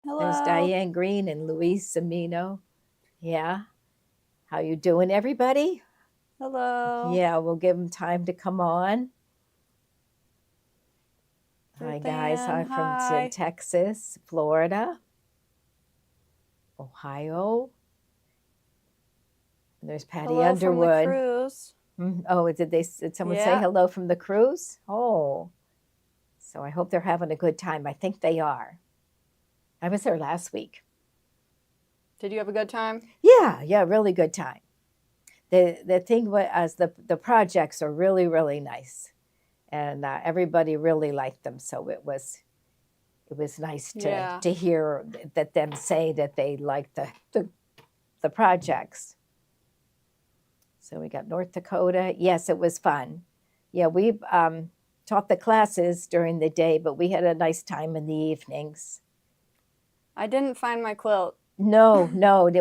There's Hello. Diane Green and Luis Semino. Yeah. How you doing, everybody? Hello. Yeah, we'll give them time to come on. Hi, Ruth guys. Ann, I'm from hi. Texas, Florida, Ohio. And there's Patty Hello from the Underwood. cruise. Oh, did someone say Yeah. hello from the cruise? Oh, so I hope they're having a good time. I think they are. I was there last week. Did you have a good time? Yeah, really good time. The thing was, the projects are really, really nice, and everybody really liked them. So it was nice to hear that them say that they liked the projects. So we got North Dakota. Yes, it was fun. Yeah, we taught the classes during the day, but we had a nice time in the evenings. I didn't find my quilt. No,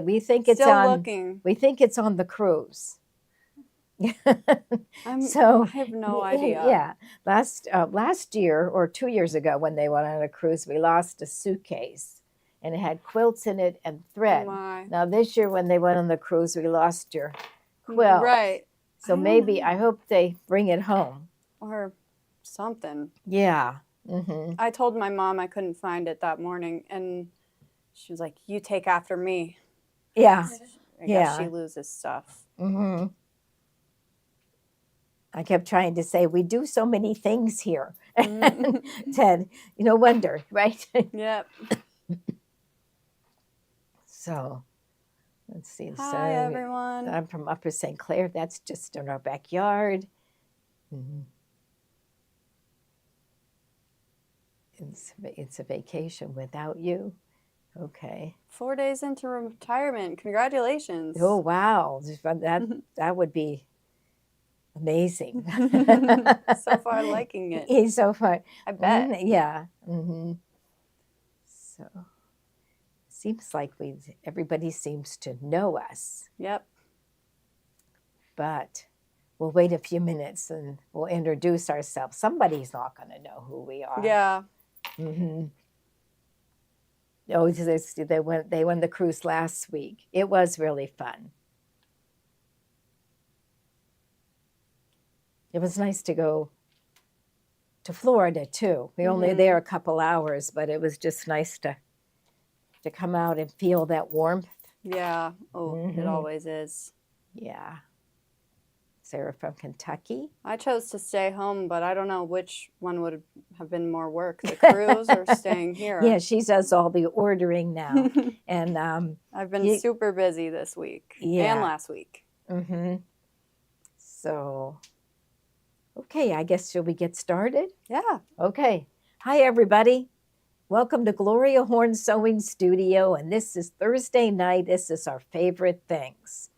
we think it's Still looking. We think it's on the cruise. I have no idea. Yeah, last year or 2 years ago when they went on a cruise, we lost a suitcase, and it had quilts in it and thread. Oh my. Now this year when they went on the cruise, we lost your quilt. Right. So maybe I hope they bring it home or something. Yeah. I told my mom I couldn't find it that morning, and she was like, "You take after me." Yeah. I guess she loses stuff. I kept trying to say, we do so many things here. Ted, wonder, right? Yep. So, let's see. Hi, everyone. I'm from Upper St. Clair. That's just in our backyard. It's a vacation without you. Okay. 4 days into retirement. Congratulations. Oh, wow. That would be amazing. So far liking it. He's so far. I bet. Yeah. So seems like everybody seems to know us. Yep. But we'll wait a few minutes and we'll introduce ourselves. Somebody's not going to know who we are. Yeah. Oh, they went the cruise last week. It was really fun. It was nice to go to Florida too. We only there a couple hours, but it was just nice to come out and feel that warmth. Yeah. Oh, it always is. Yeah. Sarah from Kentucky. I chose to stay home, but I don't know which one would have been more work, the cruise or staying here. Yeah, she does all the ordering now. And I've been super busy this week and last week. So, okay, I guess shall we get started? Yeah. Okay. Hi, everybody. Welcome to Gloria Horn Sewing Studio, and this is Thursday night. This is our favorite things.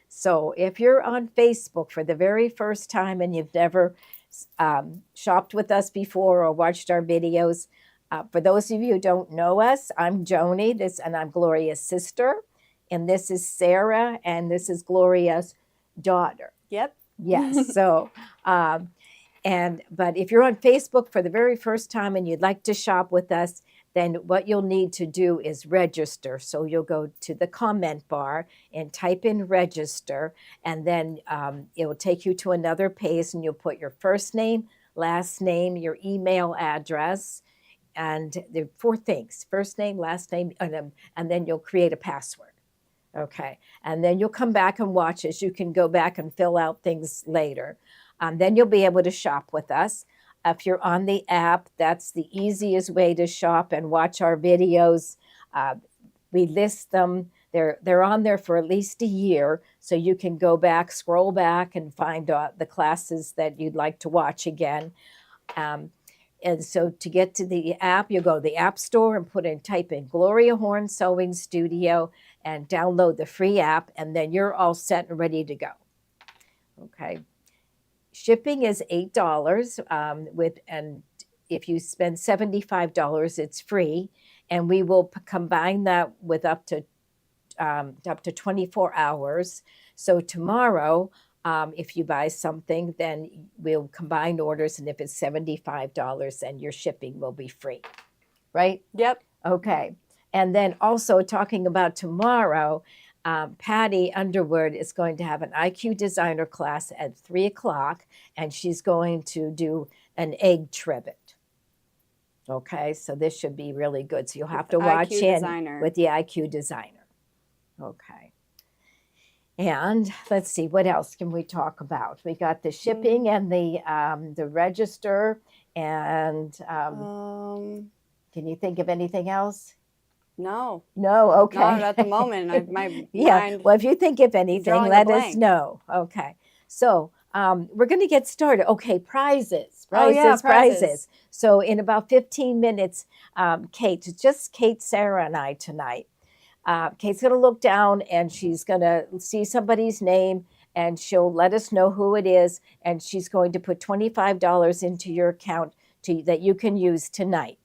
So if you're on Facebook for the very first time and you've never shopped with us before or watched our videos, for those of you who don't know us, I'm Joni, and I'm Gloria's sister, and this is Sarah, and this is Gloria's daughter. Yep. Yes. So, but if you're on Facebook for the very first time and you'd like to shop with us, then what you'll need to do is register. So you'll go to the comment bar and type in register, and then it will take you to another page, and you'll put your first name, last name, your email address, and there are 4 things: first name, last name, and then you'll create a password. Okay, and then you'll come back and watch us. You can go back and fill out things later. Then you'll be able to shop with us. If you're on the app, that's the easiest way to shop and watch our videos. We list them. They're on there for at least a year, so you can go back, scroll back, and find the classes that you'd like to watch again. And so to get to the app, you go to the App Store and type in Gloria Horn Sewing Studio and download the free app, and then you're all set and ready to go. Okay. Shipping is $8 and if you spend $75, it's free, and we will combine that with up to 24 hours. So tomorrow, if you buy something, then we'll combine orders, and if it's $75, then your shipping will be free, right? Yep. Okay. And then also talking about tomorrow, Patty Underwood is going to have an IQ designer class at 3 o'clock, and she's going to do an egg trivet. Okay, so this should be really good. So you'll have to watch IQ in designer. with the IQ designer. Okay. And let's see, what else can we talk about? We got the shipping and the register, and can you think of anything else? No. No, okay. Not at the moment. My Yeah. mind. Well, if you think of anything, drawing a let us blank. know. Okay. So we're going to get started. Okay, prizes. Oh, yeah, prizes. So in about 15 minutes, Kate, just Kate, Sarah, and I tonight. Kate's going to look down and she's going to see somebody's name and she'll let us know who it is. And she's going to put $25 into your account that you can use tonight.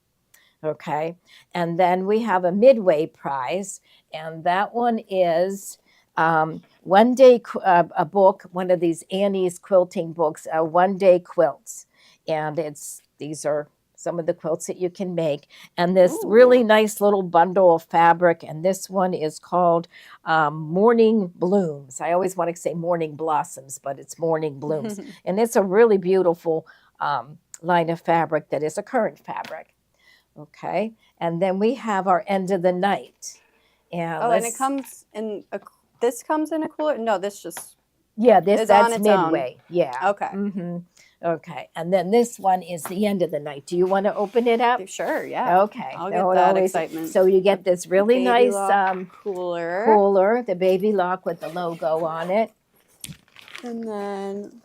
Okay. And then we have a midway prize. And that one is one day, a book, one of these Annie's quilting books, One Day Quilts. And these are some of the quilts that you can make, and this really nice little bundle of fabric, and this one is called Morning Blooms. I always want to say Morning Blossoms, but it's Morning Blooms. And it's a really beautiful line of fabric that is a current fabric. Okay, and then we have our end of the night. And it comes in this comes in a cooler? No, this just that's midway. Own. Yeah. Okay. Mm-hmm. Okay, and then this one is the end of the night. Do you want to open it up? Sure, yeah. Okay. I'll get that excitement. So you get this really nice cooler, the baby lock with the logo on it. And then,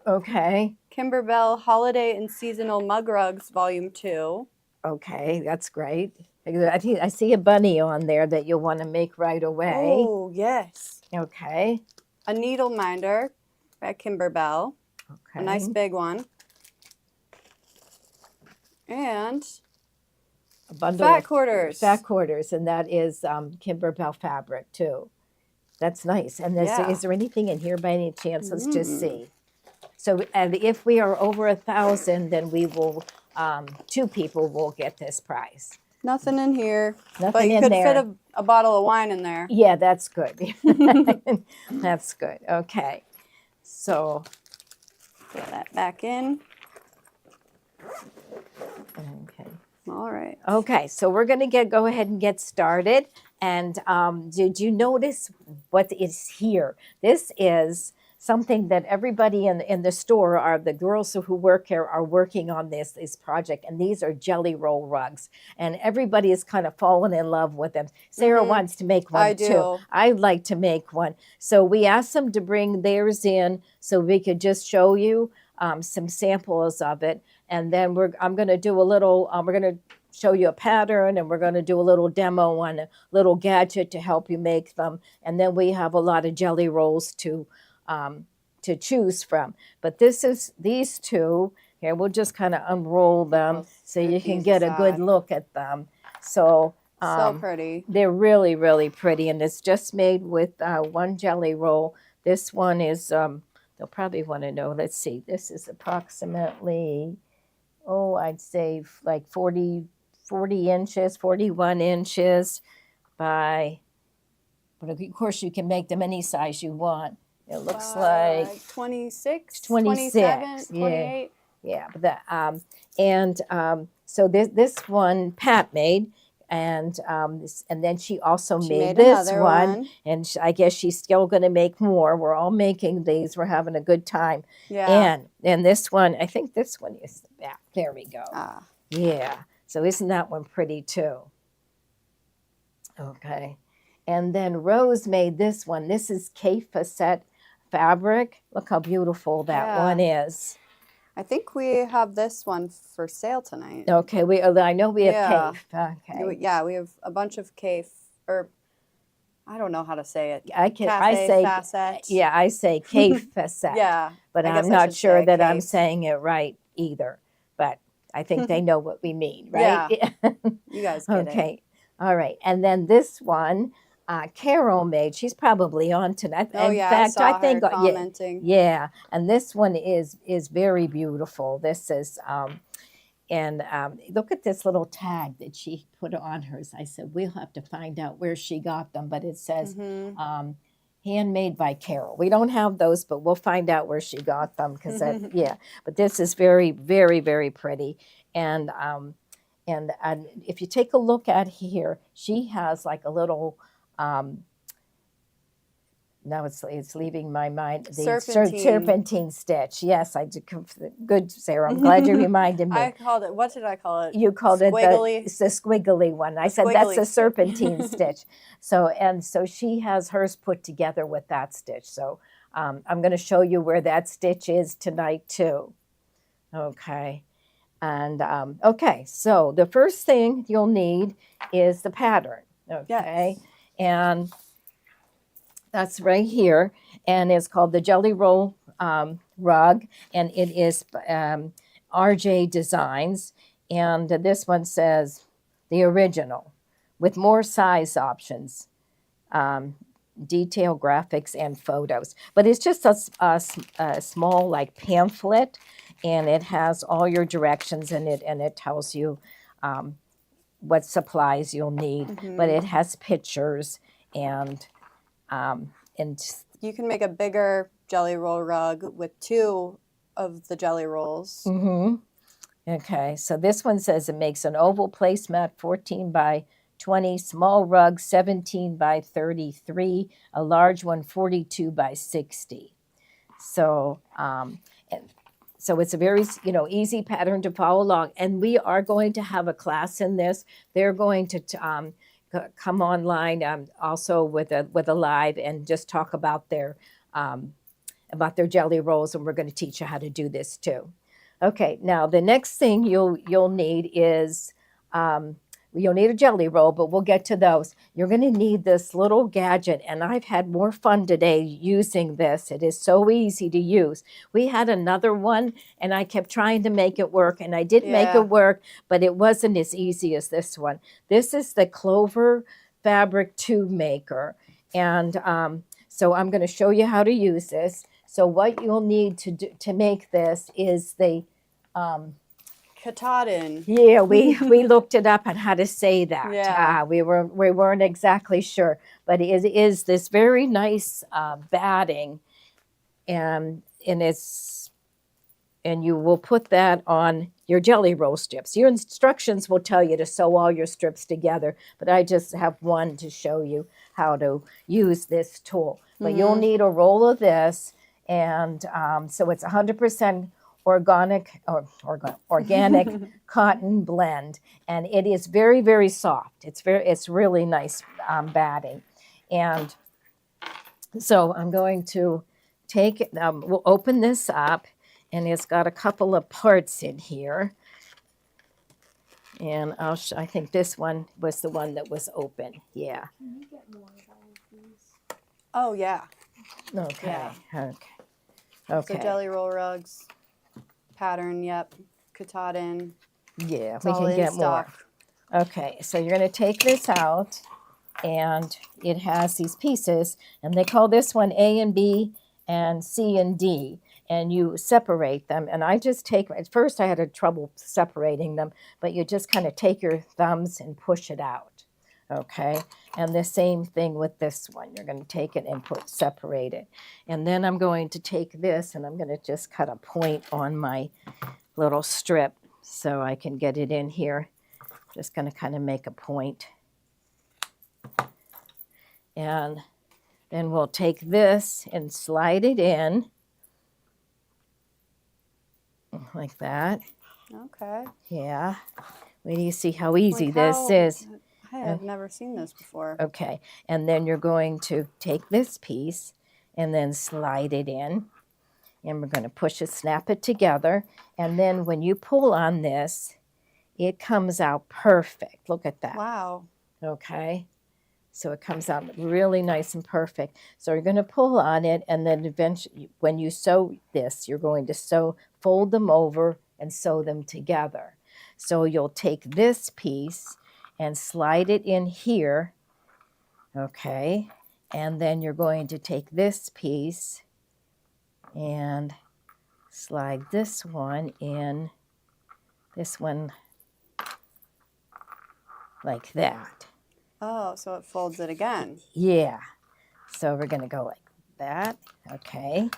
okay. Kimberbell Holiday and Seasonal Mug Rugs, Volume 2. Okay, that's great. I see a bunny on there that you'll want to make right away. Oh, yes. Okay. A needle minder by Kimberbell. Okay. A nice big one. And a bundle fat quarters. Fat quarters, and that is Kimberbell fabric too. That's nice. And is there anything in here by any chance? Let's just see. So, and if we are over 1,000, then we will, 2 people will get this prize. Nothing in here. Nothing but you in could there. fit a bottle of wine in there. Yeah, that's good. That's good. Okay. So put that back in. Okay. All right. Okay, so we're going to go ahead and get started. And did you notice what is here? This is something that everybody in the store, the girls who work here, are working on this project. And these are jelly roll rugs. And everybody is kind of fallen in love with them. Sarah wants to make one too. I'd like to make one. So we asked them to bring theirs in so we could just show you some samples of it. And then I'm going to do a little, we're going to show you a pattern, and we're going to do a little demo on a little gadget to help you make them. And then we have a lot of jelly rolls to choose from. But these two here, we'll just kind of unroll them so you can get a good look at them. So pretty. They're really, really pretty, and it's just made with one jelly roll. This one is, they'll probably want to know, let's see, this is approximately, I'd say like 40 inches, 41 inches by, but of course you can make them any size you want. It looks like 26, 27, 28. Yeah. But so this one Pat made, and then she also made this one, and I guess she's still going to make more. We're all making these. We're having a good time. Yeah. And this one, I think this one is the back. There we go. Ah. Yeah. So isn't that one pretty too? Okay. And then Rose made this one. This is K-Facet fabric. Look how beautiful that one is. I think we have this one for sale tonight. Okay, I know we have K. Okay. Yeah, we have a bunch of K, or I don't know how to say it. I say facet. Yeah, I say K-Facet. Yeah, but I'm not sure that I'm saying it right either. But I think they know what we mean, right? Yeah. You guys get it. Okay. All right. And then this one, Carol made. She's probably on tonight. In fact, I think commenting. Yeah. And this one is very beautiful. This is And look at this little tag that she put on hers. I said, we'll have to find out where she got them, but it says handmade by Carol. We don't have those, but we'll find out where she got them because yeah. But this is very, very, very pretty. And if you take a look at here, she has like a little. Now it's leaving my mind. The serpentine stitch. Yes, I did. Good, Sarah. I'm glad you reminded me. I called it. What did I call it? You called squiggly. It's the squiggly one. I said that's the serpentine stitch. So she has hers put together with that stitch. So I'm going to show you where that stitch is tonight too. Okay. And okay, so the first thing you'll need is the pattern. Okay. Yes. And that's right here, and it's called the Jelly Roll rug, and it is RJ Designs, and this one says the original with more size options, detail graphics and photos. But it's just a small like pamphlet, and it has all your directions in it, and it tells you what supplies you'll need. But it has pictures and you can make a bigger jelly roll rug with 2 of the jelly rolls. Okay, so this one says it makes an oval placemat 14 by 20, small rug 17 by 33, a large one 42 by 60. So so it's a very easy pattern to follow along, and we are going to have a class in this. They're going to come online also with a live and just talk about their jelly rolls, and we're going to teach you how to do this too. Okay, now the next thing you'll need is you'll need a jelly roll, but we'll get to those. You're going to need this little gadget, and I've had more fun today using this. It is so easy to use. We had another one, and I kept trying to make it work, and I did make it work, but it wasn't as easy as this one. This is the Clover Fabric Tube Maker, and so I'm going to show you how to use this. So what you'll need to make this is the Katahdin. Yeah, we looked it up on how to say that. Yeah. We weren't exactly sure, but it is this very nice batting, and you will put that on your jelly roll strips. Your instructions will tell you to sew all your strips together, but I just have one to show you how to use this tool. But you'll need a roll of this, and so it's 100% organic cotton blend, and it is very, very soft. It's really nice batting, and so I'm going to take it. We'll open this up, and it's got a couple of parts in here, and I think this one was the one that was open. Yeah. Can you get more of these? Oh yeah. Okay. Yeah. Okay. So jelly roll rugs. Pattern, yep. Katahdin. Yeah, It's we all can in get more. stock. Okay, so you're going to take this out, and it has these pieces, and they call this one A and B and C and D, and you separate them. And I just at first I had trouble separating them, but you just kind of take your thumbs and push it out. Okay, and the same thing with this one. You're going to take it and separate it. And then I'm going to take this, and I'm going to just cut a point on my little strip so I can get it in here. Just going to kind of make a point. And then we'll take this and slide it in like that. Okay. Yeah. Wait till you see how easy this is. I have never seen this before. Okay, and then you're going to take this piece and then slide it in, and we're going to snap it together, and then when you pull on this, it comes out perfect. Look at that. Wow. Okay, so it comes out really nice and perfect. So you're going to pull on it, and then eventually, when you sew this, you're going to fold them over and sew them together. So you'll take this piece and slide it in here, okay? And then you're going to take this piece and slide this one in this one like that. Oh, so it folds it again. Yeah. So we're going to go like that. Okay.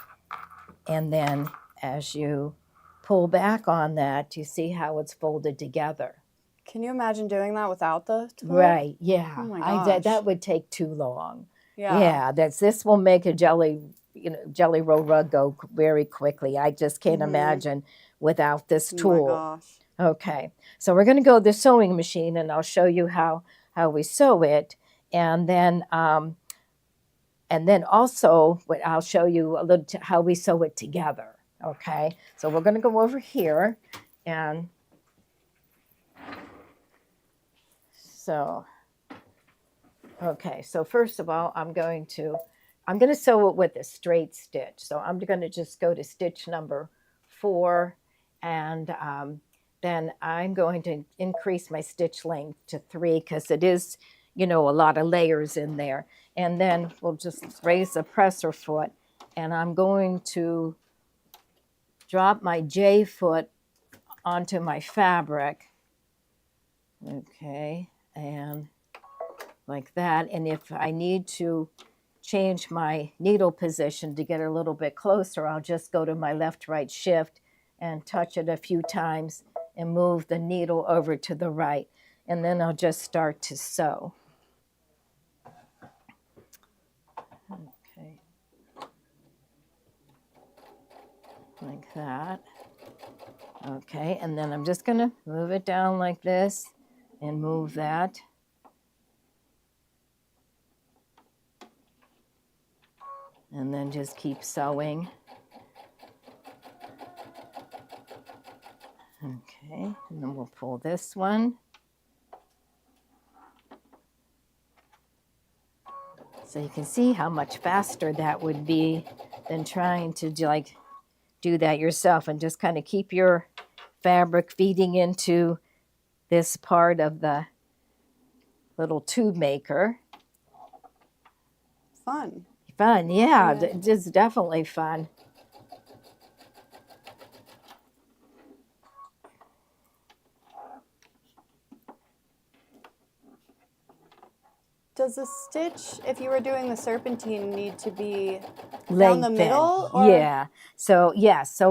And then as you pull back on that, you see how it's folded together. Can you imagine doing that without the tool? Right. Yeah. Oh my That gosh. would take too long. Yeah. Yeah. This will make a jelly roll rug go very quickly. I just can't imagine without this Oh my tool. gosh. Okay. So we're going to go to the sewing machine, and I'll show you how we sew it, and then also I'll show you a little how we sew it together. Okay. So we're going to go over here, and so. Okay, so first of all, I'm going to sew it with a straight stitch. So I'm going to just go to stitch number 4, and then I'm going to increase my stitch length to 3 because it is, a lot of layers in there. And then we'll just raise the presser foot, and I'm going to drop my J foot onto my fabric. Okay, and like that. And if I need to change my needle position to get a little bit closer, I'll just go to my left right shift and touch it a few times and move the needle over to the right, and then I'll just start to sew. Okay, like that. Okay, and then I'm just going to move it down like this and move that. And then just keep sewing. Okay, and then we'll pull this one. So you can see how much faster that would be than trying to do that yourself, and just kind of keep your fabric feeding into this part of the little tube maker. Fun. Fun, yeah. It's definitely fun. Does the stitch, if you were doing the serpentine, need to be down the Lengthen. middle? Or? Yeah. So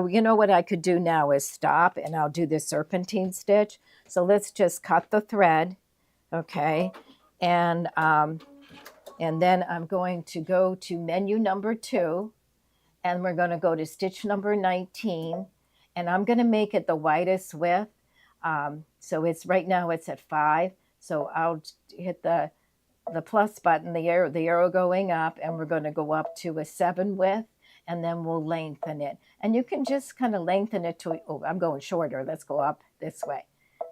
you know what I could do now is stop, and I'll do the serpentine stitch. So let's just cut the thread, okay? And then I'm going to go to menu number 2, and we're going to go to stitch number 19, and I'm going to make it the widest width. So right now it's at 5. So I'll hit the plus button, the arrow going up, and we're going to go up to a 7 width, and then we'll lengthen it. And you can just kind of lengthen it to, I'm going shorter. Let's go up this way.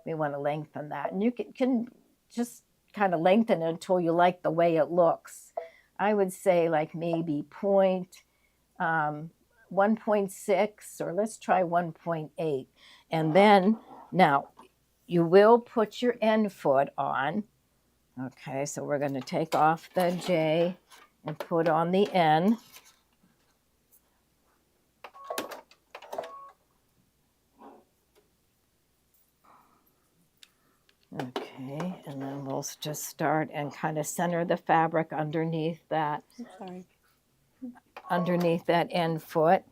We want to lengthen that. And you can just kind of lengthen it until you like the way it looks. I would say like maybe 1.6, or let's try 1.8. And then now you will put your end foot on. Okay, so we're going to take off the J and put on the N. Okay, and then we'll just start and kind of center the fabric underneath that. Sorry. Underneath that end foot.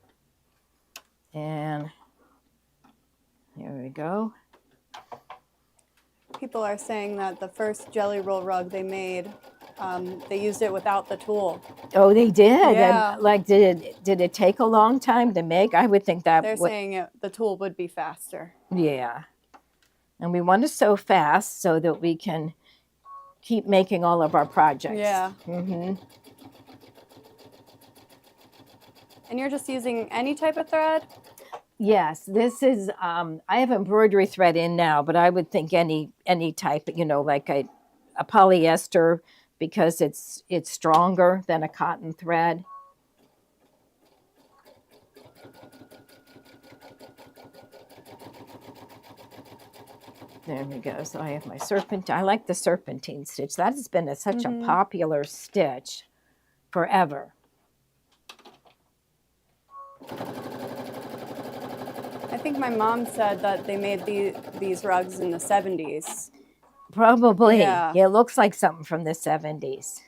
And here we go. People are saying that the first jelly roll rug they made, they used it without the tool. Oh, they did? Yeah. And did it take a long time to make? I would think that They're saying the tool would be faster. Yeah. And we want to sew fast so that we can keep making all of our projects. Yeah. Mm-hmm. And you're just using any type of thread? Yes, this is, I have embroidery thread in now, but I would think any type, like a polyester, because it's stronger than a cotton thread. There we go. So I have my serpentine. I like the serpentine stitch. That has been such a popular stitch forever. I think my mom said that they made these rugs in the 70s. Probably. Yeah. It looks like something from the 70s.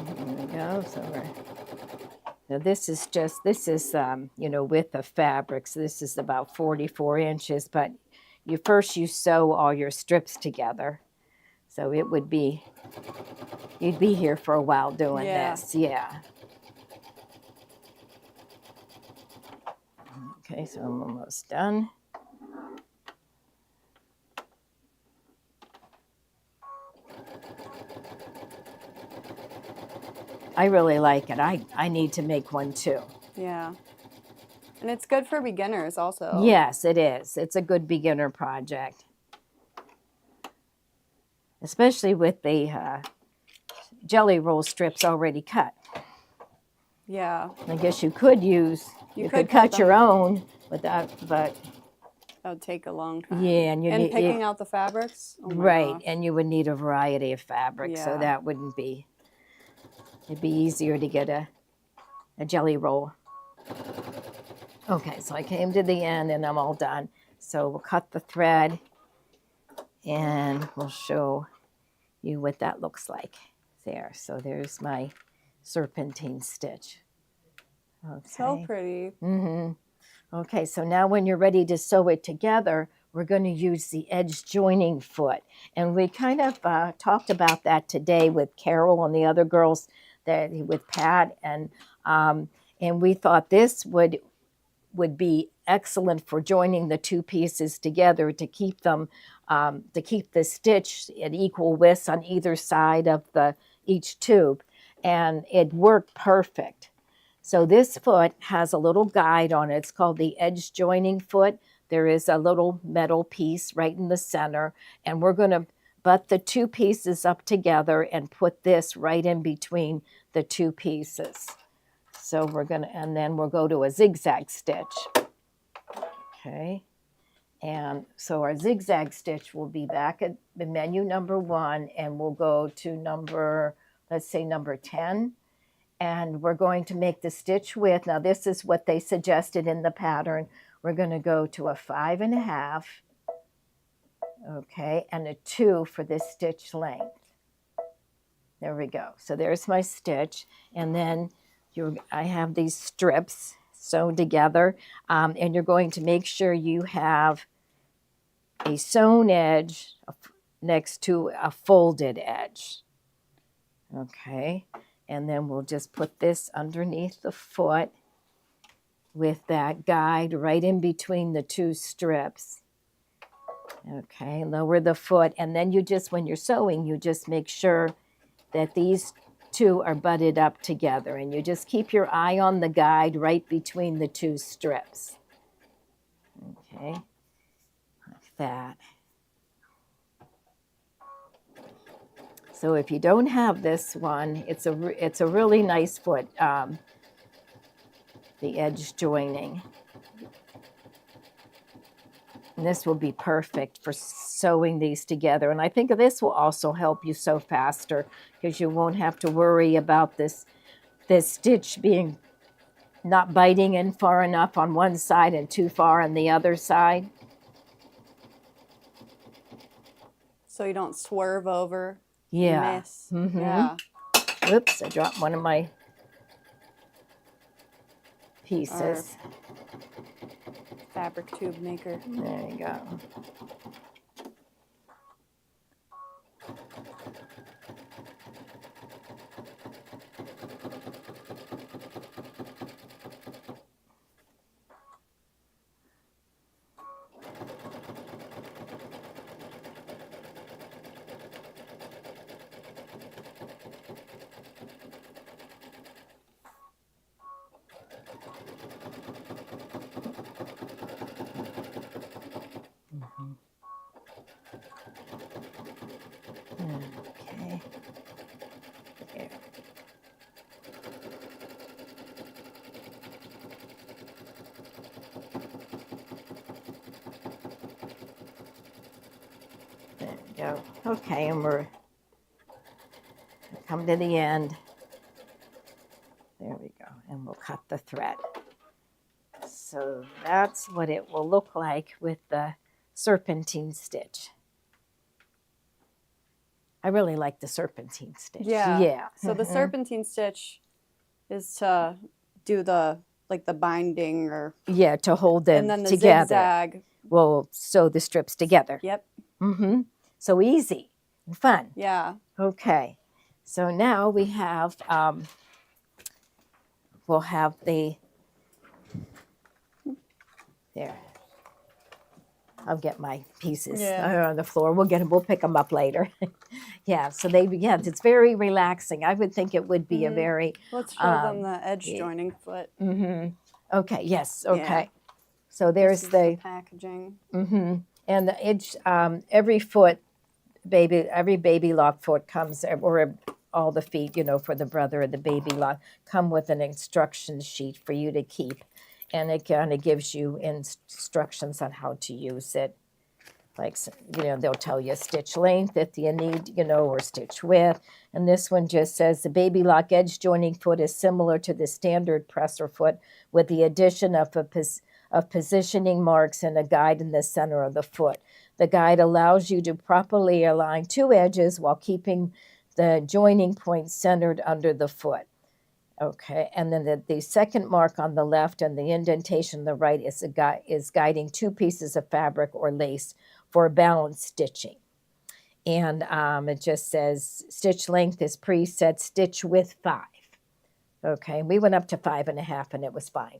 There we go. So now this is you know, width of fabric. So this is about 44 inches, but you sew all your strips together. So it would be, you'd be here for a while doing Yeah. this. Yeah. Okay, so I'm almost done. I really like it. I need to make one too. Yeah. And it's good for beginners also. Yes, it is. It's a good beginner project. Especially with the jelly roll strips already cut. Yeah. I guess you could You could could cut your them. own without, but That would take a long time. yeah, and you need picking out the fabrics. Oh my right, gosh. and you would need a variety of fabrics, so Yeah. that wouldn't be. It'd be easier to get a jelly roll. Okay, so I came to the end and I'm all done. So we'll cut the thread and we'll show you what that looks like there. So there's my serpentine stitch. Okay. So pretty. Mm-hmm. Okay, so now when you're ready to sew it together, we're going to use the edge joining foot. And we kind of talked about that today with Carol and the other girls, with Pat, and we thought this would be excellent for joining the two pieces together to keep them, to keep the stitch at equal widths on either side of each tube. And it worked perfect. So this foot has a little guide on it. It's called the edge joining foot. There is a little metal piece right in the center, and we're going to butt the two pieces up together and put this right in between the two pieces. So we're going to, and then we'll go to a zigzag stitch. Okay. And so our zigzag stitch will be back at the menu number 1, and we'll go to let's say number 10. And we're going to make the stitch width. Now this is what they suggested in the pattern. We're going to go to a 5.5, okay, and a 2 for this stitch length. There we go. So there's my stitch, and then I have these strips sewn together, and you're going to make sure you have a sewn edge next to a folded edge. Okay. And then we'll just put this underneath the foot with that guide right in between the two strips. Okay, lower the foot. And then when you're sewing, you just make sure that these two are butted up together. And you just keep your eye on the guide right between the two strips. Okay, like that. So if you don't have this one, it's a really nice foot, the edge joining. And this will be perfect for sewing these together. And I think this will also help you sew faster because you won't have to worry about this stitch being not biting in far enough on one side and too far on the other side. So you don't swerve over. Yeah. Miss. Mm-hmm. Yeah. Oops, I dropped one of my pieces. Fabric tube maker. There you go. go. Okay, and we're come to the end. There we go, and we'll cut the thread. So that's what it will look like with the serpentine stitch. I really like the serpentine stitch. Yeah. Yeah. So the serpentine stitch is to do the binding or Yeah, to hold them and then the together. zigzag. We'll sew the strips together. Yep. So easy and fun. Yeah. Okay. So now we have, we'll have the, there. I'll get my pieces on the floor. We'll get them. We'll pick them up later. Yeah. So it's very relaxing. I would think it would be a very. Let's show them the edge joining foot. Okay. Yes. Okay. Yeah. So there's This is the packaging. and the edge. Every foot, every baby lock foot comes, or all the feet, for the brother of the baby lock, come with an instruction sheet for you to keep. And it kind of gives you instructions on how to use it. Like, they'll tell you stitch length if you need, or stitch width. And this one just says the baby lock edge joining foot is similar to the standard presser foot with the addition of positioning marks and a guide in the center of the foot. The guide allows you to properly align two edges while keeping the joining point centered under the foot. Okay, and then the second mark on the left and the indentation on the right is guiding two pieces of fabric or lace for balanced stitching. And it just says stitch length is preset, stitch width 5. Okay, we went up to 5.5 and it was fine.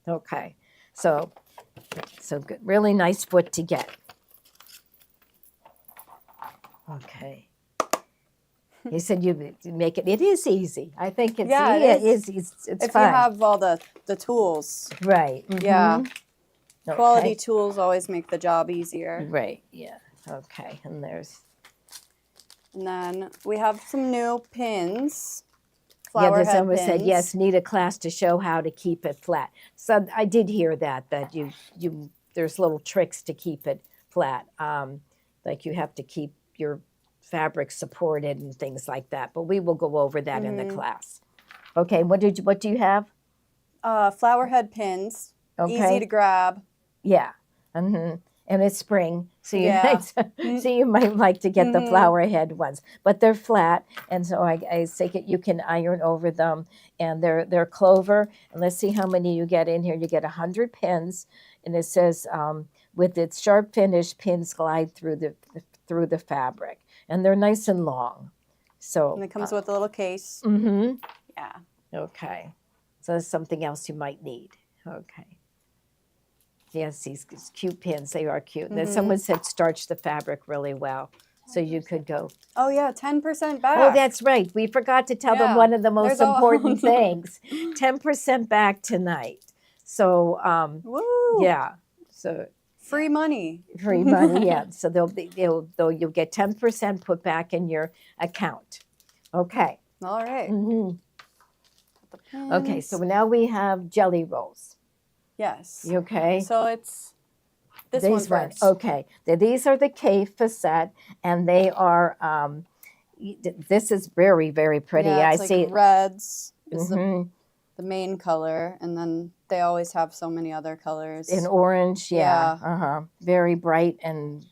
Okay, so good, really nice foot to get. Okay. He said you make it. It is easy. I think it's it is. It's if fun. you have all the tools. Right. Yeah. Okay. Quality tools always make the job easier. Right. Yeah. Okay. And then we have some new pins. This Flower someone head said pins. yes, need a class to show how to keep it flat. So I did hear that you there's little tricks to keep it flat. Like you have to keep your fabric supported and things like that. But we will go over that in the class. Okay. What do you have? Flower head pins. Okay. Easy to grab. Yeah. And it's spring, so you might like to get the flower head ones, but they're flat, and so I think you can iron over them, and they're clover. And let's see how many you get in here. You get 100 pins, and it says with its sharp finish, pins glide through the fabric, and they're nice and long. So And it comes with a little case. Yeah. Okay. So that's something else you might need. Okay. Yes, these cute pins, they are cute. And then someone said starch the fabric really well. So you could go. Oh, yeah, 10% back. Oh, that's right. We forgot to tell them one of the most important things. 10% back tonight. So, Woo! yeah. So free money. Free money, yeah. So you'll get 10% put back in your account. Okay. All right. Okay, so now we have jelly rolls. Yes. You okay? So it's this one first. Okay. These are the K facette, and they are, this is very, very pretty. Yeah, it's I see. Reds is the main color, and then they always have so many other colors. In orange, yeah. Very bright and,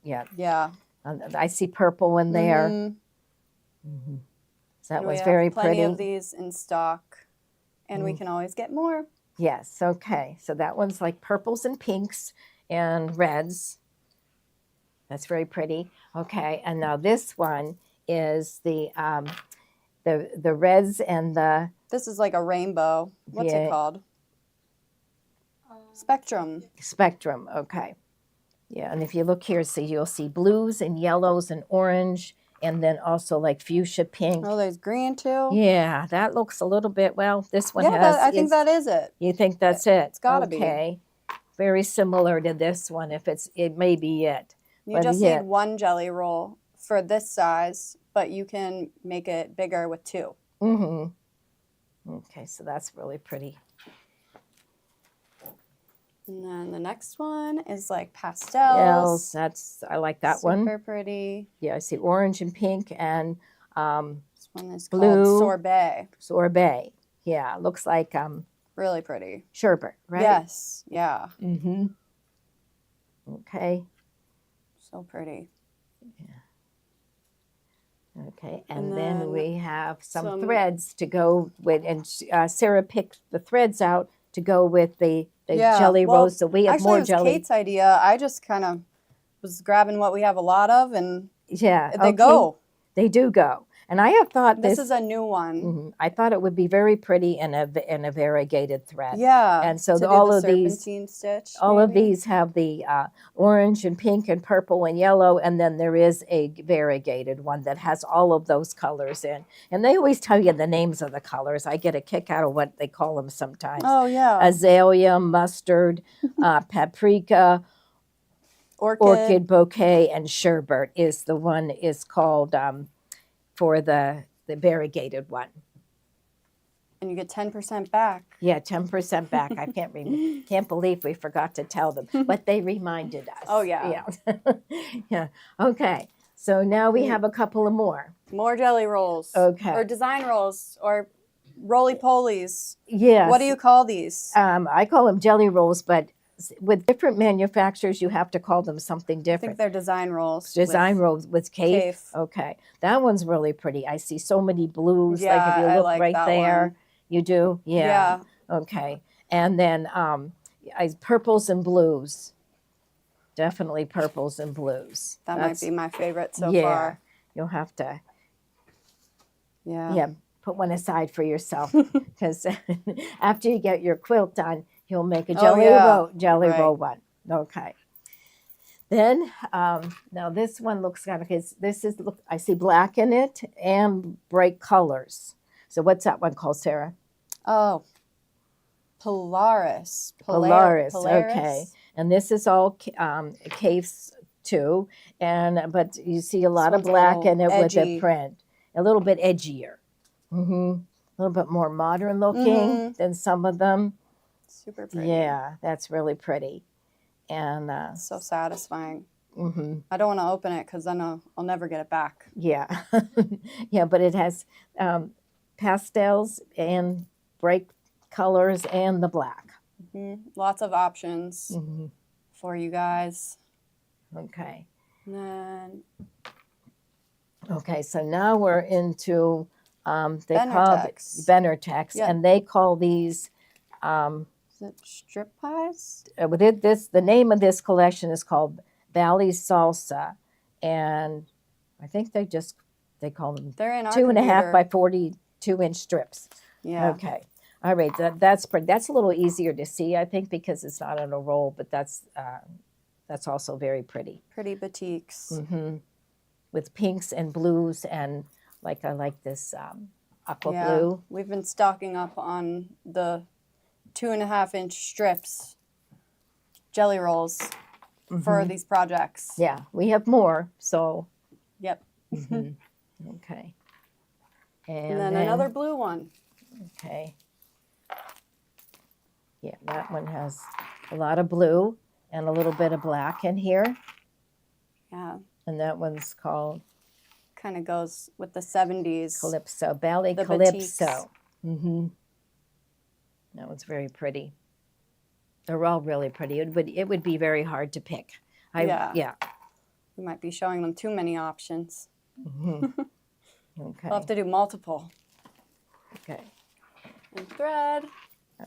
yeah. Yeah. I see purple in there. So that was very pretty. We have plenty of these in stock, and we can always get more. Yes, okay. So that one's like purples and pinks and reds. That's very pretty. Okay, and now this one is the reds and the... This is like a rainbow. What's it called? Spectrum. Spectrum, okay. Yeah, and if you look here, see, you'll see blues and yellows and orange, and then also like fuchsia pink. Oh, there's green too? Yeah, that looks a little bit, well, this one has... Yeah, I think that is it. You think that's it? It's got to be. Okay. Very similar to this one, it may be it. You just need one jelly roll for this size, but you can make it bigger with 2. Okay, so that's really pretty. And then the next one is like Yes, pastels. I like that one. Super pretty. Yeah, I see orange and pink and This one is blue. called sorbet. sorbet. Yeah, looks like Really pretty. sherbet, right? Yes. Yeah. Mm-hmm. Okay. So pretty. Okay, And and then then we have some some- threads to go with, and Sarah picked the threads out to go with the Yeah, jelly well, rolls. So we have Actually, more it was jelly. Kate's idea. I just kind of was grabbing what we have a lot of, and Yeah, they okay. go. They do go. And I have thought This is a new one. Mhm. I thought it would be very pretty in a variegated thread. Yeah. And so to do all the of these, serpentine stitch. all of maybe. these have the orange and pink and purple and yellow, and then there is a variegated one that has all of those colors in. And they always tell you the names of the colors. I get a kick out of what they call them sometimes. Oh yeah. Azalea, mustard, paprika, orchid bouquet, and sherbet is the one is called for the variegated one. And you get 10% back. Yeah, 10% back. I can't believe we forgot to tell them, but they reminded us. Oh, yeah. Yeah. Yeah. Okay. So now we have a couple of more. More jelly rolls. Okay. Or design rolls. Or roly-polies. Yes. What do you call these? I call them jelly rolls, but with different manufacturers, you have to call them something I think different. they're design rolls. Design with- rolls with cave. cave. Okay. That one's really pretty. I see so many blues. Yeah, like if you I look like right that there. one. You do? Yeah. Okay. And then purples and blues. Definitely purples and blues. That That's- might be my favorite so yeah. far. You'll have to Yeah. put one aside for yourself because after you get your quilt done, you'll make a Oh, jelly yeah. roll Right. one. Okay. Then now this one looks kind of look. I see black in it and bright colors. So what's that one called, Sarah? Oh. Polaris. Polaris. Okay. And this is all caves too, but you see a lot of one's a black little in it with a edgy. print, a little bit edgier, a little bit more modern looking Mhm. than some of them. Super pretty. Yeah, that's really pretty, and So satisfying. hmm I don't want to open it because then I'll never get it back. yeah, yeah. But it has pastels and bright colors and the black. Lots of options hmm for you guys. Okay. And then Okay, so now we're into they Benertex. call Benertex, Yeah. and they call these is it strip pies? the name of this collection is called Valley Salsa, and I think they call them They're in our 2.5 by computer. 42-inch strips. Yeah. Okay, all right, that's a little easier to see, I think, because it's not on a roll, but that's also very pretty. Pretty batiks. With pinks and blues, and I like this aqua Yeah. blue. We've been stocking up on the 2.5-inch strips, jelly rolls for these projects. Yeah, we have more, so Yep. okay. And then another blue one. Okay. Yeah, that one has a lot of blue and a little bit of black in here, Yeah. and that one's called Kind of goes with the 70s. Calypso, Ballet The Calypso. That one's very pretty. They're all really pretty. It would be very hard to pick. Yeah. We might be showing them too many options. Okay. We'll have to do multiple. Okay. And thread.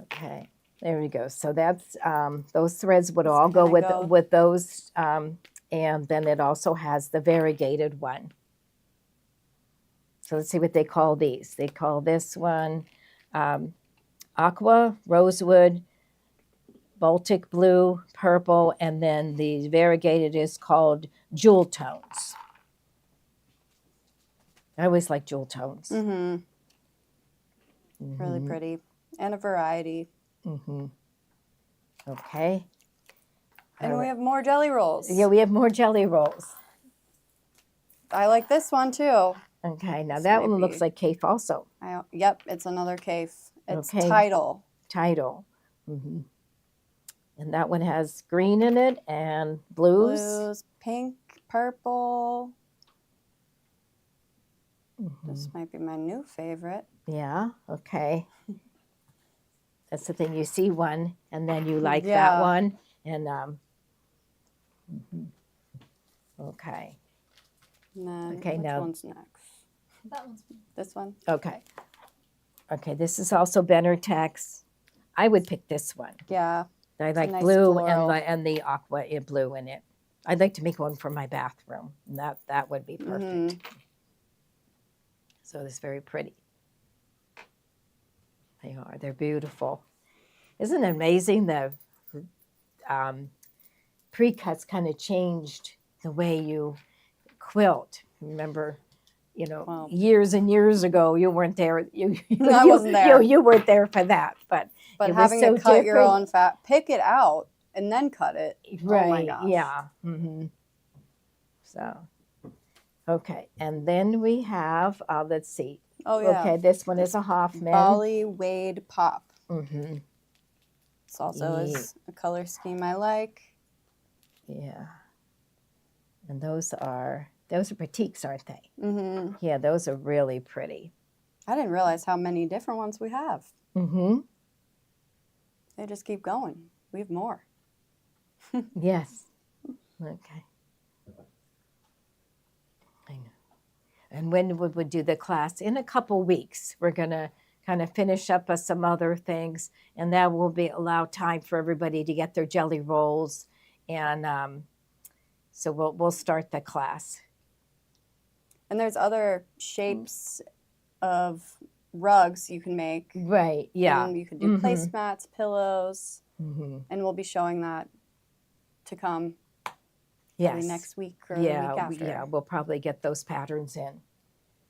Okay. There we go. So that's those threads would all go kinda with go- those, and then it also has the variegated one. So let's see what they call these. They call this one aqua, rosewood, Baltic blue, purple, and then the variegated is called jewel tones. I always like jewel tones. Mm-hmm. Really pretty. And a variety. Okay. And we have more jelly rolls. Yeah, we have more jelly rolls. I like this one too. Okay, now This that might one looks be- like Cafe also. Yep, it's another cave. It's Okay. Tidal. Title. And that one has green in it and blues. Blues, pink, purple. Mhm. This might be my new favorite. Yeah, okay. That's the thing. You see one, and then you like that Yeah. one, and okay, And then Okay, which now- one's next? That one's This one? okay, okay. This is also Benartex. I would pick this one. Yeah. I like nice blue floral. and the aqua blue in it. I'd like to make one for my bathroom. And that would be perfect. Mhm. So it's very pretty. They are. They're beautiful. Isn't it amazing the pre-cuts kind of changed the way you quilt? Remember, Wow. years and years ago, you weren't there. I wasn't there. You weren't there for that, but But it was having so to cut your different. own fat, pick it out, and then cut it. Right. Oh my gosh. Yeah. Mm-hmm. So, okay, and then we have. Let's see. Oh yeah. Okay, this one is a Hoffman. Bali Wade Pop. Mm-hmm. This also is a color scheme I like. Yeah. And those are boutiques, aren't they? Mm-hmm. Yeah, those are really pretty. I didn't realize how many different ones we have. Mm-hmm. They just keep going. We have more. Yes. Okay. I know. And when would we do the class? In a couple weeks. We're gonna kind of finish up some other things, and that will allow time for everybody to get their jelly rolls, and so we'll start the class. And there's other shapes of rugs you can make. Right. Yeah. And you could do Mhm. placemats, pillows, Mm-hmm. and we'll be showing that to come Yes. maybe next week or the week after. Yeah. We'll probably get those patterns in.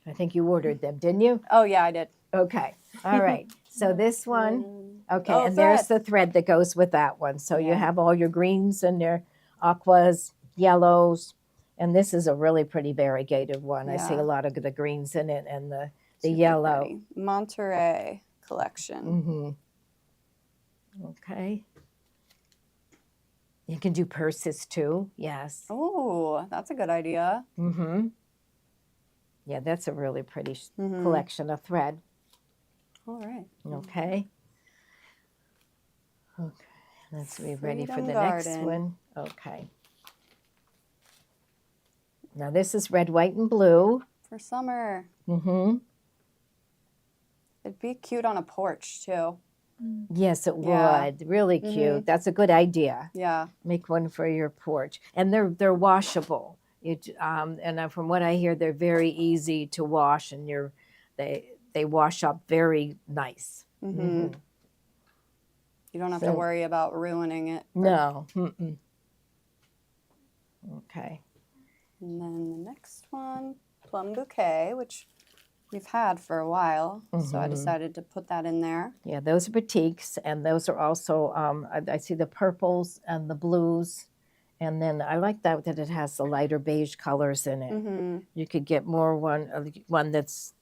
I think you ordered them, didn't you? Oh yeah, I did. Okay. All right. So this one. Okay, Oh, and there's thread. the thread that goes with that one. So you Yeah. have all your greens and your aquas, yellows, and this is a really pretty variegated one. I see Yeah. a lot of the greens in it and the Super yellow. pretty. Monterey collection. Mm-hmm. Okay. You can do purses too. Yes. Oh, that's a good idea. Mm-hmm. Yeah, that's a really pretty Mhm. collection of thread. All right. Okay. Okay. Let's be ready for Freedom the next Garden. one. Okay. Now this is red, white, and blue. For summer. Mm-hmm. It'd be cute on a porch too. Yes, it Yeah. would. Really cute. Mhm. That's a good idea. Yeah. Make one for your porch, and they're washable. From what I hear, they're very easy to wash, and they wash up very nice. Mm-hmm. Mhm. You don't have So- to worry about ruining it. No. Mm-mm. Okay. And then the next one, Plum Bouquet, which we've had for a while. So I Mhm. decided to put that in there. Yeah, those are boutiques, and those are also, I see the purples and the blues, and then I like that it has the lighter beige colors in it. Mm-hmm. You could get one that's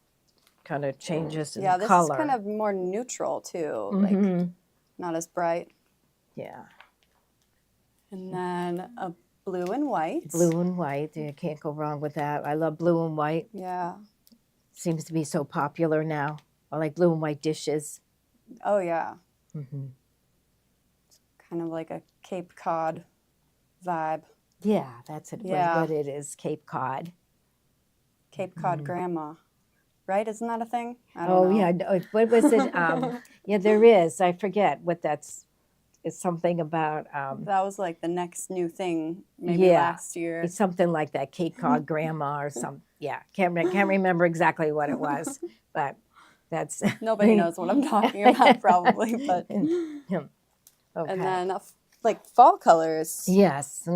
kind of changes in Yeah, this color. is kind of more neutral too, like Mhm. not as bright. Yeah, And then a blue and white. blue and white. You can't go wrong with that. I love blue and white. Yeah. Seems to be so popular now. I like blue and white dishes. Oh yeah. Hmm. Kind of like a Cape Cod vibe. Yeah, that's Yeah. what it is. Cape Cod. Cape Cod grandma. Right? Isn't that a thing? I don't Oh know. yeah, no, what was it? Yeah, there is. I forget what that's. It's something about. That was like the next new thing maybe Yeah. last year. It's something like that, Cape Cod grandma or some. Yeah, can't remember exactly what it was, but that's. Nobody knows what I'm talking about probably, but Okay. and then like fall colors. Yes,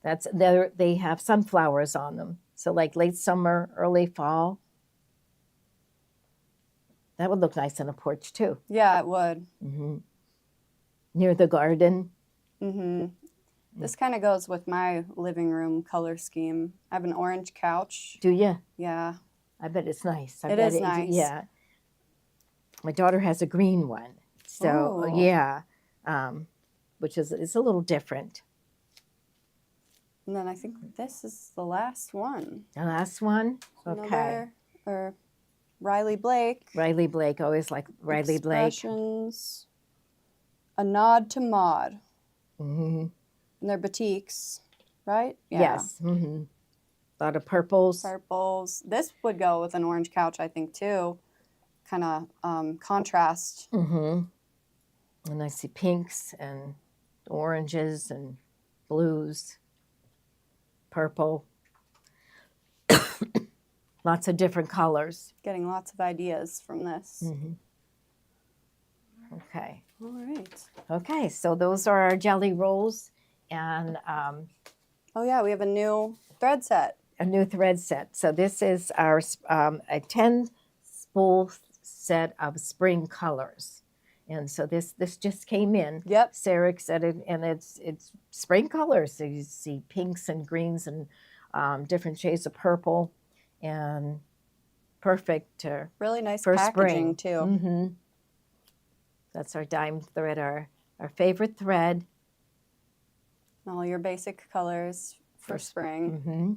that's they have sunflowers on them. So like late summer, early fall. That would look nice on a porch too. Yeah, it would. Hmm. Near the garden. Mm-hmm. This kind of goes with my living room color scheme. I have an orange couch. Do you? Yeah. I bet it's nice. I It bet is nice. Yeah. My daughter has a green one. So Oh. yeah, which is a little different. And then I think this is the last one. The last one, okay. Or Riley Blake. Riley Blake, always like Riley Blake. Expressions. A Nod to Maud. Mm-hmm. And they're batiks, right? Yeah. Yes. Mm-hmm. A lot of purples. Purples. This would go with an orange couch, I think, too. Kind of contrast. Mm-hmm. And I see pinks and oranges and blues, purple. Lots of different colors. Getting lots of ideas from this. Mm-hmm. Okay. All right. Okay, so those are our jelly rolls and Oh, yeah, we have a new thread set. a new thread set. So this is our a 10 spool set of spring colors. And so this just came in. Yep. Sarah said it, and it's spring colors. So you see pinks and greens and different shades of purple, and perfect Really nice for packaging, spring too. Mm-hmm. That's our dime thread, our favorite thread. All your basic colors for spring. Mm-hmm.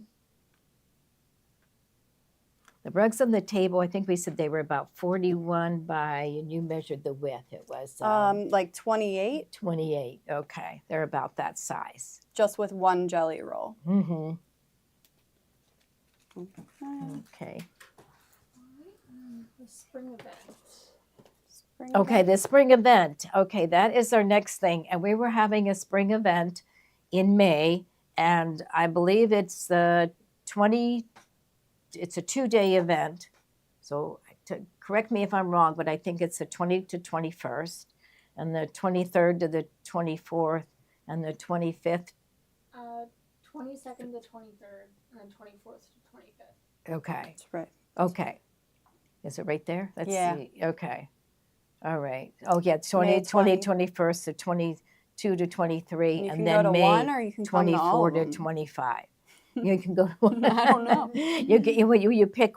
The rugs on the table, I think we said they were about 41 by, and you measured the width. It was Like 28, 28. Okay, they're about that size. just with one jelly roll. Mm-hmm. Okay. Okay. The spring event. Spring Okay, event. the spring event. Okay, that is our next thing. And we were having a spring event in May, and I believe it's it's a 2-day event. So correct me if I'm wrong, but I think it's the 20th to 21st, and the 23rd to the 24th, and the 25th. 22nd to 23rd, and then 24th to 25th. Okay. That's right. Okay. Is it right there? Let's Yeah. see. Okay. All right. Oh, yeah, 20, May 20, 21st to 22 to 23, You and can then go to May one or you can come to all 24 of to them. 25. You can go to one. I don't know. You pick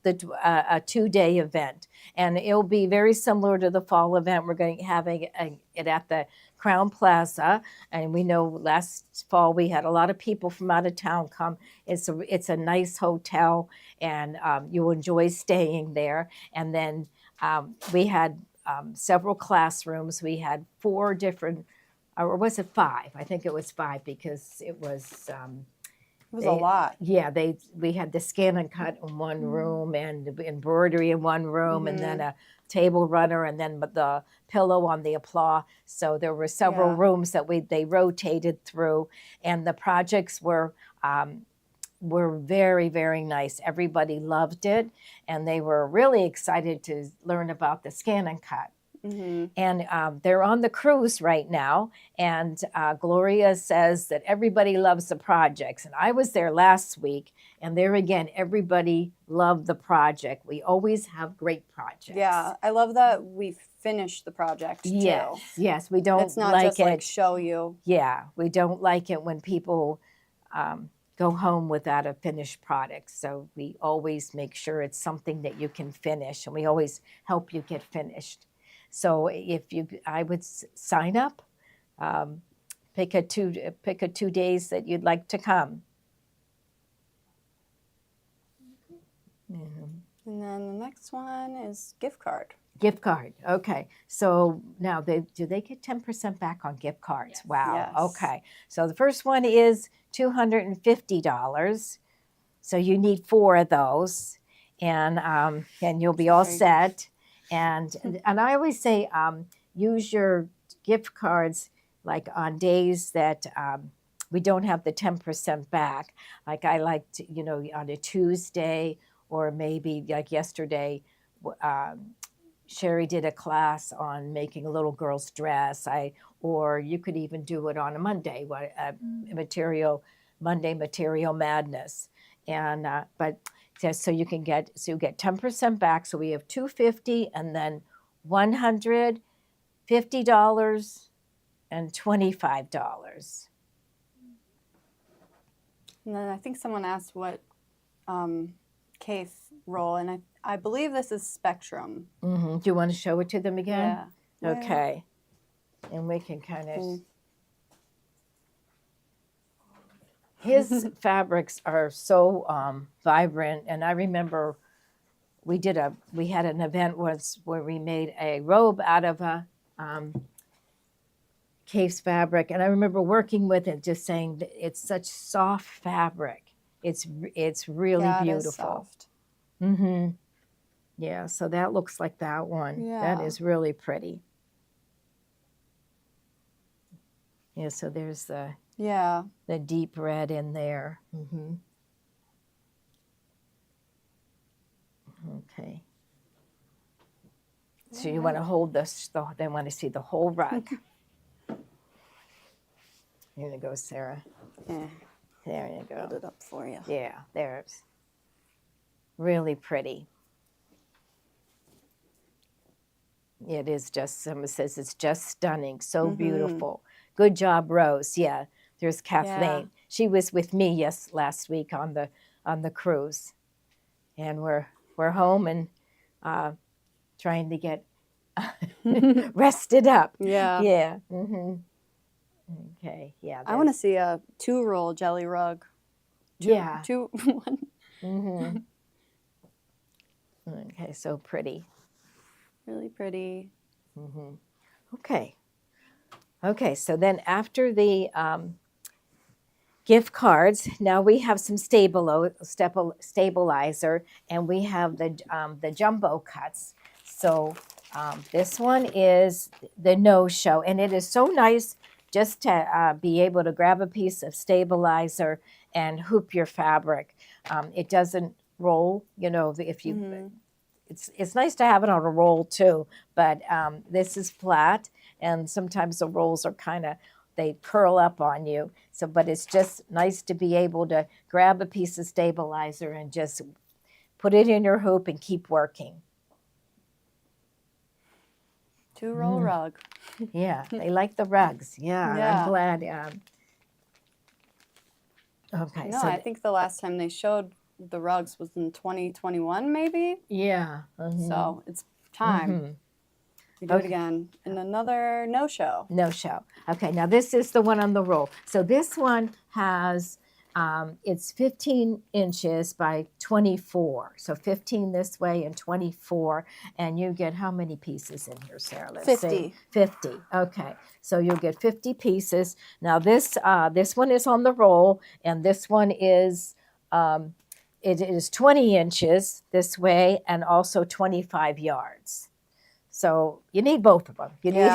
a 2-day event, and it'll be very similar to the fall event. We're going to having it at the Crown Plaza, and we know last fall we had a lot of people from out of town come. It's a nice hotel, and you'll enjoy staying there. And then we had several classrooms. We had 4 different, or was it 5? I think it was 5 because it was. It was a lot. Yeah, we had the scan and cut in one room, and the embroidery in one room, and then a table runner, and then the pillow on the applause. So there were several Yeah. rooms that they rotated through, and the projects were very, very nice. Everybody loved it, and they were really excited to learn about the scan and cut. Mm-hmm. And they're on the cruise right now. And Gloria says that everybody loves the projects. And I was there last week, and there again, everybody loved the project. We always have great projects. Yeah, I love that we finished the project too. Yes, we don't It's not like just it. like show you. Yeah, we don't like it when people go home without a finished product. So we always make sure it's something that you can finish, and we always help you get finished. So I would sign up, pick a 2 days that you'd like to come. Mhm. And then the next one is gift card. Gift card. Okay. So now do they get 10% back on gift cards? Yes. Wow. Yes. Okay. So the first one is $250. So you need 4 of those, and you'll be all Very good. set. And I always say use your gift cards like on days that we don't have the 10% back. Like I like to, on a Tuesday, or maybe like yesterday, Sherry did a class on making a little girl's dress. Or you could even do it on a Monday, Monday Material Madness. And but so you get 10% back. So we have $250, and then $150 and $25. And then I think someone asked what Kafe roll, and I believe this is Spectrum. Mm-hmm. Do you want to show it to them again? Yeah. Okay. And we can kind of. His fabrics are so vibrant, and I remember we had an event once where we made a robe out of a Cave's fabric, and I remember working with it, just saying that it's such soft fabric. It's really Yeah, it is beautiful. soft. Mm-hmm. Yeah, so that looks like that one. That Yeah. is really pretty. Yeah, so there's the Yeah. deep red in there. Mm-hmm. Okay. So you want to hold this, they want to see the whole rug. Here you go, Sarah. Yeah. There you Hold go. it up for you. Yeah, there's really pretty. It is just, someone says it's just stunning, so beautiful. Good job, Rose. Yeah, there's Kathleen. She was with me last week on the cruise, and we're home and trying to get rested up. Yeah. Yeah. Mm-hmm. Okay. Yeah. I want to see a 2-roll jelly rug. Yeah. One. Mm-hmm. Okay. So pretty. Really pretty. Mm-hmm. Okay. Okay. So then after the gift cards, now we have some stabilizer, and we have the jumbo cuts. So this one is the no-show, and it is so nice just to be able to grab a piece of stabilizer and hoop your fabric. It doesn't roll, if you. It's nice to have it on a roll too, but this is flat, and sometimes the rolls are they curl up on you. So, but it's just nice to be able to grab a piece of stabilizer and just put it in your hoop and keep working. 2-roll rug. Yeah, they like the rugs. Yeah, Yeah. I'm glad. Okay. No, so I think the last time they showed the rugs was in 2021, maybe. yeah. So it's time. We do it again in another no-show. No-show. Okay, now this is the one on the roll. So this one has, it's 15 inches by 24. So 15 this way and 24. And you get how many pieces in here, Sarah? Let's 50. see. 50. Okay, so you'll get 50 pieces. Now this one is on the roll, and this one is, it is 20 inches this way and also 25 yards. So you need both of them. You need,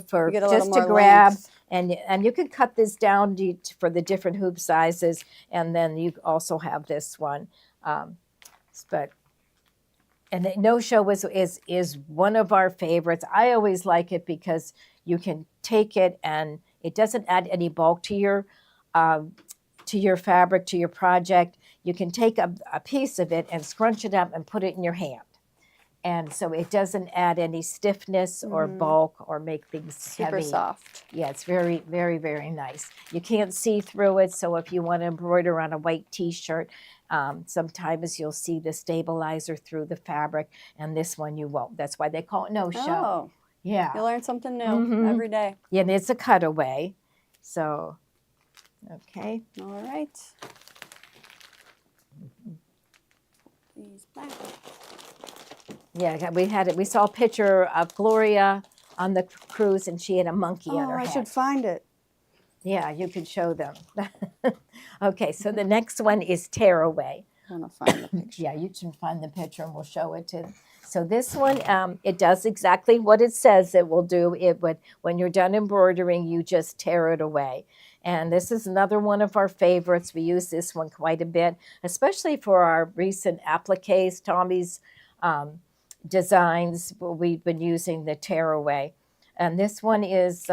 for You get a just little to more grab, length. and you can cut this down for the different hoop sizes, and then you also have this one. And the no-show is one of our favorites. I always like it because you can take it and it doesn't add any bulk to your fabric, to your project. You can take a piece of it and scrunch it up and put it in your hand. And so it doesn't add any stiffness or bulk or make things heavy. Super soft. Yeah, it's very, very, very nice. You can't see through it, so if you want to embroider on a white T-shirt, sometimes you'll see the stabilizer through the fabric, and this one you won't. That's why they call it no-show. Oh, Yeah. you learn something new every day. Yeah, and it's a cutaway. So, okay. All right. These back. Yeah, we saw a picture of Gloria on the cruise, and she had a monkey on her I head. should find it. Yeah, you could show them. Okay, so the next one is Tearaway. I want to find the picture. Yeah, you can find the picture and we'll show it to. So this one, it does exactly what it says it will do. When you're done embroidering, you just tear it away. And this is another one of our favorites. We use this one quite a bit, especially for our recent appliques, Tommy's designs. We've been using the Tearaway. And this one is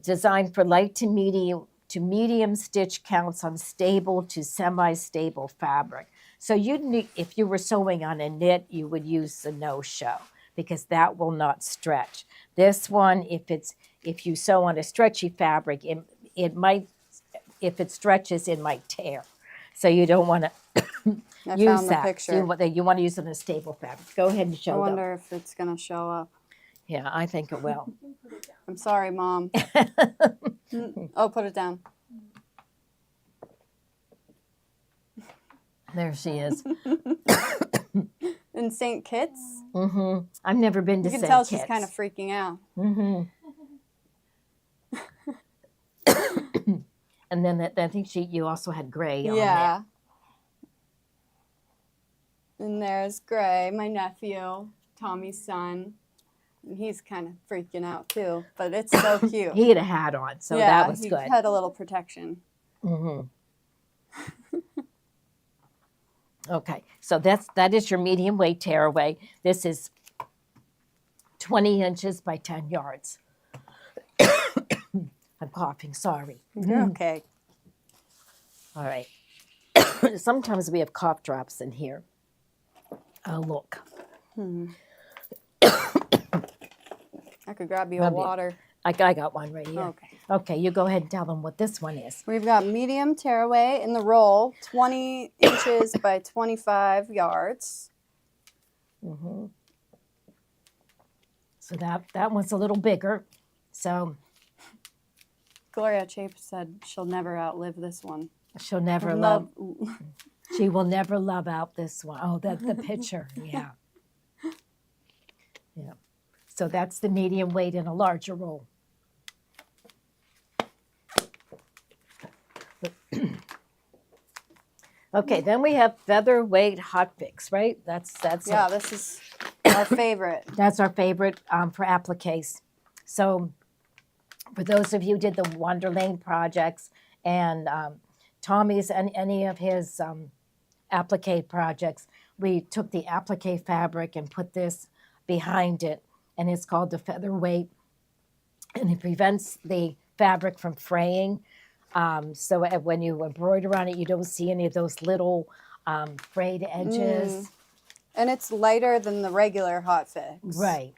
designed for light to medium stitch counts on stable to semi-stable fabric. So if you were sewing on a knit, you would use the no-show because that will not stretch. This one, if you sew on a stretchy fabric, it might, if it stretches, it might tear. So you don't want to use found the that. picture. So you want to use it on a stable fabric. Go ahead and show I them. wonder if it's going to show up. Yeah, I think it will. I'm sorry, Mom. Oh, put it down. There she is. In St. Kitts. I've never been to You can St. tell Kitts. she's kind of freaking out. And then I think you also had gray on Yeah. And there's Gray, my nephew, Tommy's son. And he's kind of freaking out too, but it's so cute. there. He had a hat on, so yeah, that was he good. had a little protection. Okay, so that is your medium weight tearaway. This is 20 inches by 10 yards. I'm coughing, sorry. You're okay. All right. Sometimes we have cough drops in here. Oh, look. I could grab you a Grab you. water. I got one right here. Okay. Okay, you go ahead and tell them what this one is. We've got medium tearaway in the roll, 20 inches by 25 yards. So that one's a little bigger. So Gloria Chape said she'll never outlive this one. she'll never love. She will never love out this one. Oh, that's the picture. Yeah. Yeah. So that's the medium weight in a larger roll. Okay, then we have featherweight hot fix, right? That's Yeah, it. this is our favorite. That's our favorite for appliques. So for those of you who did the Wonderlane projects and Tommy's and any of his applique projects, we took the applique fabric and put this behind it, and it's called the featherweight, and it prevents the fabric from fraying. So when you embroider on it, you don't see any of those little frayed edges. And it's lighter than the regular hot fix. Right.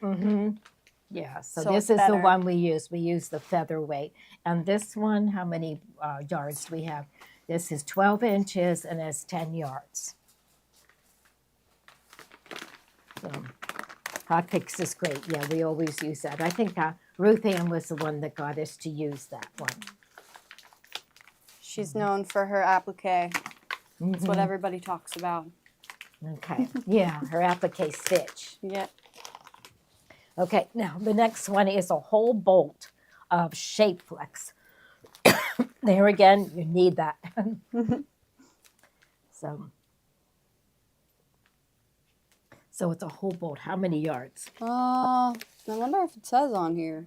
Yeah. So So this it's is the better. one we use. We use the featherweight. And this one, how many yards do we have? This is 12 inches and it's 10 yards. So hot fix is great. Yeah, we always use that. I think Ruth Ann was the one that got us to use that one. She's known for her applique. That's what everybody talks about. Okay. Yeah, her applique stitch. Yep. Okay, now the next one is a whole bolt of shape flex. There again, you need that. So it's a whole bolt. How many yards? I wonder if it says on here.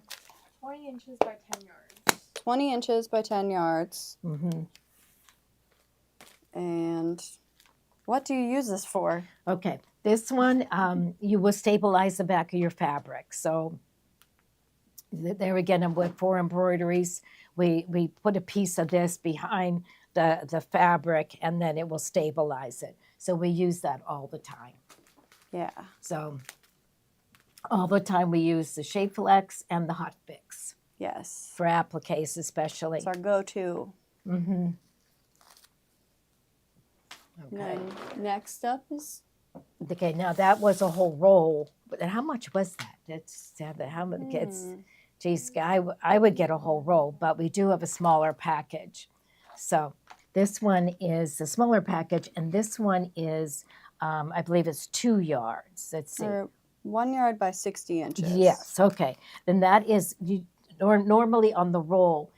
20 inches by 10 yards. 20 inches by 10 yards. Mm-hmm. And what do you use this for? Okay, this one, you will stabilize the back of your fabric. So there again, for embroideries, we put a piece of this behind the fabric and then it will stabilize it. So we use that all the time. Yeah. So all the time we use the Shape Flex and the Hot Fix Yes. for appliques especially. It's our go-to. Mm-hmm. And Okay. then next up is Okay, now that was a whole roll. But how much was that? It's how many kids? Geez, I would get a whole roll, but we do have a smaller package. So this one is a smaller package, and this one is, I believe it's 2 yards. Let's see. or 1 yard by 60 inches. Yes, okay. Then that is, normally on the roll,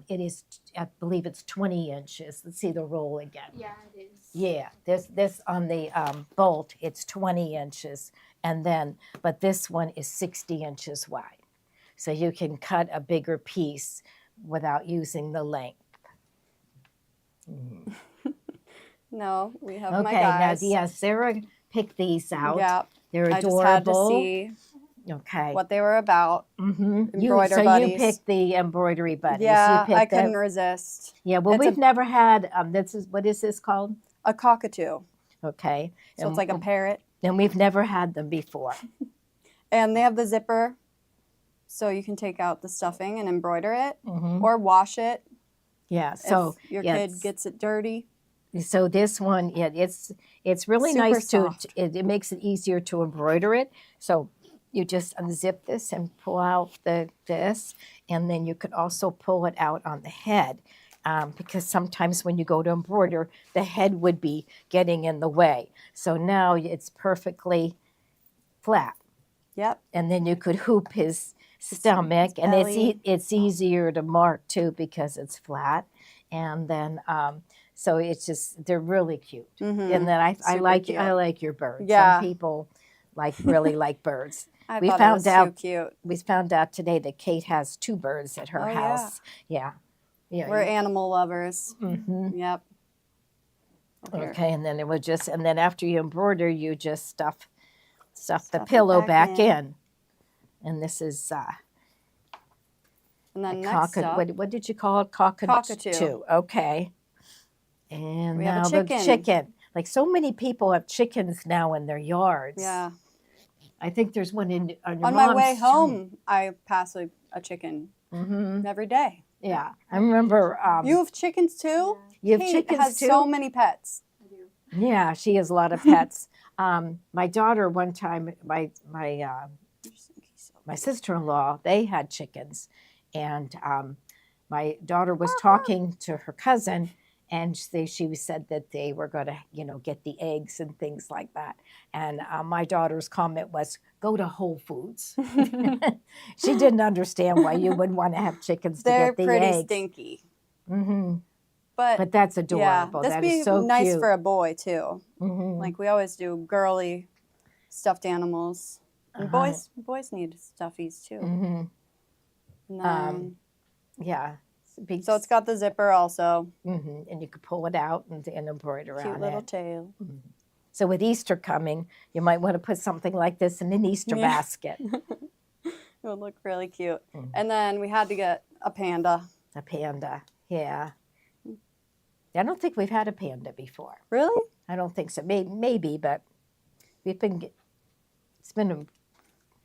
it is, I believe it's 20 inches. Let's see the roll again. Yeah, it is. Yeah, this on the bolt, it's 20 inches. And then, but this one is 60 inches wide. So you can cut a bigger piece without using the length. No, we have Okay, my now, guys. yeah, Sarah picked these out. Yeah. They're I just had to adorable. see Okay. what they were about. Mm-hmm. Embroider So buddies. you picked the embroidery buddies. Yeah, you picked I couldn't them. resist. Yeah, well, It's we've never had, what is this called? A cockatoo. Okay. So it's like a parrot. And we've never had them before. And they have the zipper, so you can take out the stuffing and embroider it, Mm-hmm. or wash it Yeah, so if your yeah, kid gets it dirty. So this one, yeah, it's really Super nice soft. it makes it easier to embroider it. So you just unzip this and pull out this, and then you could also pull it out on the head. because sometimes when you go to embroider, the head would be getting in the way. So now it's perfectly flat. Yep. And then you could hoop his stomach, and belly. it's easier to mark too because it's flat. And then so it's just they're really cute. Mm-hmm. And then I Super like cute. I like your birds. Yeah. Some people really like birds. I We thought found it was out- too cute. We found out today that Kate has 2 birds at her Oh, yeah. house. Yeah. Yeah. We're animal lovers. hmm Yep. Here. Okay, and then it would just, and then after you embroider, you just stuff the Stuff it pillow back back in. in. And this is And then a next up, what did you call it? Cockatoo. Okay. And We have a now chicken. the chicken. Like so many people have chickens now in their yards. yeah. I think there's one on your On my mom's way too. home, I pass a chicken Mhm. every day. Yeah, I remember. You have chickens too? You have Kate chickens has too? so many pets. I do. Yeah, she has a lot of pets. My daughter one time, my sister-in-law, they had chickens, and my daughter was talking to her cousin, and she said that they were going to, get the eggs and things like that. And my daughter's comment was, "Go to Whole Foods." She didn't understand why you would want to have chickens to They're get the pretty eggs. stinky. hmm But But that's adorable. this That be is so nice cute. for a boy too. Mhm. Like we always do girly stuffed animals. And Uh-huh. boys need stuffies too. Mhm. And then, Yeah. Big, so it's got the zipper also. and you could pull it out and embroider Cute on little it. tail. So with Easter coming, you might want to put something like this in an Easter Yeah. basket. It would look really cute. Mhm. And then we had to get a panda. A panda, yeah. I don't think we've had a panda before. Really? I don't think so. Maybe, but it's been a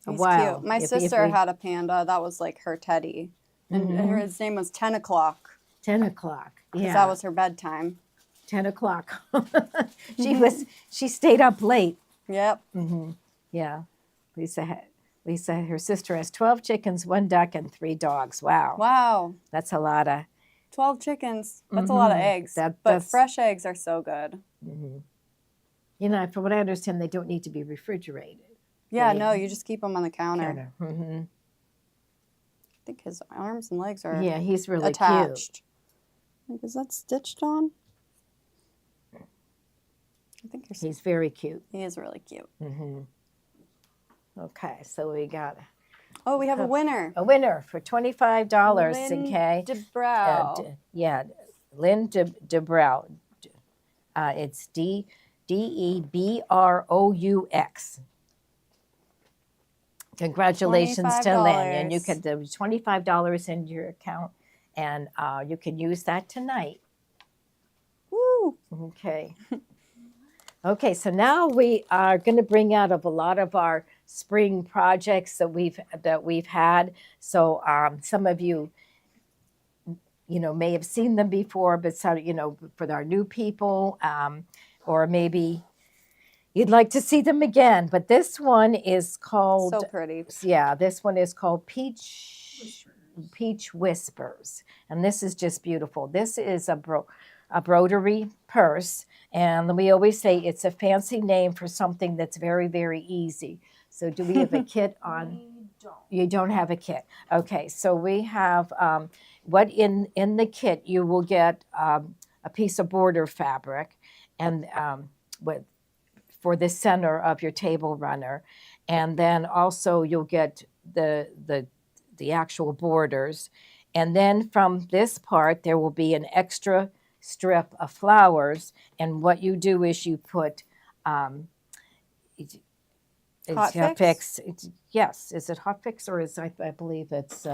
He's while. cute. My If sister we- had a panda. That was like her teddy. And Mhm. his name was 10 o'clock 10 o'clock. because Yeah, that was her bedtime. 10 o'clock. She stayed up late. Yep. Yeah, Lisa, her sister has 12 chickens, 1 duck, and 3 dogs. Wow, Wow. that's a lot of. 12 chickens. That's a lot of Mhm. eggs. But That's- fresh eggs are so good. From what I understand, they don't need to be refrigerated. Yeah, They- no, you just keep them on the counter. Mhm. I think his arms and legs are Yeah, he's really cute. attached. Like, is that stitched on? I think He's very cute. he is really cute. Okay, so we got Oh, we have a winner. a winner for $25. Lynn Okay, DeBrow. Lynn DeBrow. It's DEBROUX. Congratulations to Lynn, and you $25. could do $25 in your account, and you can use that tonight. Woo! Okay. Okay, so now we are going to bring out of a lot of our spring projects that we've had. So some of you, may have seen them before, but some, for our new people, or maybe you'd like to see them again. But this one is called, So pretty. this one is called Peach Whispers, and this is just beautiful. This is a embroidery purse, and we always say it's a fancy name for something that's very, very easy. So do we have a kit on? We don't. You don't have a kit. Okay, so we have what in the kit you will get a piece of border fabric, and for the center of your table runner, and then also you'll get the actual borders, and then from this part there will be an extra strip of flowers, and what you do is you put Hot fix? Yes, is it hot fix or is I believe it's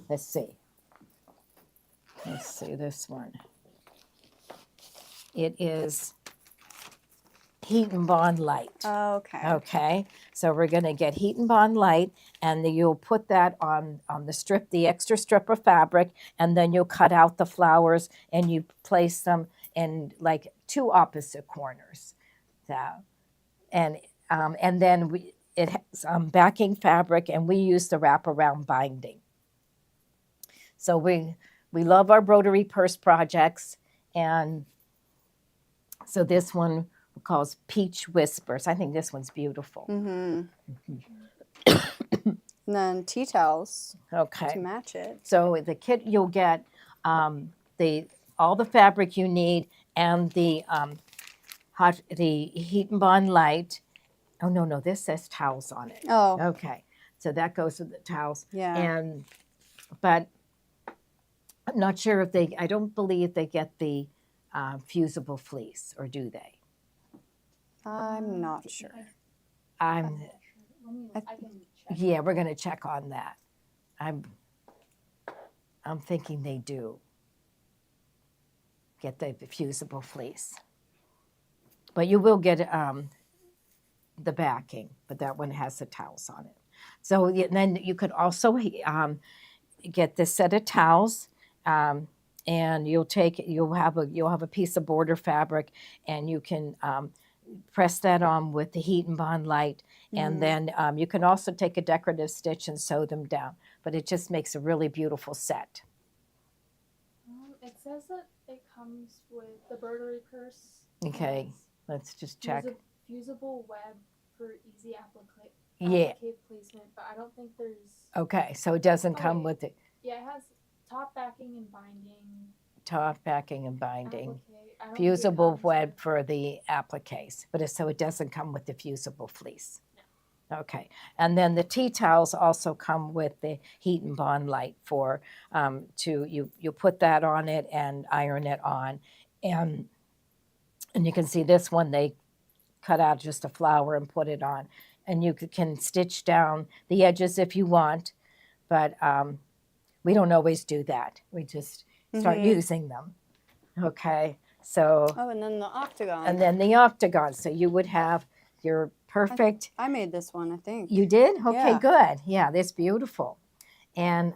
let's see this one. It is Heat and Bond Light. Okay. Okay, so we're going to get Heat and Bond Light, and then you'll put that on the extra strip of fabric, and then you'll cut out the flowers and you place them in like 2 opposite corners. And then it has backing fabric, and we use the wraparound binding. So we we love our embroidery purse projects. And so this one calls Peach Whispers. I think this one's beautiful. And then tea towels to Okay. match it. So the kit, you'll get all the fabric you need and the heat and bond light. Oh, no, this says towels on it. Oh, Okay, so that goes with the towels. yeah. But I'm not sure if I don't believe they get the fusible fleece, or do they? I'm not sure. I'm, Let me, I can check. yeah, we're gonna check on that. I'm thinking they do get the fusible fleece. But you will get the backing, but that one has the towels on it. So then you could also get this set of towels, and you'll have a piece of border fabric, and you can press that on with the heat and bond light, and then you can also take a decorative stitch and sew them down. But it just makes a really beautiful set. It says that it comes with the embroidery purse. Okay, let's just check. Fusible web for easy Yeah. applique placement, but I don't think there's. Okay, so it doesn't come with the Yeah, it has top backing and binding. top backing and binding. Applique. I don't think it Fusible comes web with- for the appliques, but so it doesn't come with the fusible fleece. Okay, and then the tea towels also come with the heat and bond light for you put that on it and iron it on, and you can see this one they cut out just a flower and put it on, and you can stitch down the edges if you want, but we don't always do that. We just start using them. Okay, so Oh, and then the octagon. and then the octagon. So you would have your perfect. I made this one, I think. You did? Okay, Yeah. good. Yeah, that's beautiful. And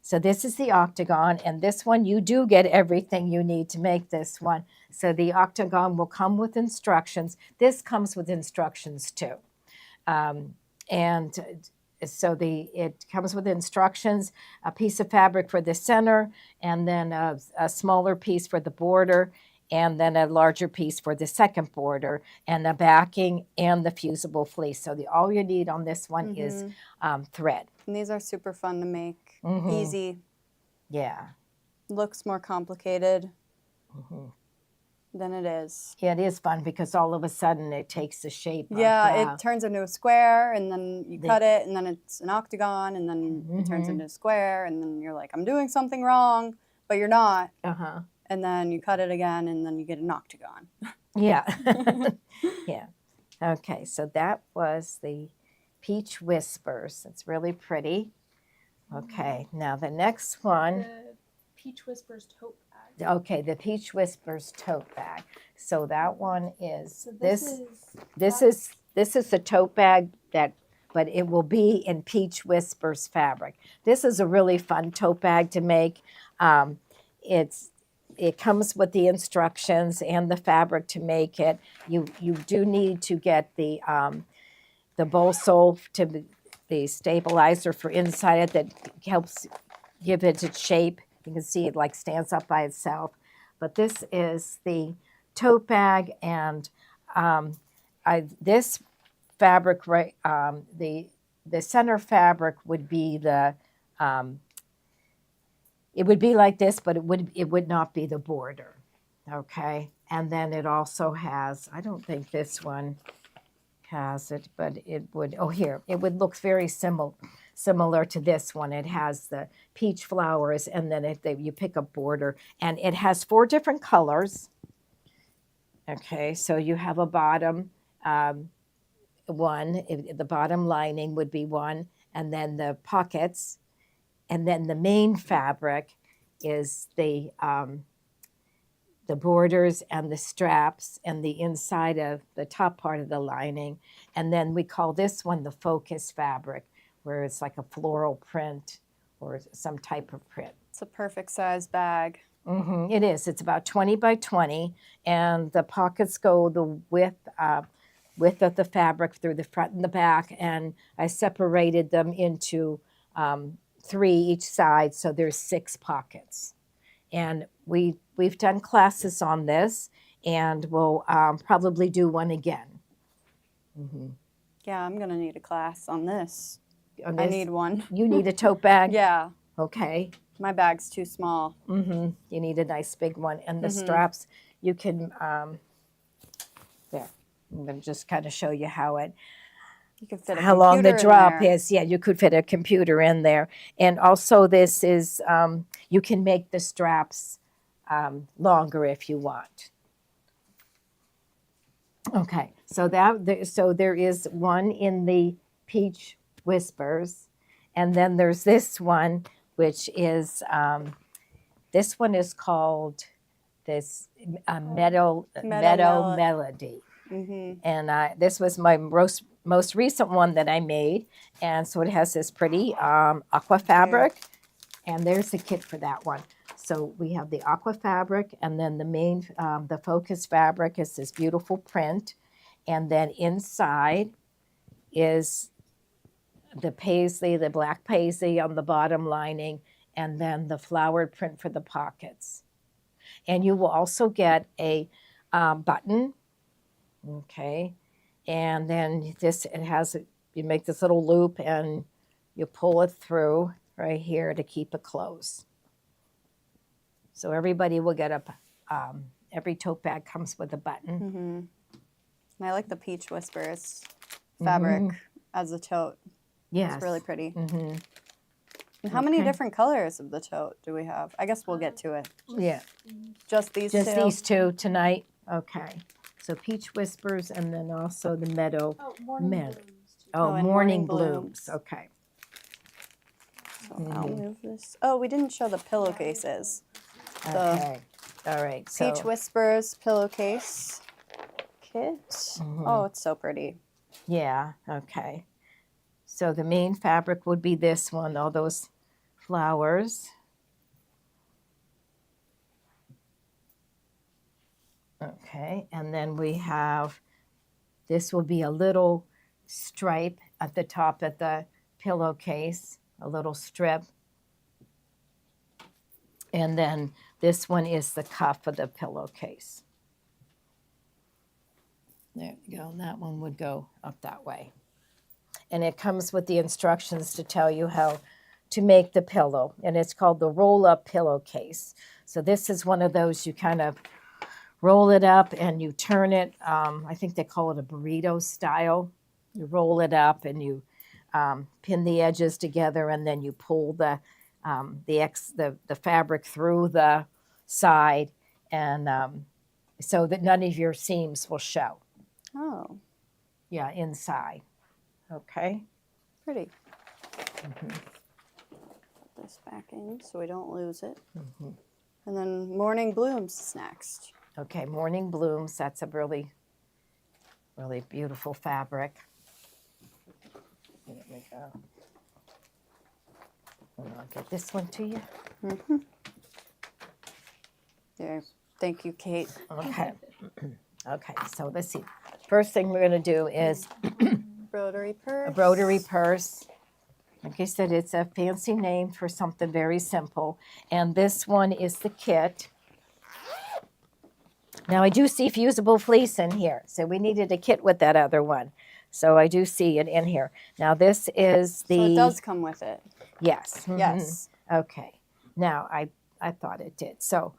so this is the octagon, and this one you do get everything you need to make this one. So the octagon will come with instructions. This comes with instructions too. And so it comes with instructions, a piece of fabric for the center, and then a smaller piece for the border, and then a larger piece for the second border, and the backing and the fusible fleece. So all you need on this one is thread. And these are super fun to make. Easy. Yeah. Looks more complicated than it is. Yeah, it is fun because all of a sudden it takes the shape of It turns into a square, and then you cut it, and then it's an octagon, and then it turns into a square, and then you're like, I'm doing something wrong, but you're not. And then you cut it again, and then you get an octagon. Yeah. Yeah. Okay, so that was the Peach Whispers. It's really pretty. Okay, now the next one. The Peach Whispers tote bag. Okay, the Peach Whispers tote bag. So that one is So this is the tote bag but it will be in Peach Whispers fabric. This is a really fun tote bag to make. It comes with the instructions and the fabric to make it. You do need to get the bowl sole to the stabilizer for inside it that helps give it its shape. You can see it like stands up by itself. But this is the tote bag, and this fabric, right? The center fabric would be it would be like this, but it would not be the border. Okay, and then it also has. I don't think this one has it, but it would. Oh, here it would look very similar to this one. It has the peach flowers, and then you pick a border, and it has 4 different colors. Okay, so you have a bottom one. The bottom lining would be one, and then the pockets, and then the main fabric is the borders and the straps and the inside of the top part of the lining. And then we call this one the focus fabric, where it's like a floral print or some type of print. It's a perfect size bag. It is. It's about 20 by 20, and the pockets go the width of the fabric through the front and the back, and I separated them into 3 each side, so there's 6 pockets. And we've done classes on this, and we'll probably do one again. Mm-hmm. Yeah, I'm going to need a class on this. On I this, need one. you need a tote bag? Yeah. Okay. My bag's too small. Mm-hmm. You need a nice big one. And the Mhm. straps, you can, there. I'm going to just kind of show you how You can fit a how long the computer in drop there. is. Yeah, you could fit a computer in there. And also this is, you can make the straps longer if you want. Okay, so there is one in the Peach Whispers, and then there's this one, which is this one is called this Meadow Meadow Melody, Mhm. and this was my most recent one that I made, and so it has this pretty aqua fabric, and there's the kit for that one. So we have the aqua fabric, and then the main, the focus fabric is this beautiful print. And then inside is the paisley, the black paisley on the bottom lining, and then the flowered print for the pockets. And you will also get a button, okay? And then you make this little loop and you pull it through right here to keep it closed. So everybody will get every tote bag comes with a button. Mm-hmm. And I like the Peach Whispers fabric as a tote. Yes. It's really pretty. Mm-hmm. And how many different colors of the tote do we have? I guess we'll get to it. Yeah. Just these two? Just these two tonight? Okay. So Peach Whispers and then also the Meadow. Morning Meadow. Blooms. Too. And Morning Blooms. Okay. So I'll move this. Oh, we didn't show the pillowcases. Okay. All right. So, Peach Whispers pillowcase kit. Oh, it's so pretty. yeah. Okay. So the main fabric would be this one, all those flowers. Okay. And then we have, this will be a little stripe at the top of the pillowcase, a little strip. And then this one is the cuff of the pillowcase. There you go. That one would go up that way. And it comes with the instructions to tell you how to make the pillow. And it's called the roll-up pillowcase. So this is one of those you kind of roll it up and you turn it. I think they call it a burrito style. You roll it up and you pin the edges together, and then you pull the fabric through the side, and so that none of your seams will show. Oh. Yeah, inside. Okay. Pretty. Put this back in so we don't lose it. And then Morning Blooms is next. Okay, Morning Blooms. That's a really, really beautiful fabric. There we go. And I'll get this one to you. There. Thank you, Kate. Okay. Okay, so let's see. First thing we're going to do is Embroidery purse. a broderie purse. Like I said, it's a fancy name for something very simple. And this one is the kit. Now, I do see fusible fleece in here. So we needed a kit with that other one. So I do see it in here. Now, this is the... So it does come with it. Yes. Yes. Okay. Now, I thought it did. So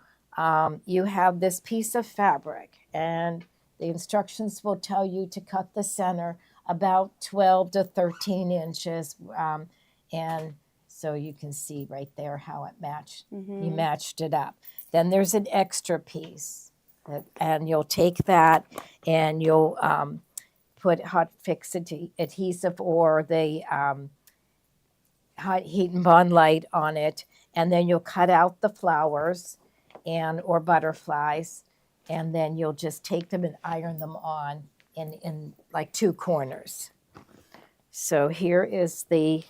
you have this piece of fabric, and the instructions will tell you to cut the center about 12 to 13 inches. And so you can see right there how it matched. You matched it up. Then there's an extra piece. And you'll take that and you'll put hot fix adhesive or the hot heat and bond light on it. And then you'll cut out the flowers or butterflies. And then you'll just take them and iron them on in like two corners. So here is the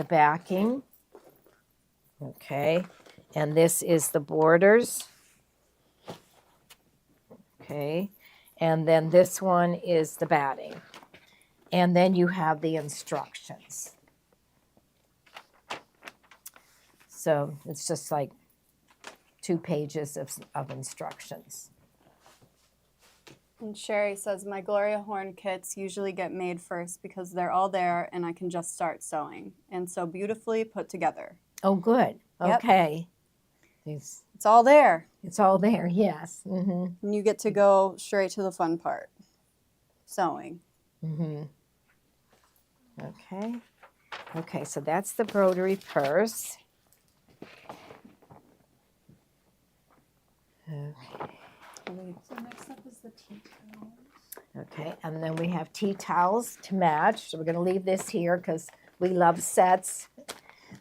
backing. Okay. And this is the borders. Okay. And then this one is the batting. And then you have the instructions. So it's just like 2 pages of instructions. And Sherry says, my Gloria Horn kits usually get made first because they're all there and I can just start sewing. And so beautifully put together. Oh, good. Yep. Okay. It's all there. It's all there, yes. Mm-hmm. And you get to go straight to the fun part, sewing. Mm-hmm. Okay. Okay, so that's the embroidery purse. Okay. So next up is the tea towels. Okay, and then we have tea towels to match. So we're going to leave this here because we love sets.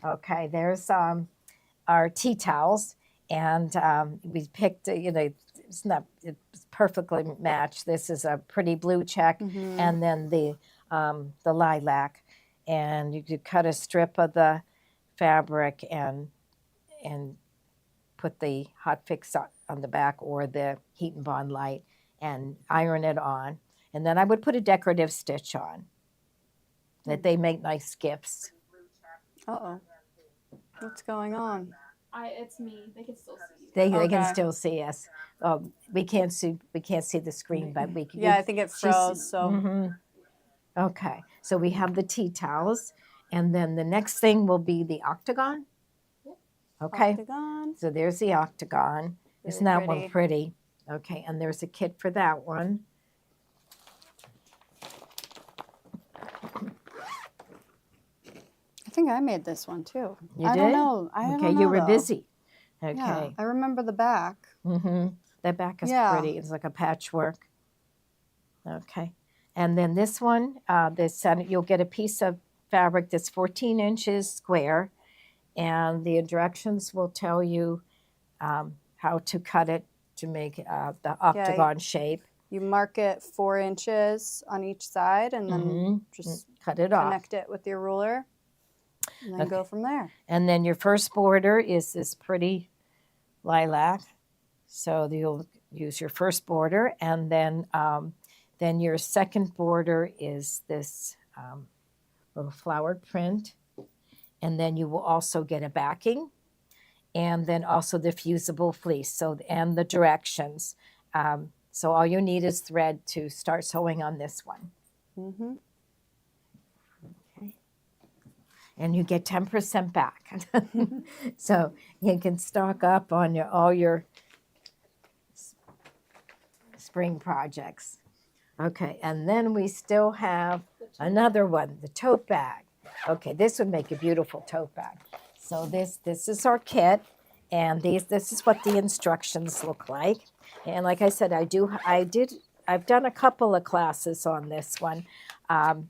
Okay, there's our tea towels, and we picked, it's perfectly matched. This is a pretty blue check, and then the lilac, and you could cut a strip of the fabric and put the hot fix on the back or the heat and bond light and iron it on. And then I would put a decorative stitch on. That they make nice gifts. Uh-oh. What's going on? It's me. They can still see you. They can still see us. We can't see the screen, but we can. Yeah, I think it froze. So. Mm-hmm. Okay, so we have the tea towels, and then the next thing will be the octagon. Okay. Octagon. So there's the octagon. Isn't that one pretty? Okay, and there's a kit for that one. I think I made this one too. You I did? don't know. I don't know, you were though. busy. Okay. Yeah, I remember the back. Mm-hmm. That back is Yeah. pretty. It's like a patchwork. Okay. And then this one, you'll get a piece of fabric that's 14 inches square, and the directions will tell you how to cut it to make the octagon shape. You mark it 4 inches on each side, and then just cut it off. Connect it with your ruler, and then go from there. And then your first border is this pretty lilac. So you'll use your first border, and then your second border is this little flowered print. And then you will also get a backing, and then also the fusible fleece, and the directions. So all you need is thread to start sewing on this one. Mm-hmm. Okay. And you get 10% back. So you can stock up on all your spring projects. Okay, and then we still have another one, the tote bag. Okay, this would make a beautiful tote bag. So this is our kit, and this is what the instructions look like. And like I said, I've done a couple of classes on this one. But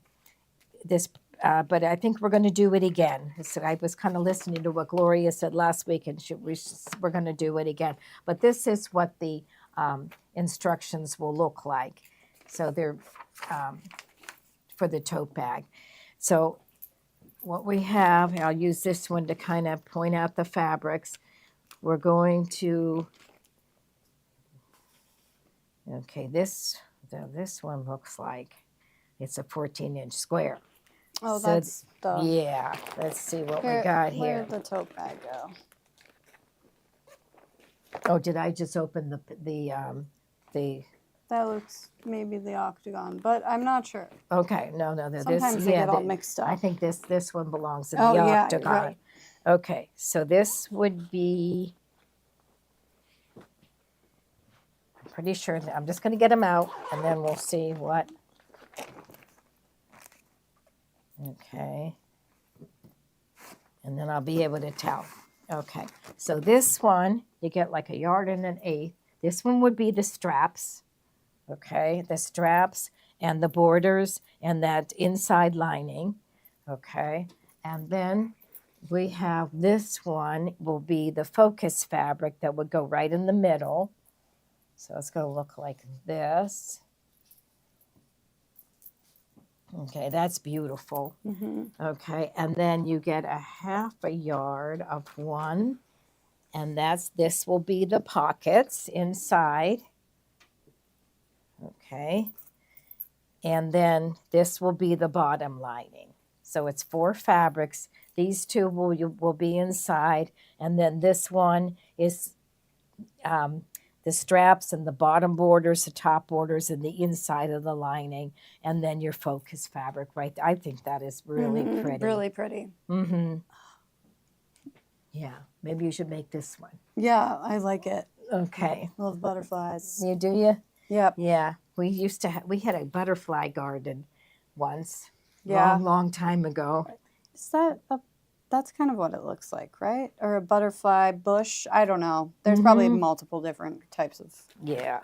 I think we're going to do it again. So I was kind of listening to what Gloria said last week, and we're going to do it again. But this is what the instructions will look like. So they're for the tote bag. So what we have, I'll use this one to kind of point out the fabrics. We're going to, okay, this one looks like it's a 14-inch square. Oh, So that's the... Yeah, let's see what we got here. Where did the tote bag go? Oh, did I just open the That looks maybe the octagon, but I'm not sure. Okay, no. Sometimes they get all mixed up. I think this one belongs in Oh, the yeah, octagon. right. Okay, so this would be, I'm pretty sure, I'm just going to get them out, and then we'll see what. Okay. And then I'll be able to tell. Okay, so this one, you get like 1 yard and 1/8. This one would be the straps. Okay, the straps and the borders and that inside lining. Okay, and then we have this one will be the focus fabric that would go right in the middle. So it's going to look like this. Okay, that's beautiful. Mm-hmm. Okay, and then you get 1/2 yard of one, and this will be the pockets inside. Okay, and then this will be the bottom lining. So it's 4 fabrics. These two will be inside, and then this one is the straps and the bottom borders, the top borders, and the inside of the lining, and then your focus fabric, right? I think that is really pretty. Really pretty. Mm-hmm. Yeah, maybe you should make this one. Yeah, I like it. Okay. Love butterflies. You do you? Yep. Yeah, we had a butterfly garden once, Yeah. long time ago. Is that's kind of what it looks like, right? Or a butterfly bush? I don't know. There's probably multiple different types of. Yeah.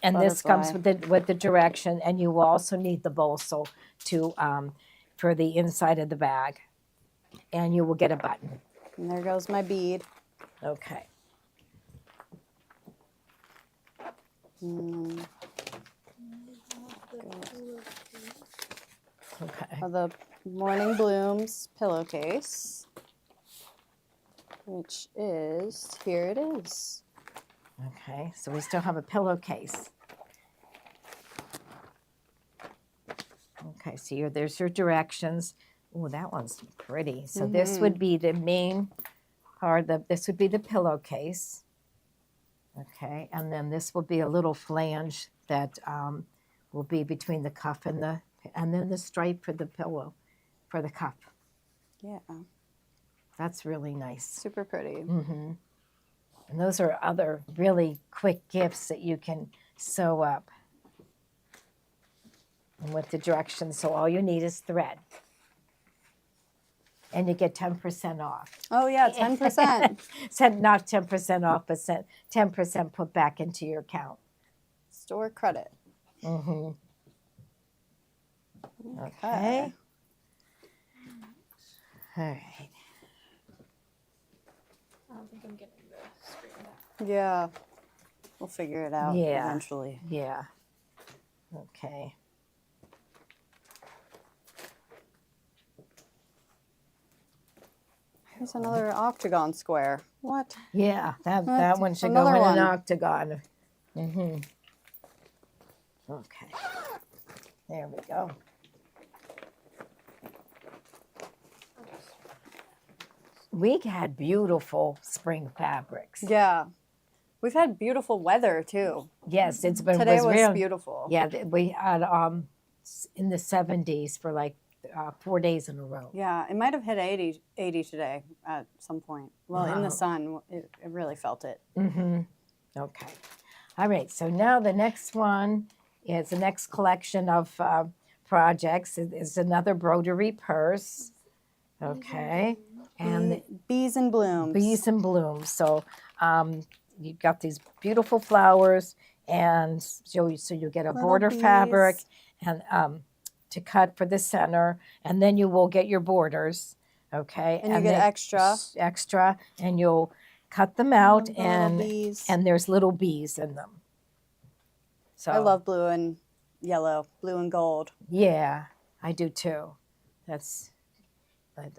And this comes Butterfly. with the direction, and you will also need the bolso to for the inside of the bag, and you will get a button. And there goes my bead. Okay. Okay. The Morning Blooms pillowcase, which is, here it is. Okay, so we still have a pillowcase. Okay, so there's your directions. Oh, that one's pretty. So this would be the main part. This would be the pillowcase. Okay, and then this will be a little flange that will be between the cuff and then the stripe for the pillow, for the cuff. Yeah. That's really nice. Super pretty. Mm-hmm. And those are other really quick gifts that you can sew up. And with the directions, so all you need is thread. And you get 10% off. Oh, yeah, 10%. Not 10% off, but 10% put back into your account. Store credit. Mm-hmm. Okay. All right. I don't think I'm getting the screen back. Yeah. We'll figure it out eventually. Yeah. Okay. Here's another octagon square. What? Yeah, that one should go Another in one. an octagon. Mm-hmm. Okay. There we go. We had beautiful spring fabrics. Yeah. We've had beautiful weather too. Yes, Today was real beautiful. Yeah, we had in the 70s for like 4 days in a row. Yeah, it might have hit 80 today at some point. Well, in the sun, it really felt it. Mm-hmm. Okay. All right, so now the next one is the next collection of projects. Is another embroidery purse. Okay. And Bees and blooms. Bees and blooms. So you've got these beautiful flowers, and so you get a Little border bees. fabric and to cut for the center, and then you will get your borders. Okay. And you get extra, and you'll cut them out, Little and bees. and there's little bees in them. So I love blue and yellow, blue and gold. Yeah, I do too. That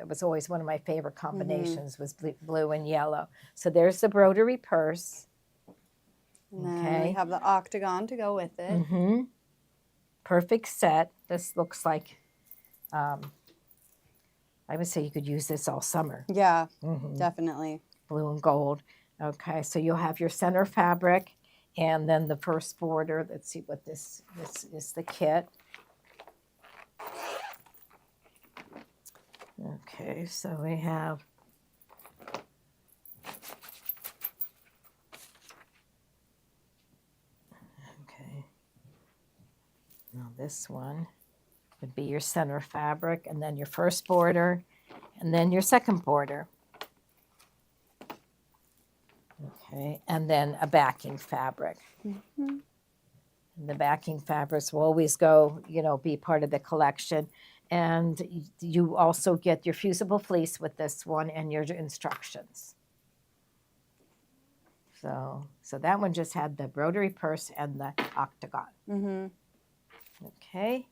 was always one of my favorite combinations was blue and yellow. So there's the embroidery purse. And then we have the octagon to go with it. Mm-hmm. Perfect set. This looks like, I would say you could use this all summer. Yeah, Mm-hmm. definitely. Blue and gold. Okay, so you'll have your center fabric and then the first border. Let's see what this is the kit. Okay, so we have now this one would be your center fabric, and then your first border, and then your second border. Okay, and then a backing fabric. Mm-hmm. And the backing fabrics will always go, be part of the collection. And you also get your fusible fleece with this one and your instructions. So that one just had the embroidery purse and the octagon. Mm-hmm. Okay.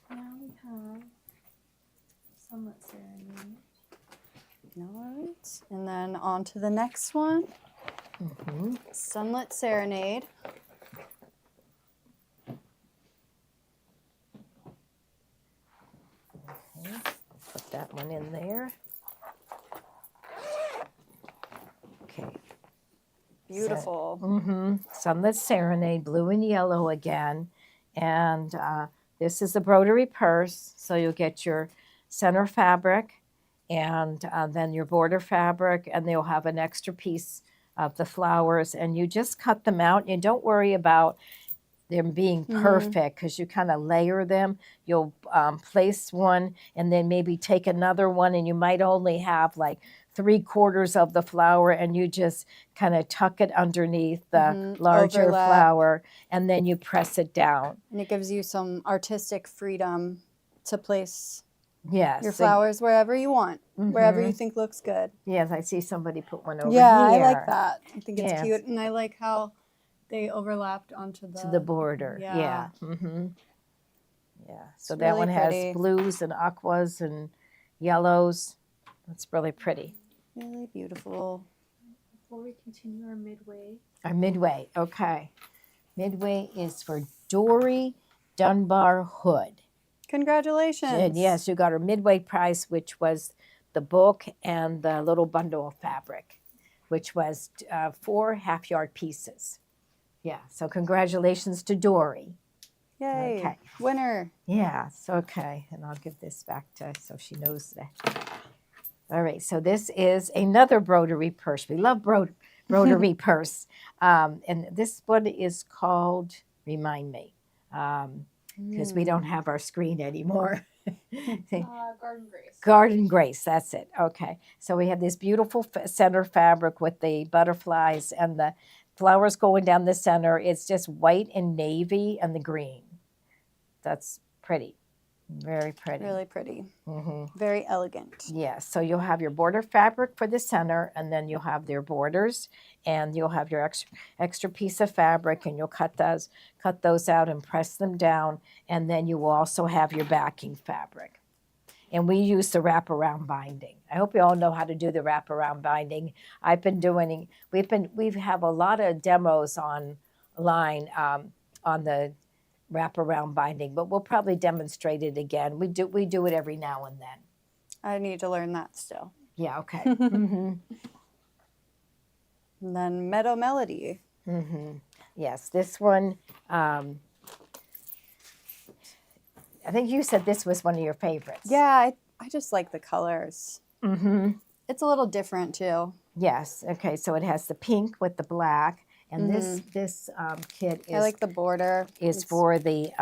Now we have Sunlit Serenade. All right. And then on to the next one. Mm-hmm. Sunlit Serenade. Okay. Put that one in there. Okay, Beautiful. Sunlit Serenade, blue and yellow again. And this is the broderie purse. So you'll get your center fabric and then your border fabric, and they'll have an extra piece of the flowers. And you just cut them out. You don't worry about them being perfect because you kind of layer them. You'll place one and then maybe take another one, and you might only have like 3/4 of the flower, and you just kind of tuck it underneath the larger Overlap. flower, and then you press it down. And it gives you some artistic freedom to place Yes. your flowers wherever you want, wherever you think looks good. Yes, I see somebody put one over here. Yeah, I like that. I think it's Yes. cute, and I like how they overlapped onto To the border. Yeah. Yeah. So It's that really one has pretty. blues and aquas and yellows. It's really pretty. Really beautiful. Before we continue our midway, Our midway. Okay. Midway is for Dory Dunbar Hood. Congratulations. And yes, you got her midway price, which was the book and the little bundle of fabric, which was 4 half-yard pieces. Yeah, so congratulations to Dory. Yay. Okay. Winner. Yes, okay. And I'll give this back to so she knows that. All right, so this is another broderie purse. We love broderie purse. And this one is called, remind me, because we don't have our screen anymore. Garden Grace. Garden Grace, that's it. Okay. So we have this beautiful center fabric with the butterflies and the flowers going down the center. It's just white and navy and the green. That's pretty. Very pretty. Really pretty. Very elegant. Yes. So you'll have your border fabric for the center, and then you'll have their borders, and you'll have your extra piece of fabric, and you'll cut those out and press them down, and then you will also have your backing fabric. And we use the wraparound binding. I hope you all know how to do the wraparound binding. I've been doing. We have a lot of demos online on the wraparound binding, but we'll probably demonstrate it again. We do it every now and then. I need to learn that still. Yeah. Okay. And then Meadow Melody. Yes, this one. I think you said this was one of your favorites. Yeah, I just like the colors. It's a little different too. Yes. Okay. So it has the pink with the black, and this kit is. I like the border. Is for the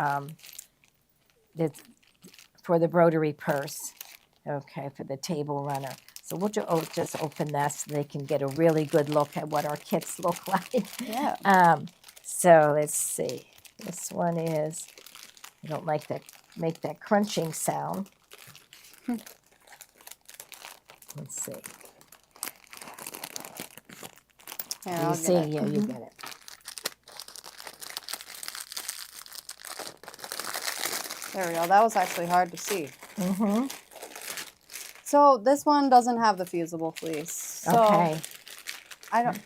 broderie purse. Okay, for the table runner. So we'll just open that so they can get a really good look at what our kits look like. Yeah. So let's see. This one is. I don't like that. Make that crunching sound. Let's see. Here, You I'll see? get it. Yeah, you get it. There we go. That was actually hard to see. So this one doesn't have the fusible fleece. So Okay. I don't.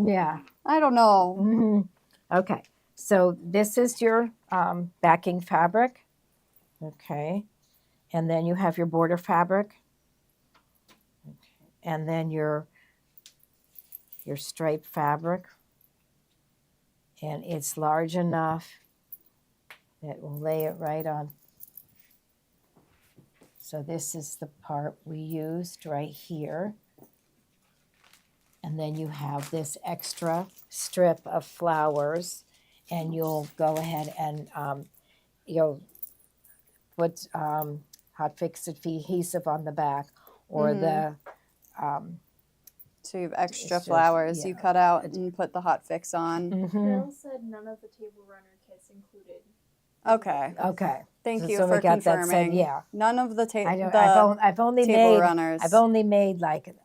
Yeah. I don't know. Okay. So this is your backing fabric. Okay. And then you have your border fabric. Okay. And then your striped fabric. And it's large enough that we'll lay it right on. So this is the part we used right here. And then you have this extra strip of flowers, and you'll go ahead and you'll put hot fix adhesive on the back, or the So you have extra It's just- flowers you yeah. cut out and put the hot fix on. Bill said none of the table runner kits included. Okay. Okay. Thank you So we for got that said, confirming. yeah. None of the, I've only table made runners. I've only made like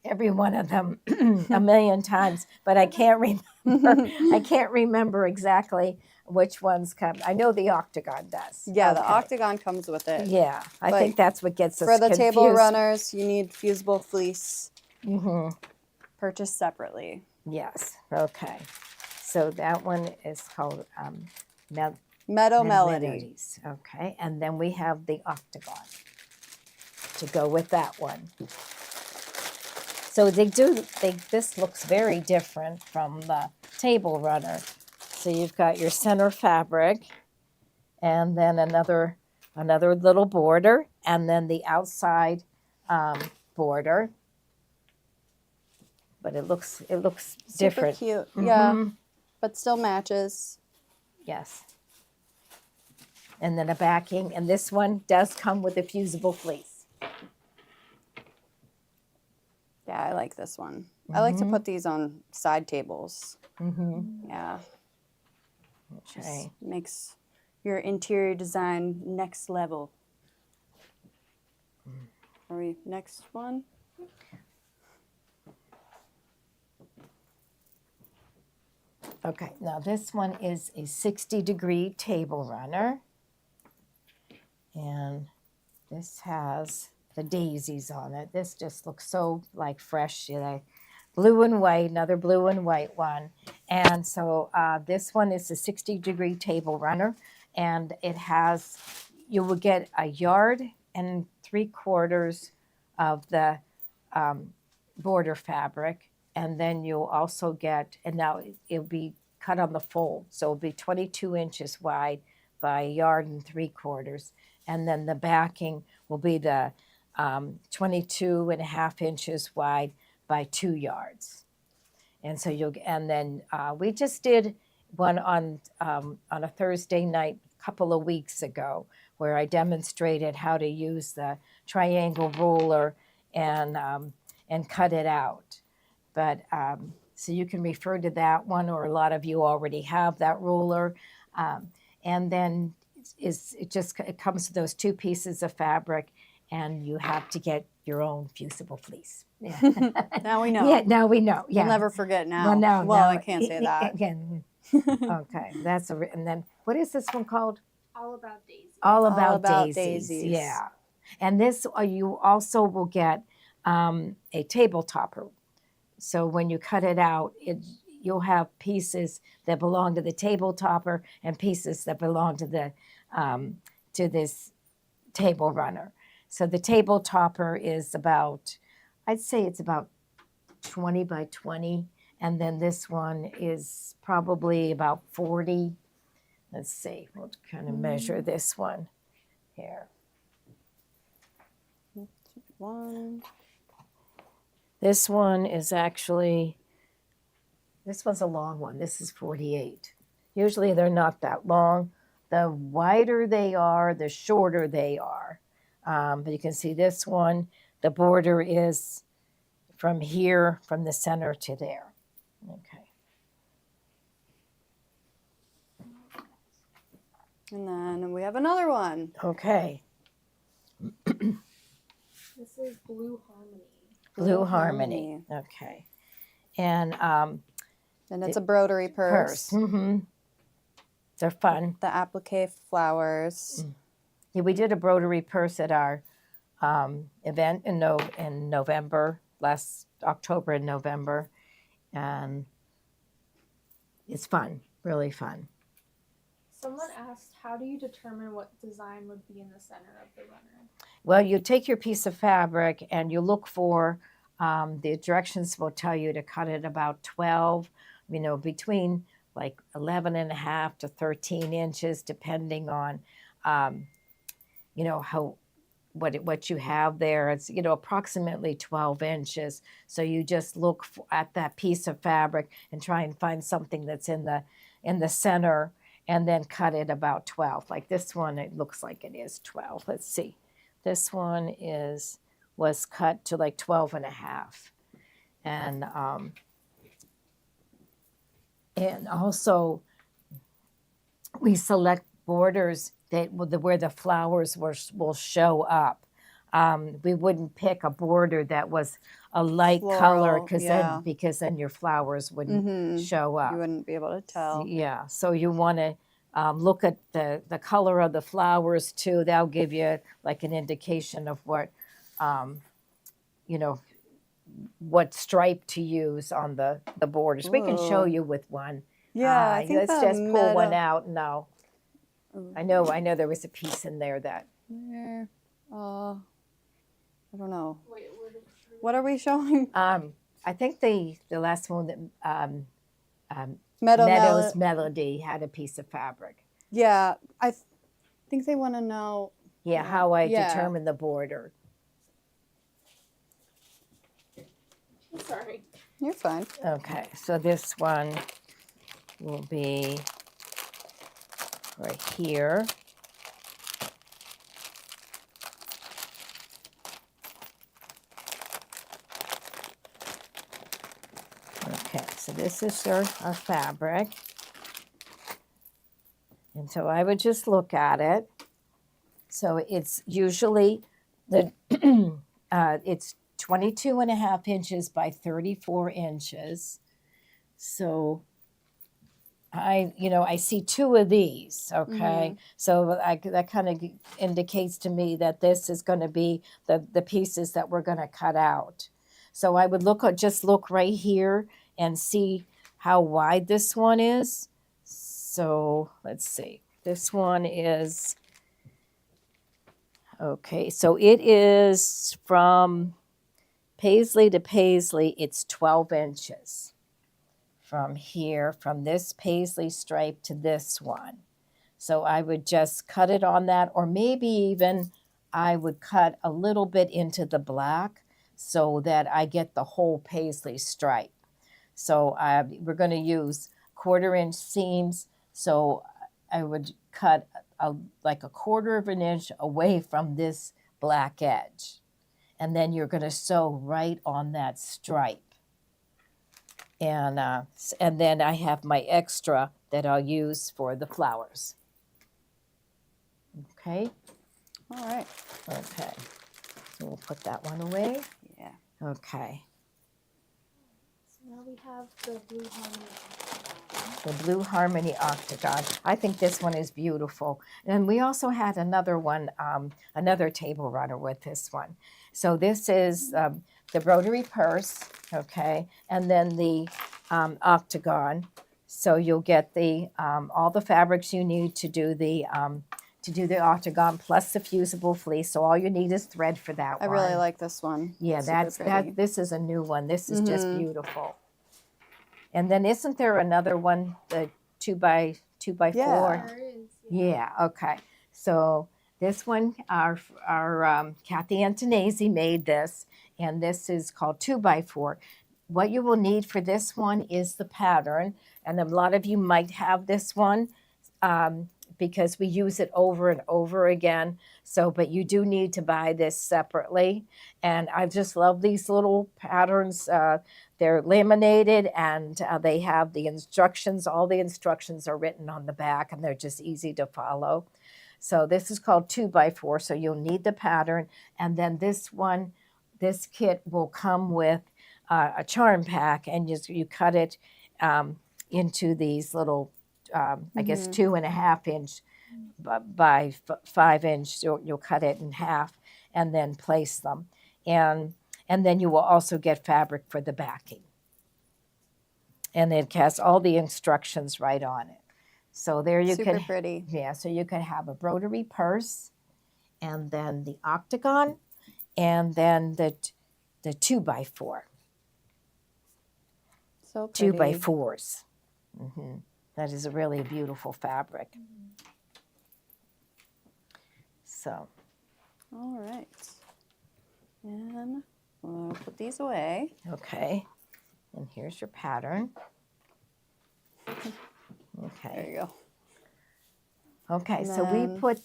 every one of them a million times, but I can't remember. I can't remember exactly which ones come. I know the octagon does. Yeah, the Okay. octagon comes with it. Yeah, I But think that's what gets us For the confused. table runners, you need fusible fleece Mm-hmm. purchased separately. Yes. Okay. So that one is called Meadow Melody. Melodies. Okay, and then we have the octagon to go with that one. So this looks very different from the table runner. So you've got your center fabric, and then another little border, and then the outside border. But it looks different. Super cute, yeah, but still matches. Yes. And then a backing, and this one does come with a fusible fleece. Yeah, I like this one. I like to put these on side tables. Yeah. Okay. Just makes your interior design next level. Are we next one? Okay, now this one is a 60-degree table runner. And this has the daisies on it. This just looks so like fresh, you know. Blue and white, another blue and white one. And so this one is a 60-degree table runner, and it has, you will get 1.75 yards of the border fabric, and then you'll also get, and now it'll be cut on the fold, so it'll be 22 inches wide by 1.75 yards, and then the backing will be the 22.5 inches wide by 2 yards. And so we just did one on a Thursday night a couple of weeks ago, where I demonstrated how to use the triangle ruler and cut it out. But so you can refer to that one, or a lot of you already have that ruler. And then it comes with those 2 pieces of fabric, and you have to get your own fusible fleece. Yeah. Now we know. Yeah, now we know. Yeah. We'll never forget now. Well, no, well, no. I can't say that. Again. Okay, and then what is this one called? All About Daisies. All About Daisies. Yeah. And this, you also will get a table topper. So when you cut it out, you'll have pieces that belong to the table topper and pieces that belong to the to this table runner. So the table topper is about, I'd say it's about 20 by 20, and then this one is probably about 40. Let's see, we'll kind of measure this one here. One. This one is actually, this one's a long one. This is 48. Usually they're not that long. The wider they are, the shorter they are. But you can see this one, the border is from here, from the center to there. Okay. And then we have another one. Okay. This is Blue Harmony. Blue Harmony. Okay. And it's a embroidery purse. They're fun. The applique flowers. Yeah, we did a embroidery purse at our event in November, last October and November, and it's fun, really fun. Someone asked, how do you determine what design would be in the center of the runner? Well, you take your piece of fabric and you look for, the directions will tell you to cut it about 12, between like 11.5 to 13 inches, depending on, what you have there. It's, approximately 12 inches. So you just look at that piece of fabric and try and find something that's in the center, and then cut it about 12. Like this one, it looks like it is 12. Let's see. This one was cut to like 12.5. And also we select borders where the flowers will show up. We wouldn't pick a border that was a light color, because then your flowers wouldn't show up. You wouldn't be able to tell. Yeah, so you want to look at the color of the flowers too. That'll give you like an indication of what stripe to use on the borders. We can show you with one. Yeah, I think let's just pull one out now. I know there was a piece in there that. I don't know. Wait, where did you What are we showing? I think the last one that Meadows. Meadows Melody had a piece of fabric. Yeah, I think they want to know. Yeah, how I Yeah. determine the border. Sorry. You're fine. Okay, so this one will be right here. Okay, so this is our fabric. And so I would just look at it. So it's usually it's 22 and a half inches by 34 inches. So I see two of these, okay? So that kind of indicates to me that this is going to be the pieces that we're going to cut out. So I would just look right here and see how wide this one is. So let's see. This one is, okay, so it is from paisley to paisley, it's 12 inches. From here, from this paisley stripe to this one. So I would just cut it on that, or maybe even I would cut a little bit into the black so that I get the whole paisley stripe. So we're going to use 1/4 inch seams. So I would cut like a 1/4 of an inch away from this black edge. And then you're going to sew right on that stripe. And then I have my extra that I'll use for the flowers. Okay? All right. Okay. So we'll put that one away. Yeah. Okay. So now we have the Blue Harmony octagon. The Blue Harmony octagon. I think this one is beautiful. And we also had another one, another table runner with this one. So this is the embroidery purse, okay, and then the octagon. So you'll get the all the fabrics you need to do the octagon plus the fusible fleece. So all you need is thread for that one. I really like this one. Yeah, Super pretty. this is a new one. This is just beautiful. And then isn't there another one, the 2x4? Yeah. There is. Yeah, okay. So this one, our Kathy Antonese made this, and this is called 2x4. What you will need for this one is the pattern, and a lot of you might have this one because we use it over and over again. So, but you do need to buy this separately. And I just love these little patterns. They're laminated, and they have the instructions. All the instructions are written on the back, and they're just easy to follow. So this is called 2x4. So you'll need the pattern. And then this kit will come with a charm pack, and you cut it into these little, I guess, 2.5 inch by 5 inch. You'll cut it in half and then place them. And then you will also get fabric for the backing. And it has all the instructions right on it. So there you Super pretty. Yeah, so you can have a embroidery purse, and then the octagon, and then the 2x4. So pretty. 2x4s. That is a really beautiful fabric. So. All right. And we'll put these away. Okay. And here's your pattern. Okay. There you go. Okay, And so we then- put,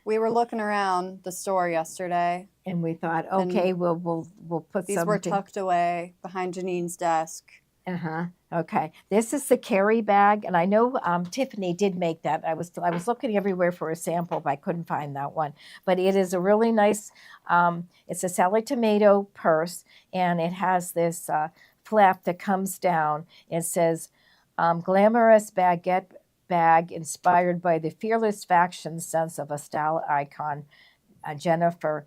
We were looking around the store yesterday. and we thought, okay, we'll put These were tucked away behind Janine's desk. Okay. This is the carry bag, and I know Tiffany did make that. I was looking everywhere for a sample, but I couldn't find that one. But it is a really nice. It's a salad tomato purse, and it has this flap that comes down. It says, "Glamorous baguette bag inspired by the fearless fashion sense of a style icon, Jennifer."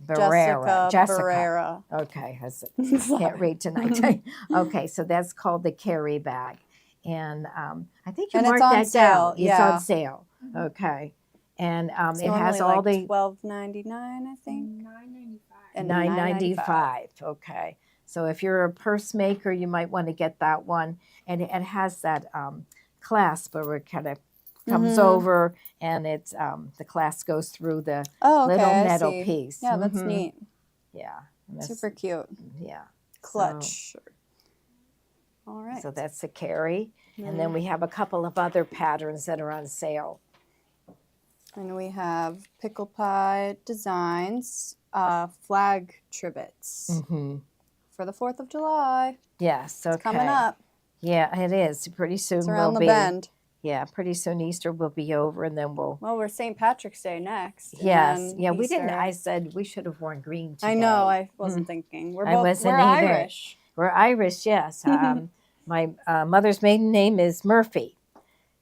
Jessica Barrera. Okay, can't read tonight. Okay, so that's called the carry bag, and I think you And it's marked on that sale, down. It's yeah. on sale. Okay, and It's it has normally all like the $12.99, I think. $9.95. and $9.95. Okay. So if you're a purse maker, you might want to get that one. And it has that clasp where it kind of comes over, and it's the clasp goes through the little metal piece. Yeah, that's neat. Yeah. Super cute. Yeah. Clutch. All right. So that's the carry. And then we have a couple of other patterns that are on sale. And we have Pickle Pie Designs flag trivets for the 4th of July. Yes, okay. It's coming up. Yeah, it is. Pretty soon it's around the bend. Yeah, pretty soon Easter will be over, and then we'll... Well, we're St. Patrick's Day next. Yes. Yeah, we Easter. didn't... I said we should have worn green today. I know. I wasn't thinking. We're we're Irish. We're Irish, yes. My mother's maiden name is Murphy.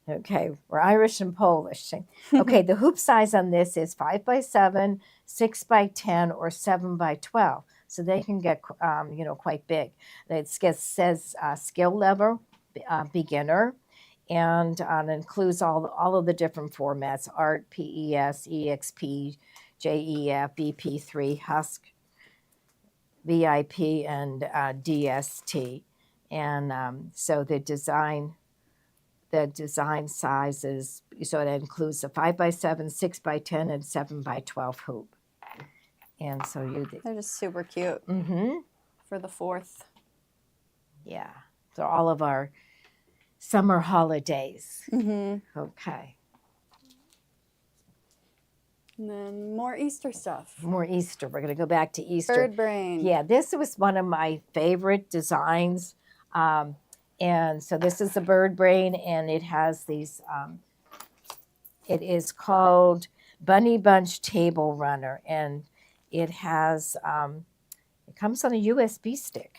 Okay, we're Irish and Polish. Okay, the hoop size on this is 5 by 7, 6 by 10, or 7 by 12. So they can get, quite big. It says skill level, beginner, and it includes all of the different formats: art, PES, EXP, JEF, BP3, Husk, VIP, and DST. And so the design sizes, so it includes the 5 by 7, 6 by 10, and 7 by 12 hoop. And so they're just super cute for the 4th. Yeah. So all of our summer holidays. Okay. And then more Easter stuff. More Easter. We're going to go back to Easter. Bird brain. Yeah, this was one of my favorite designs. And so this is the bird brain, and it has these, it is called Bunny Bunch Table Runner, and it has, it comes on a USB stick.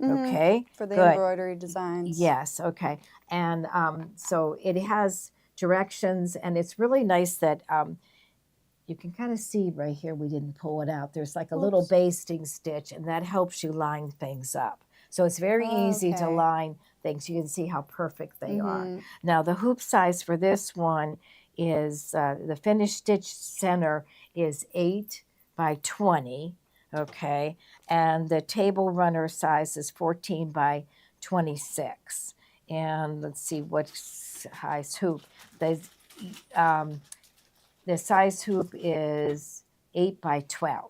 Okay. For the embroidery designs. Yes, okay. And so it has directions, and it's really nice that you can kind of see right here, we didn't pull it out. There's like a little basting stitch, and that helps you line things up. So it's very easy to line things. You can see how perfect they are. Now the hoop size for this one is, the finished stitch center is 8 by 20, okay? And the table runner size is 14 by 26. And let's see what size hoop. The size hoop is 8 by 12.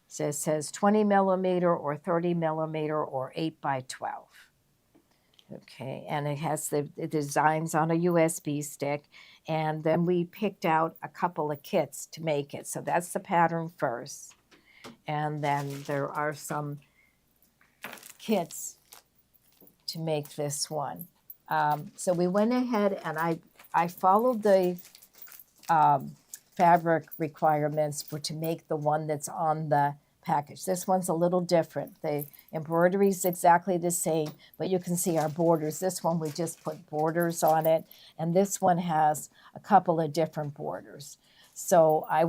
So it says 20 millimeter or 30 millimeter or 8 by 12. Okay, and it has the designs on a USB stick. And then we picked out a couple of kits to make it. So that's the pattern first. And then there are some kits to make this one. So we went ahead and I followed the fabric requirements to make the one that's on the package. This one's a little different. The embroidery is exactly the same, but you can see our borders. This one we just put borders on it, and this one has a couple of different borders. So I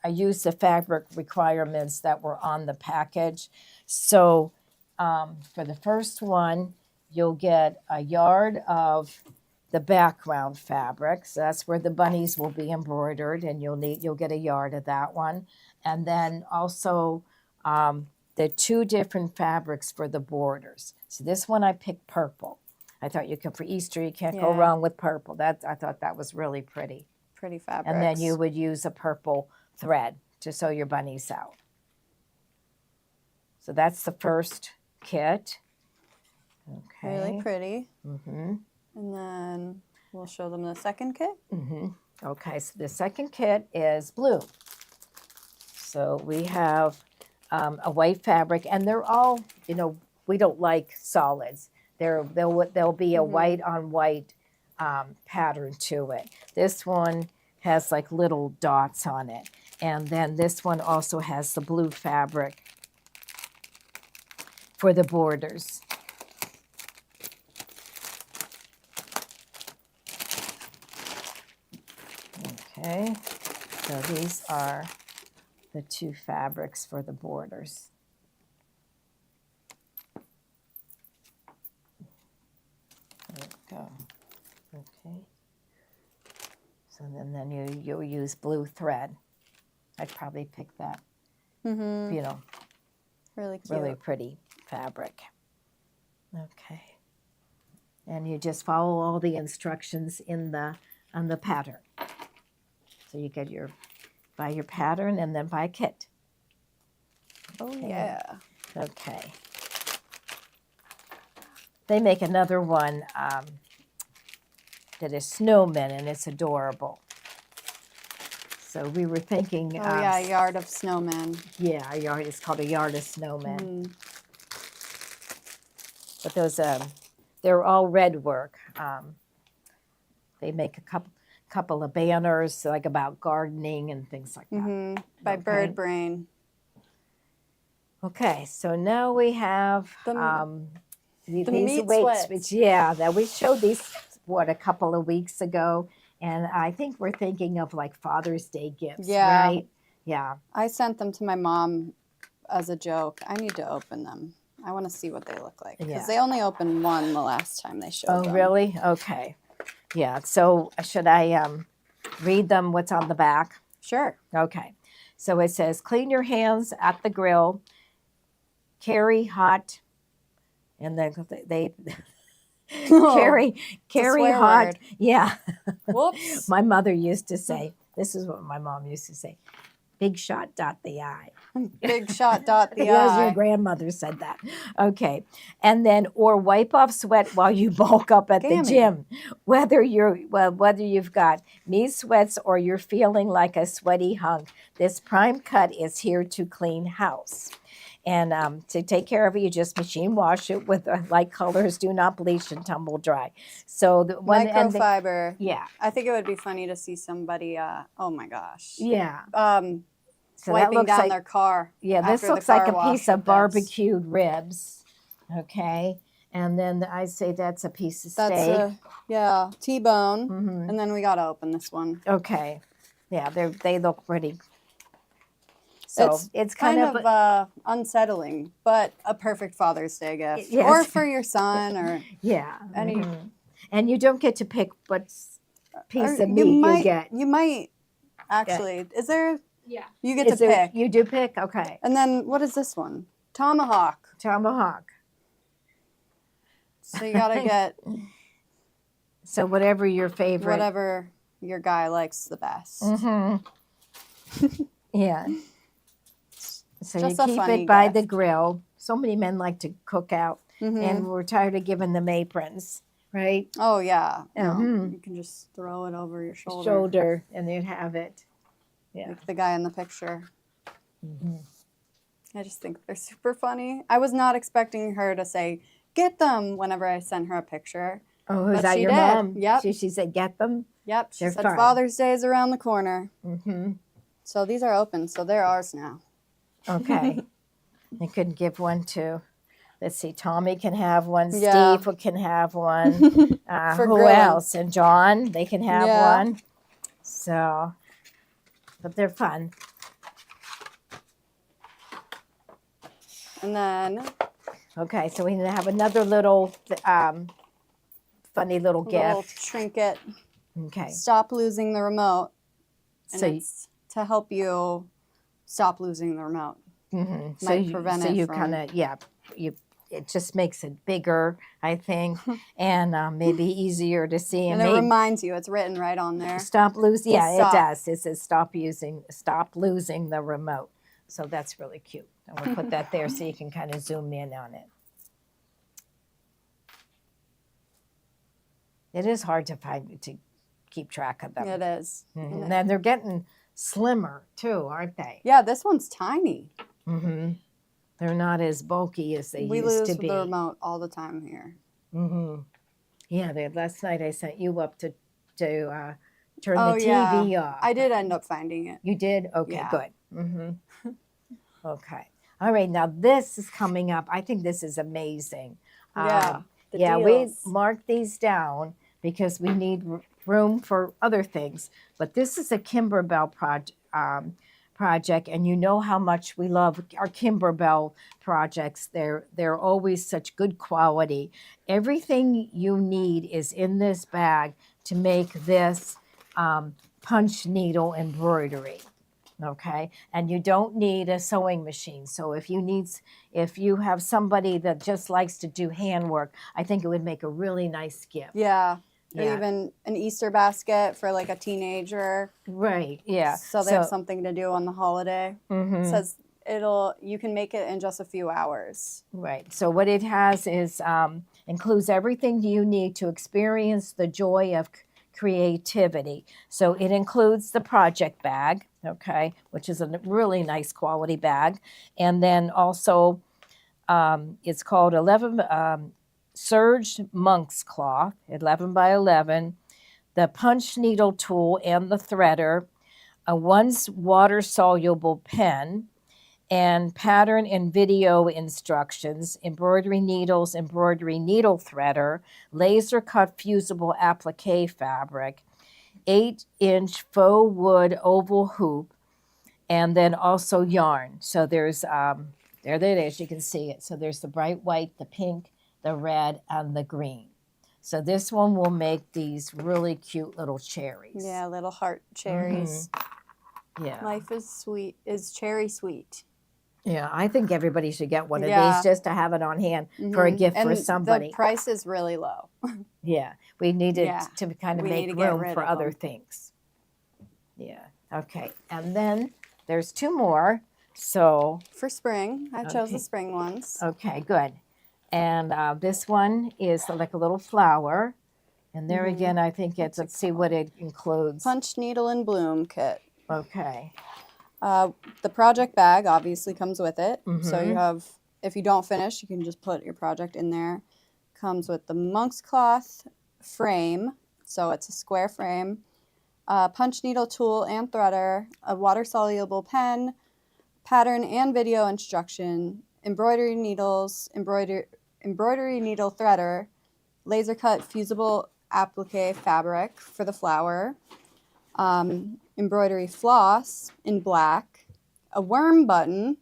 used the fabric requirements that were on the package. So for the first one, you'll get a yard of the background fabric. So that's where the bunnies will be embroidered, and you'll get a yard of that one. And then also the 2 different fabrics for the borders. So this one I picked purple. I thought for Easter, you can't go wrong with purple. I thought that was really pretty. Pretty fabrics. And then you would use a purple thread to sew your bunnies out. So that's the first kit. Okay. Really pretty. And then we'll show them the second kit. Okay, so the second kit is blue. So we have a white fabric, and they're all, we don't like solids. There'll be a white on white pattern to it. This one has like little dots on it. And then this one also has the blue fabric for the borders. Okay, so these are the 2 fabrics for the borders. There we go. Okay. So then you'll use blue thread. I'd probably pick that Mm-hmm. you know, Really cute. really pretty fabric. Okay. And you just follow all the instructions on the pattern. So you get buy your pattern and then buy a kit. Oh, Okay. yeah. Okay. They make another one that is snowmen, and it's adorable. So we were thinking. Oh, yeah, Yard of Snowmen. Yeah, it's called a Yard of Snowmen. Mm. But those, they're all red work. They make a couple of banners, like about gardening and things like that. Mm-hmm. By Okay. Bird Brain. Okay, so now we have these meat weights, sweats. which that we showed these a couple of weeks ago, and I think we're thinking of like Father's Day gifts, Yeah. right? Yeah. I sent them to my mom as a joke. I need to open them. I want to see what they look like because they only opened one the last time they showed them. Oh, really? Okay. Yeah. So should I read them? What's on the back? Sure. Okay. So it says, "Clean your hands at the grill. Carry hot," and then they carry swear hot. word. Yeah. Whoops. My mother used to say, this is what my mom used to say, "Big shot, dot the I." Big shot, dot the Yes, your I. grandmother said that. Okay. And then, or wipe off sweat while you bulk up at the gym. Whether you've got me sweats or you're feeling like a sweaty hunk, this prime cut is here to clean house. And to take care of it, you just machine wash it with light colors. Do not bleach and tumble dry. So the one Microfiber. Yeah. I think it would be funny to see somebody. Oh my gosh. Yeah. So wiping down their car. Yeah, this looks like a piece of barbecued ribs. Okay. And then I say that's a piece of steak. That's T-bone. Mm-hmm. And then we got to open this one. Okay. Yeah, they look pretty. So it's kind of unsettling, but a perfect Father's Day gift. Yes. Or for your son or any. Mm-hmm. And you don't get to pick what piece of meat you get. You might actually. Is there? Yeah. You get to pick. You do pick? Okay. And then what is this one? Tomahawk. So you got to get. So whatever your favorite. Whatever your guy likes the best. Mm-hmm. Yeah. So Just you keep it by the grill. So many men like to cook out, and we're tired of giving them aprons, right? Oh, yeah. Mm-hmm. You can just throw it over your shoulder. And they'd have it. Yeah. Like the guy in the picture. Mm-hmm. I just think they're super funny. I was not expecting her to say, "Get them," whenever I sent her a picture. Oh, is But that she your did. mom? Yep. She said, "Get them." Yep. She They're said fun. Father's Day is around the corner. Mm-hmm. So these are open. So they're ours now. Okay. You could give one to, let's see, Tommy can have one. Yeah. Steve can have one. For who grilling. else? And John, they can have Yeah. one. So, but they're fun. And then Okay, so we have another little funny little a little gift. trinket. Okay. Stop losing the remote. And So it's to help you stop losing the remote. Mm-hmm. Might prevent it from- kind of it just makes it bigger, I think, and maybe easier to see. And it reminds you, it's written right on there. Stop losing. Yeah, Stop. it does. It says stop losing the remote. So that's really cute. And we'll put that there so you can kind of zoom in on it. It is hard to keep track of them. It is. Mhm. And they're getting slimmer too, aren't they? Yeah, this one's tiny. Mm-hmm. They're not as bulky as they We used lose to be. the remote all the time here. Mm-hmm. Yeah, last night I sent you up to turn Oh, the yeah. TV off. I did end up finding it. You did? Okay, Yeah. good. Mm-hmm. Okay. All right, now this is coming up. I think this is amazing. Yeah. The we deals. marked these down because we need room for other things. But this is a Kimberbell project, and you know how much we love our Kimberbell projects. They're always such good quality. Everything you need is in this bag to make this punch needle embroidery. Okay, and you don't need a sewing machine. So if you have somebody that just likes to do handwork, I think it would make a really nice gift. Yeah. Or Yeah. even an Easter basket for like a teenager. Right. Yeah. So they have something to do on the holiday. It says you can make it in just a few hours. Right. So what it has is includes everything you need to experience the joy of creativity. So it includes the project bag, okay, which is a really nice quality bag, and then also it's called 11 serged monk's cloth, 11 by 11, the punch needle tool and the threader, a once water soluble pen, and pattern and video instructions, embroidery needles, embroidery needle threader, laser cut fusible applique fabric, 8-inch faux wood oval hoop, and then also yarn. So there's, there it is, you can see it. So there's the bright white, the pink, the red, and the green. So this one will make these really cute little cherries. Yeah, little heart cherries. Yeah. Life is cherry sweet. Yeah, I think everybody should get one of these just to have it on hand for a gift for somebody. The price is really low. Yeah, we need it to kind of make room for other things. Yeah, okay. And then there's 2 more. So for spring, I chose the spring ones. Okay, good. And this one is like a little flower. And there again, I think it's, let's see what it includes. Punch, needle, and bloom kit. Okay. The project bag obviously comes with it. So you have, if you don't finish, you can just put your project in there. Comes with the monk's cloth frame. So it's a square frame. Punch needle tool and threader. A water soluble pen. Pattern and video instruction. Embroidery needles. Embroidery needle threader. Laser cut fusible applique fabric for the flower. Embroidery floss in black, a worm button,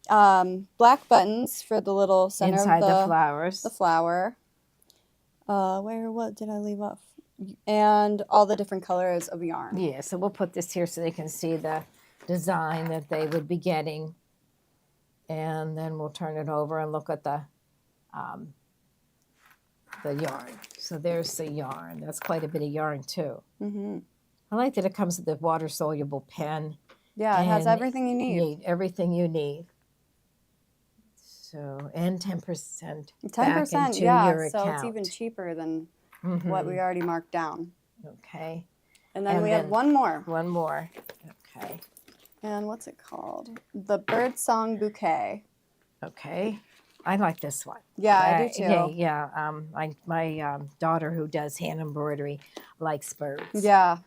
black buttons for the little center inside of the flowers. The flower. What did I leave off? And all the different colors of yarn. Yeah, so we'll put this here so they can see the design that they would be getting. And then we'll turn it over and look at the yarn. So there's the yarn. That's quite a bit of yarn too. I like that it comes with the water-soluble pen. Yeah, it has everything you need. Everything you need. So, and 10% 10%, back into yeah, your account. so it's even cheaper than what we already marked down. Okay. And then we have one more. One more. Okay. And what's it called? The Birdsong Bouquet. Okay. I like this one. Yeah, I do too. Yeah. My daughter who does hand embroidery likes birds. Yeah.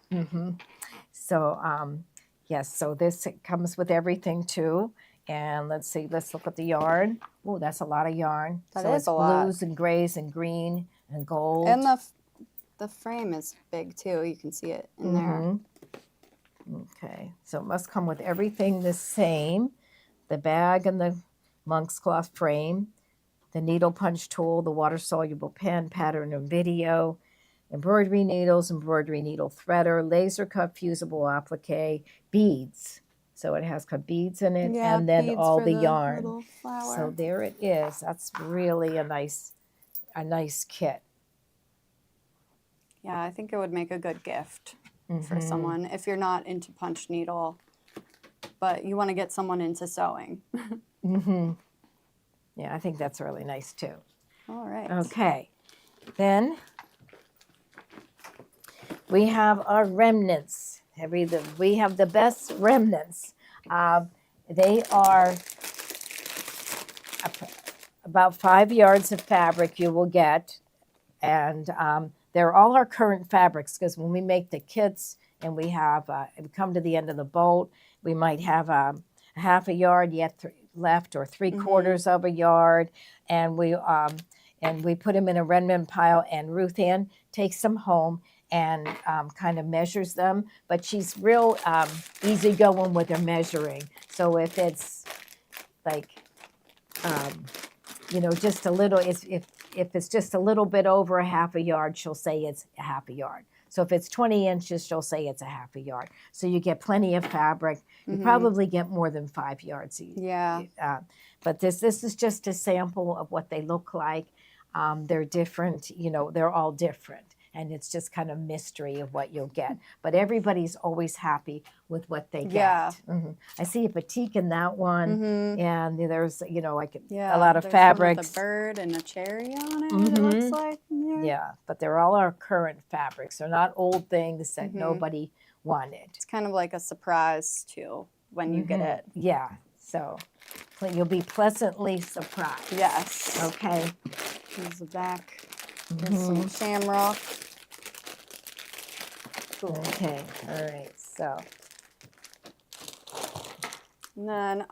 So, yes, so this comes with everything too. And let's see, let's look at the yarn. Oh, that's a lot of yarn. That so is it's a lot. Blues and grays and green and gold. And the frame is big too. You can see it in there. Okay, so it must come with everything the same. The bag and the monk's cloth frame, the needle punch tool, the water-soluble pen, pattern and video, embroidery needles, embroidery needle threader, laser cut fusible applique, beads. So it has got beads in it, and then all the yarn. So there it is. That's really a nice kit. Yeah, I think it would make a good gift for someone if you're not into punch needle, but you want to get someone into sewing. Yeah, I think that's really nice too. All right. Okay. Then we have our remnants. We have the best remnants. They are about 5 yards of fabric you will get. And they're all our current fabrics because when we make the kits and we have we come to the end of the bolt, we might have a half a yard left or 3/4 of a yard, and we put them in a remnant pile, and Ruth Ann takes them home and kind of measures them. But she's real easygoing with her measuring. So if it's like, just a little, if it's just a little bit over a half a yard, she'll say it's a half a yard. So if it's 20 inches, she'll say it's a half a yard. So you get plenty of fabric. You probably get more than 5 yards. Yeah. But this is just a sample of what they look like. They're different, they're all different. And it's just kind of mystery of what you'll get. But everybody's always happy with what they get. Yeah. I see a batik in that one. And there's, like a lot of there's fabrics. One with a bird and a cherry on it, it looks like. Yeah, but they're all our current fabrics. They're not old things that nobody wanted. It's kind of like a surprise, too, when you get it. Yeah, so you'll be pleasantly surprised. Yes. Okay. Here's the back. There's some shamrock. Cool. Okay, all right, so. And then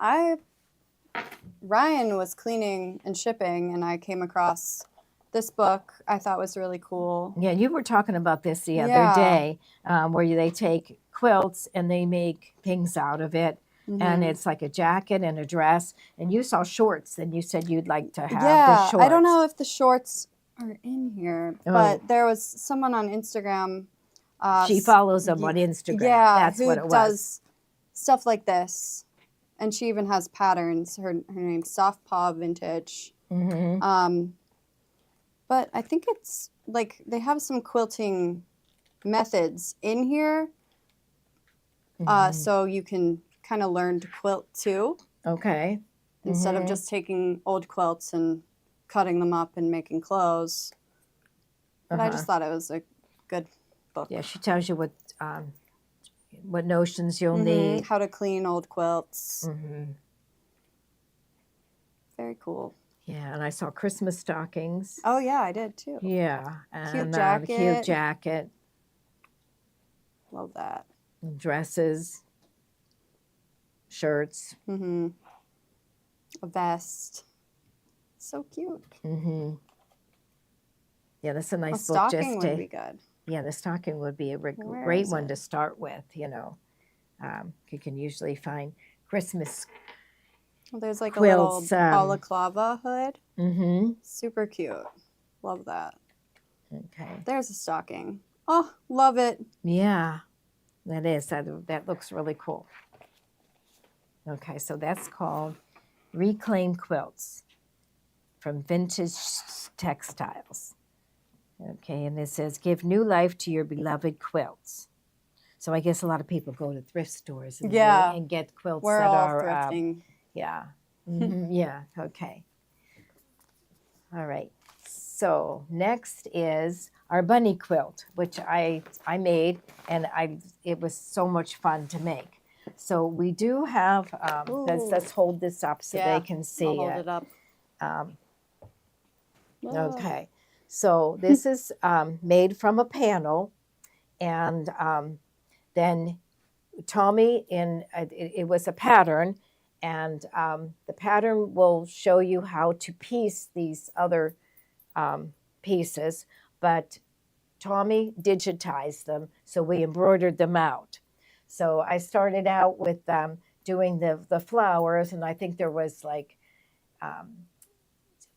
Ryan was cleaning and shipping, and I came across this book I thought was really cool. Yeah, you were talking about this the other day, where they take quilts and they make things out of it. And it's like a jacket and a dress. And you saw shorts, and you said you'd like to have the shorts. I don't know if the shorts are in here, but there was someone on Instagram. She follows them on Instagram. Yeah, that's what it was. Does stuff like this, and she even has patterns. Her name's Soft Paw Vintage. But I think it's like they have some quilting methods in here, so you can kind of learn to quilt too. Okay. Instead of just taking old quilts and cutting them up and making clothes. But I just thought it was a good book. Yeah, she tells you what notions you'll need. How to clean old quilts. Very cool. Yeah, and I saw Christmas stockings. Oh, yeah, I did too. Yeah. And Cute the jacket. cute jacket. Love that. Dresses. Shirts. A vest. So cute. Yeah, that's a nice A book. stocking would be good. Yeah, the stocking would be a Where great is one it? to start with, You can usually find Christmas. Well, there's like quilts, a little balaclava hood. Super cute. Love that. Okay. There's a stocking. Oh, love it. Yeah, that is. That looks really cool. Okay, so that's called Reclaim Quilts from Vintage Textiles. Okay, and it says, give new life to your beloved quilts. So I guess a lot of people go to thrift stores and get quilts We're that all are thrifting. Yeah, okay. All right. So next is our bunny quilt, which I made, and it was so much fun to make. So we do have, let's hold this up so they can see I'll hold it up. Okay. So this is made from a panel, and then Tommy, it was a pattern, and the pattern will show you how to piece these other pieces, but Tommy digitized them, so we embroidered them out. So I started out with doing the flowers, and I think there was like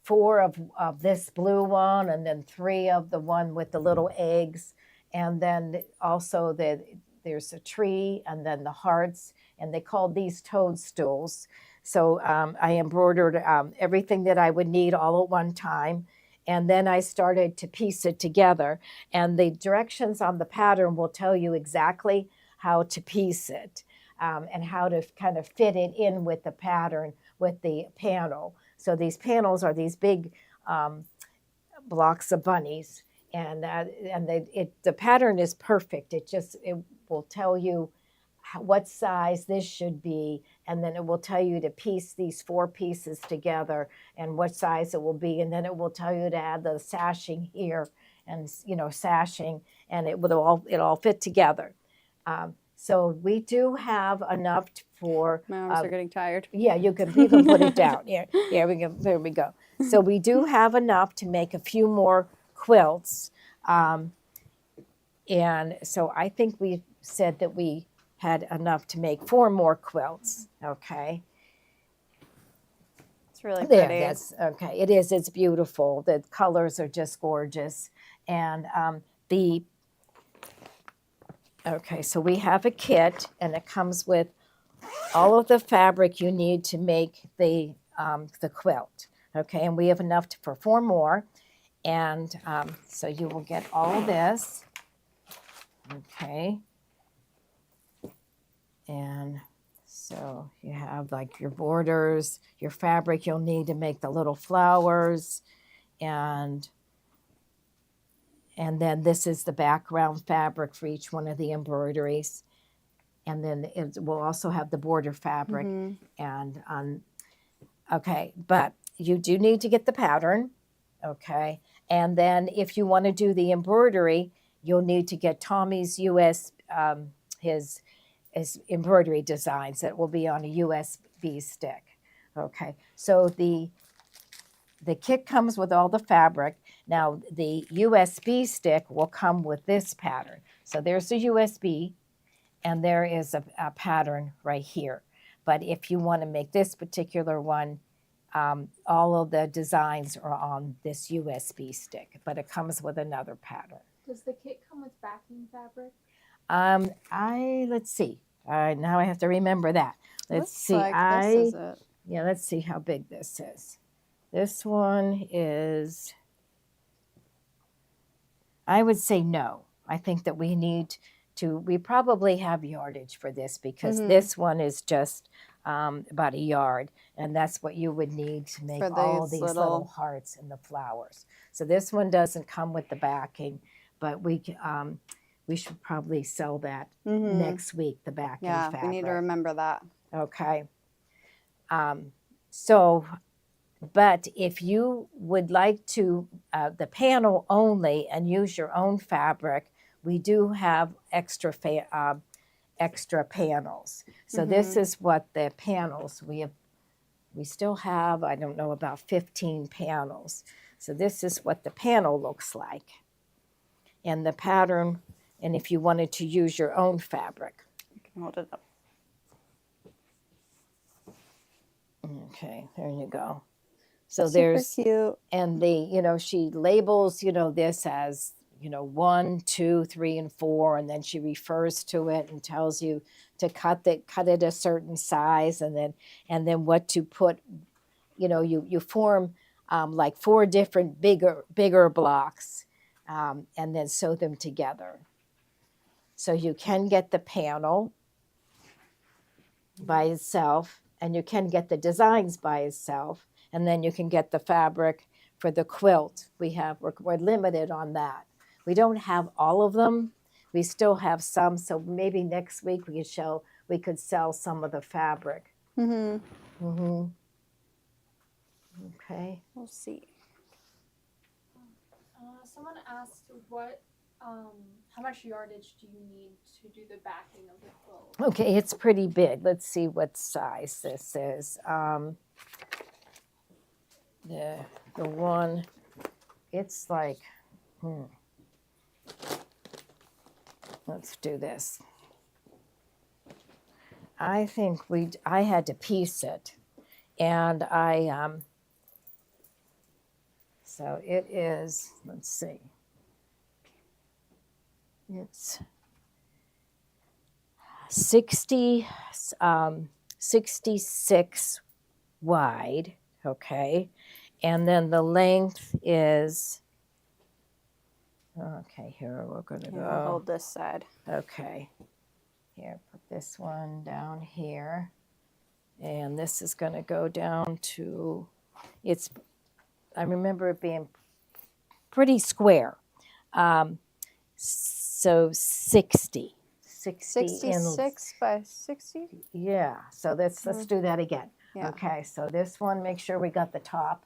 4 of this blue one, and then 3 of the one with the little eggs, and then also there's a tree, and then the hearts, and they called these toadstools. So I embroidered everything that I would need all at one time, and then I started to piece it together. And the directions on the pattern will tell you exactly how to piece it and how to kind of fit it in with the pattern, with the panel. So these panels are these big blocks of bunnies, and the pattern is perfect. It will tell you what size this should be, and then it will tell you to piece these 4 pieces together and what size it will be, and then it will tell you to add the sashing here and sashing, and it all fit together. So we do have enough for. My arms are getting tired. Yeah, you can put it down. Here we go. There we go. So we do have enough to make a few more quilts, and so I think we said that we had enough to make 4 more quilts. Okay. It's really pretty. There, that's okay. It is. It's beautiful. The colors are just gorgeous, and the Okay, so we have a kit, and it comes with all of the fabric you need to make the quilt. Okay, and we have enough for 4 more, and so you will get all this. Okay, and so you have like your borders, your fabric you'll need to make the little flowers, and then this is the background fabric for each one of the embroideries. And then we'll also have the border fabric. And okay, but you do need to get the pattern, okay? And then if you want to do the embroidery, you'll need to get Tommy's his embroidery designs that will be on a USB stick. Okay, so the kit comes with all the fabric. Now the USB stick will come with this pattern. So there's the USB, and there is a pattern right here. But if you want to make this particular one, all of the designs are on this USB stick, but it comes with another pattern. Does the kit come with backing fabric? Let's see. Now I have to remember that. Let's see. Like this is it. Yeah, let's see how big this is. This one is, I would say no. I think that we probably have yardage for this, because this one is just about a yard, and that's what you would need to make all these little hearts and the flowers. So this one doesn't come with the backing, but we should probably sell that next week, the backing fabric. We need to remember that. Okay. But if you would like to, the panel only, and use your own fabric, we do have extra panels. So this is what the panels, we still have, I don't know, about 15 panels. So this is what the panel looks like. And the pattern, and if you wanted to use your own fabric. You can hold it up. Okay, there you go. So Super there's cute. And she labels, this as, 1, 2, 3, and 4, and then she refers to it and tells you to cut it a certain size, and then what to put. You form like 4 different bigger blocks, and then sew them together. So you can get the panel by itself, and you can get the designs by itself, and then you can get the fabric for the quilt. We're limited on that. We don't have all of them. We still have some, so maybe next week we could sell some of the fabric. Okay. We'll see. Someone asked how much yardage do you need to do the backing of the quilt? Okay, it's pretty big. Let's see what size this is. The one, it's like, let's do this. I think I had to piece it, and so it is, let's see. It's 66 wide, okay, and then the length is, okay, here we're going to go. Hold this side. Okay, here, put this one down here, and this is going to go down to, I remember it being pretty square. So 60 66 by 60? Yeah, so let's do that again. Yeah. Okay, so this one, make sure we got the top.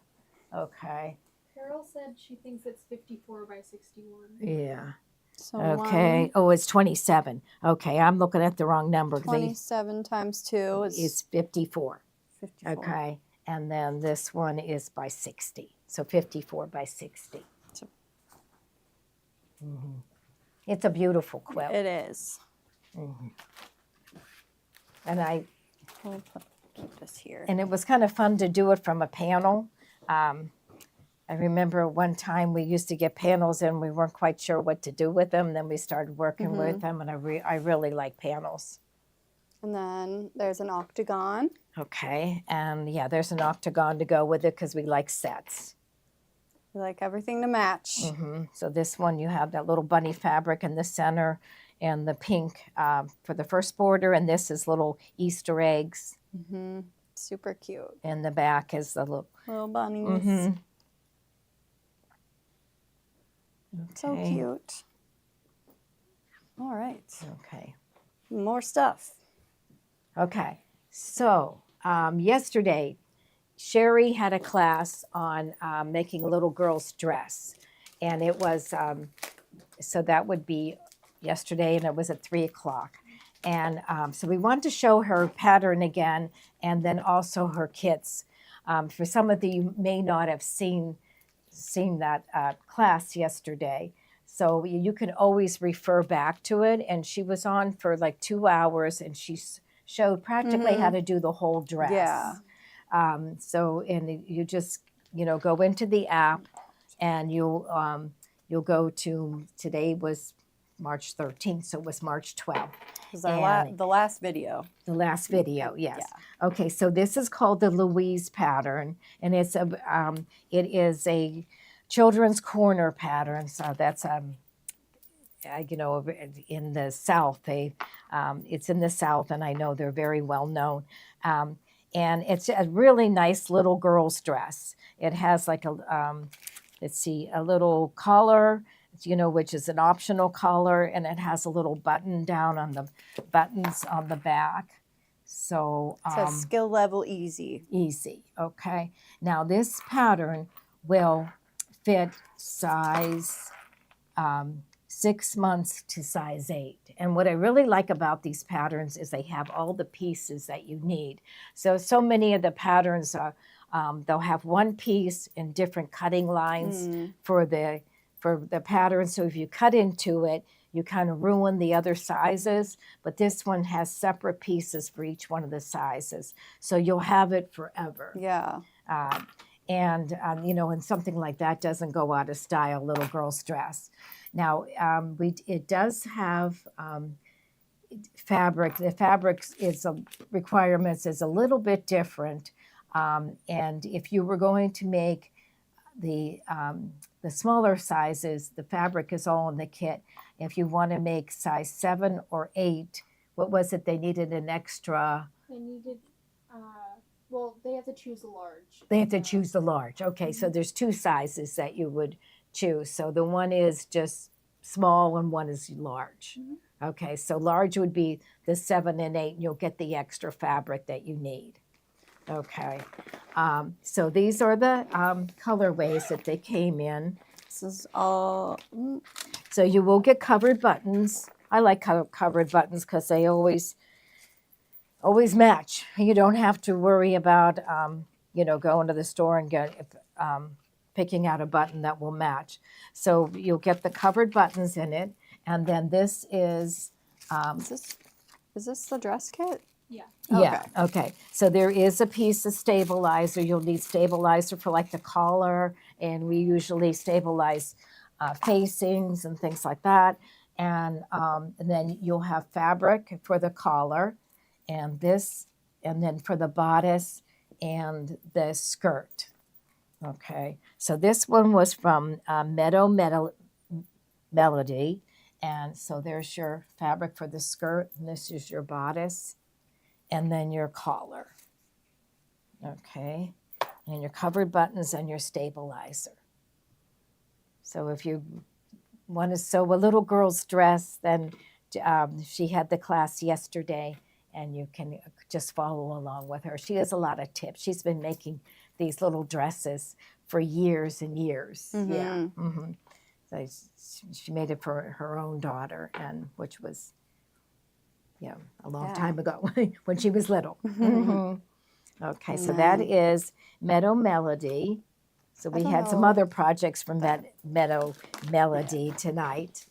Okay. Carol said she thinks it's 54 by 61. Yeah. So Okay. Oh, it's 27. Okay, I'm looking at the wrong number. 27 times 2 is 54. 54. Okay, and then this one is by 60. So 54 by 60. It's a beautiful quilt. It is. And We'll keep this here. and it was kind of fun to do it from a panel. I remember one time we used to get panels and we weren't quite sure what to do with them. Then we started working with them, and I really like panels. And then there's an octagon. Okay, and yeah, there's an octagon to go with it because we like sets. We like everything to match. So this one, you have that little bunny fabric in the center and the pink for the first border, and this is little Easter eggs. Super cute. And the back is the little bunnies. So cute. All right. Okay. More stuff. Okay. So yesterday, Sherry had a class on making a little girl's dress. And it was, so that would be yesterday, and it was at 3 o'clock. And so we wanted to show her pattern again, and then also her kits. For some of you may not have seen that class yesterday. So you can always refer back to it. And she was on for like 2 hours, and she showed practically how to do the whole dress. Yeah. So, and you just, go into the app, and you'll go to, today was March 13th, so it was March 12th. The last video. The last video, yes. Yeah. Okay, so this is called the Louise pattern, and it is a children's corner pattern. So that's in the South. It's in the South, and I know they're very well known. And it's a really nice little girl's dress. It has like a little collar, which is an optional collar, and it has a little button down on the buttons on the back. So it says skill level easy. Easy, okay. Now this pattern will fit size 6 months to size 8. And what I really like about these patterns is they have all the pieces that you need. So many of the patterns are, they'll have one piece in different cutting lines for the pattern. So if you cut into it, you kind of ruin the other sizes, but this one has separate pieces for each one of the sizes. So you'll have it forever. Yeah. And something like that doesn't go out of style, little girl's dress. Now, it does have fabric. The fabric requirements is a little bit different. And if you were going to make the smaller sizes, the fabric is all in the kit. If you want to make size 7 or 8, what was it? They needed an extra. They needed, they have to choose a large. They have to choose the large. Okay, so there's 2 sizes that you would choose. So the one is just small and one is large. Okay, so large would be the 7 and 8, and you'll get the extra fabric that you need. Okay, so these are the colorways that they came in. This is all. So you will get covered buttons. I like covered buttons because they always match. You don't have to worry about going to the store and picking out a button that will match. So you'll get the covered buttons in it, and then this is. Is this the dress kit? Yeah. Yeah, okay. So there is a piece of stabilizer. You'll need stabilizer for like the collar, and we usually stabilize facings and things like that. And then you'll have fabric for the collar, and then for the bodice and the skirt. Okay, so this one was from Melody, and so there's your fabric for the skirt, and this is your bodice. And then your collar, okay, and your covered buttons and your stabilizer. So if you want to sew a little girl's dress, then she had the class yesterday, and you can just follow along with her. She has a lot of tips. She's been making these little dresses for years and years. Yeah. So she made it for her own daughter, and which was. Yeah, a long time ago when she was little. Okay, so that is Meadow Melody. So we had some other projects from that Meadow Melody tonight.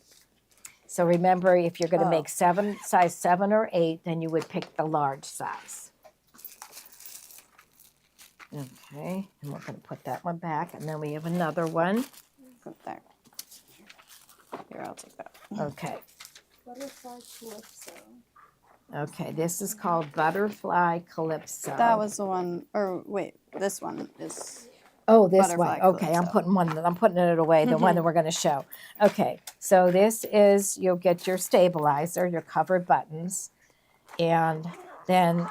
So remember, if you're going to make size 7 or 8, then you would pick the large size. Okay, and we're going to put that one back, and then we have another one. Put there. Here, I'll take that. Okay. Butterfly calypso. Okay, this is called Butterfly Calypso. That was the one, or wait, this one is. Oh, this Butterfly one. Okay, Calypso. I'm putting it away, the one that we're going to show. Okay, so this is, you'll get your stabilizer, your covered buttons, and then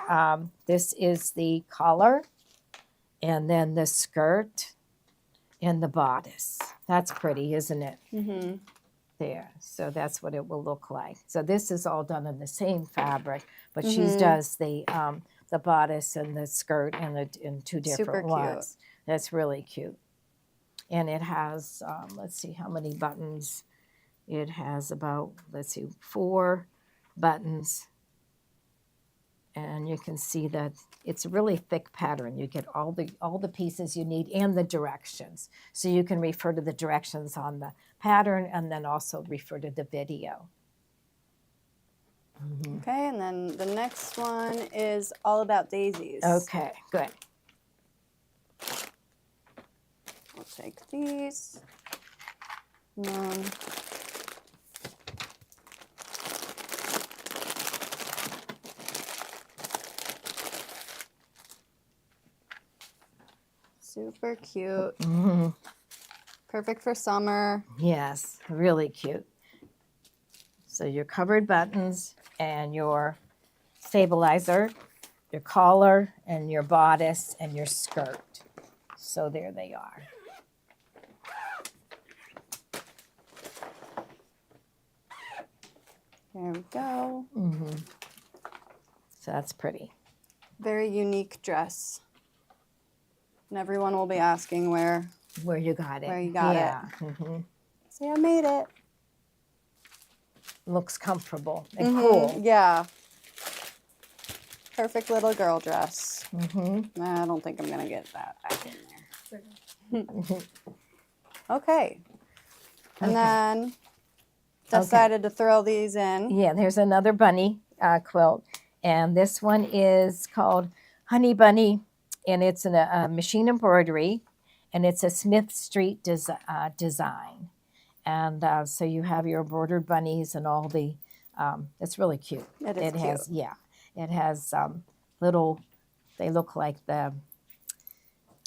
this is the collar, and then the skirt, and the bodice. That's pretty, isn't it? Mm-hmm. There, so that's what it will look like. So this is all done in the same fabric, but she Mhm. does the bodice and the skirt in two Super different cute. ones. That's really cute. And it has, let's see how many buttons. It has about, let's see, 4 buttons. And you can see that it's a really thick pattern. You get all the pieces you need and the directions. So you can refer to the directions on the pattern and then also refer to the video. Okay, and then the next one is All About Daisies. Okay, good. We'll take these. And then super cute. Mm-hmm. Perfect for summer. Yes, really cute. So your covered buttons and your stabilizer, your collar and your bodice and your skirt. So there they are. There we go. Mm-hmm. So that's pretty. Very unique dress. And everyone will be asking where Where you got it. Where you got it. Yeah. Mm-hmm. say I made it. Looks comfortable and Mhm, cool. Yeah. Perfect little girl dress. Mm-hmm. I don't think I'm going to get that back in there. Mhm. Okay. And Okay. then decided to throw these in. Yeah, there's another bunny quilt. And this one is called Honey Bunny. And it's a machine embroidery. And it's a Smith Street design. And so you have your embroidered bunnies and all the, it's really cute. It is cute. has, yeah, it has little, they look like the,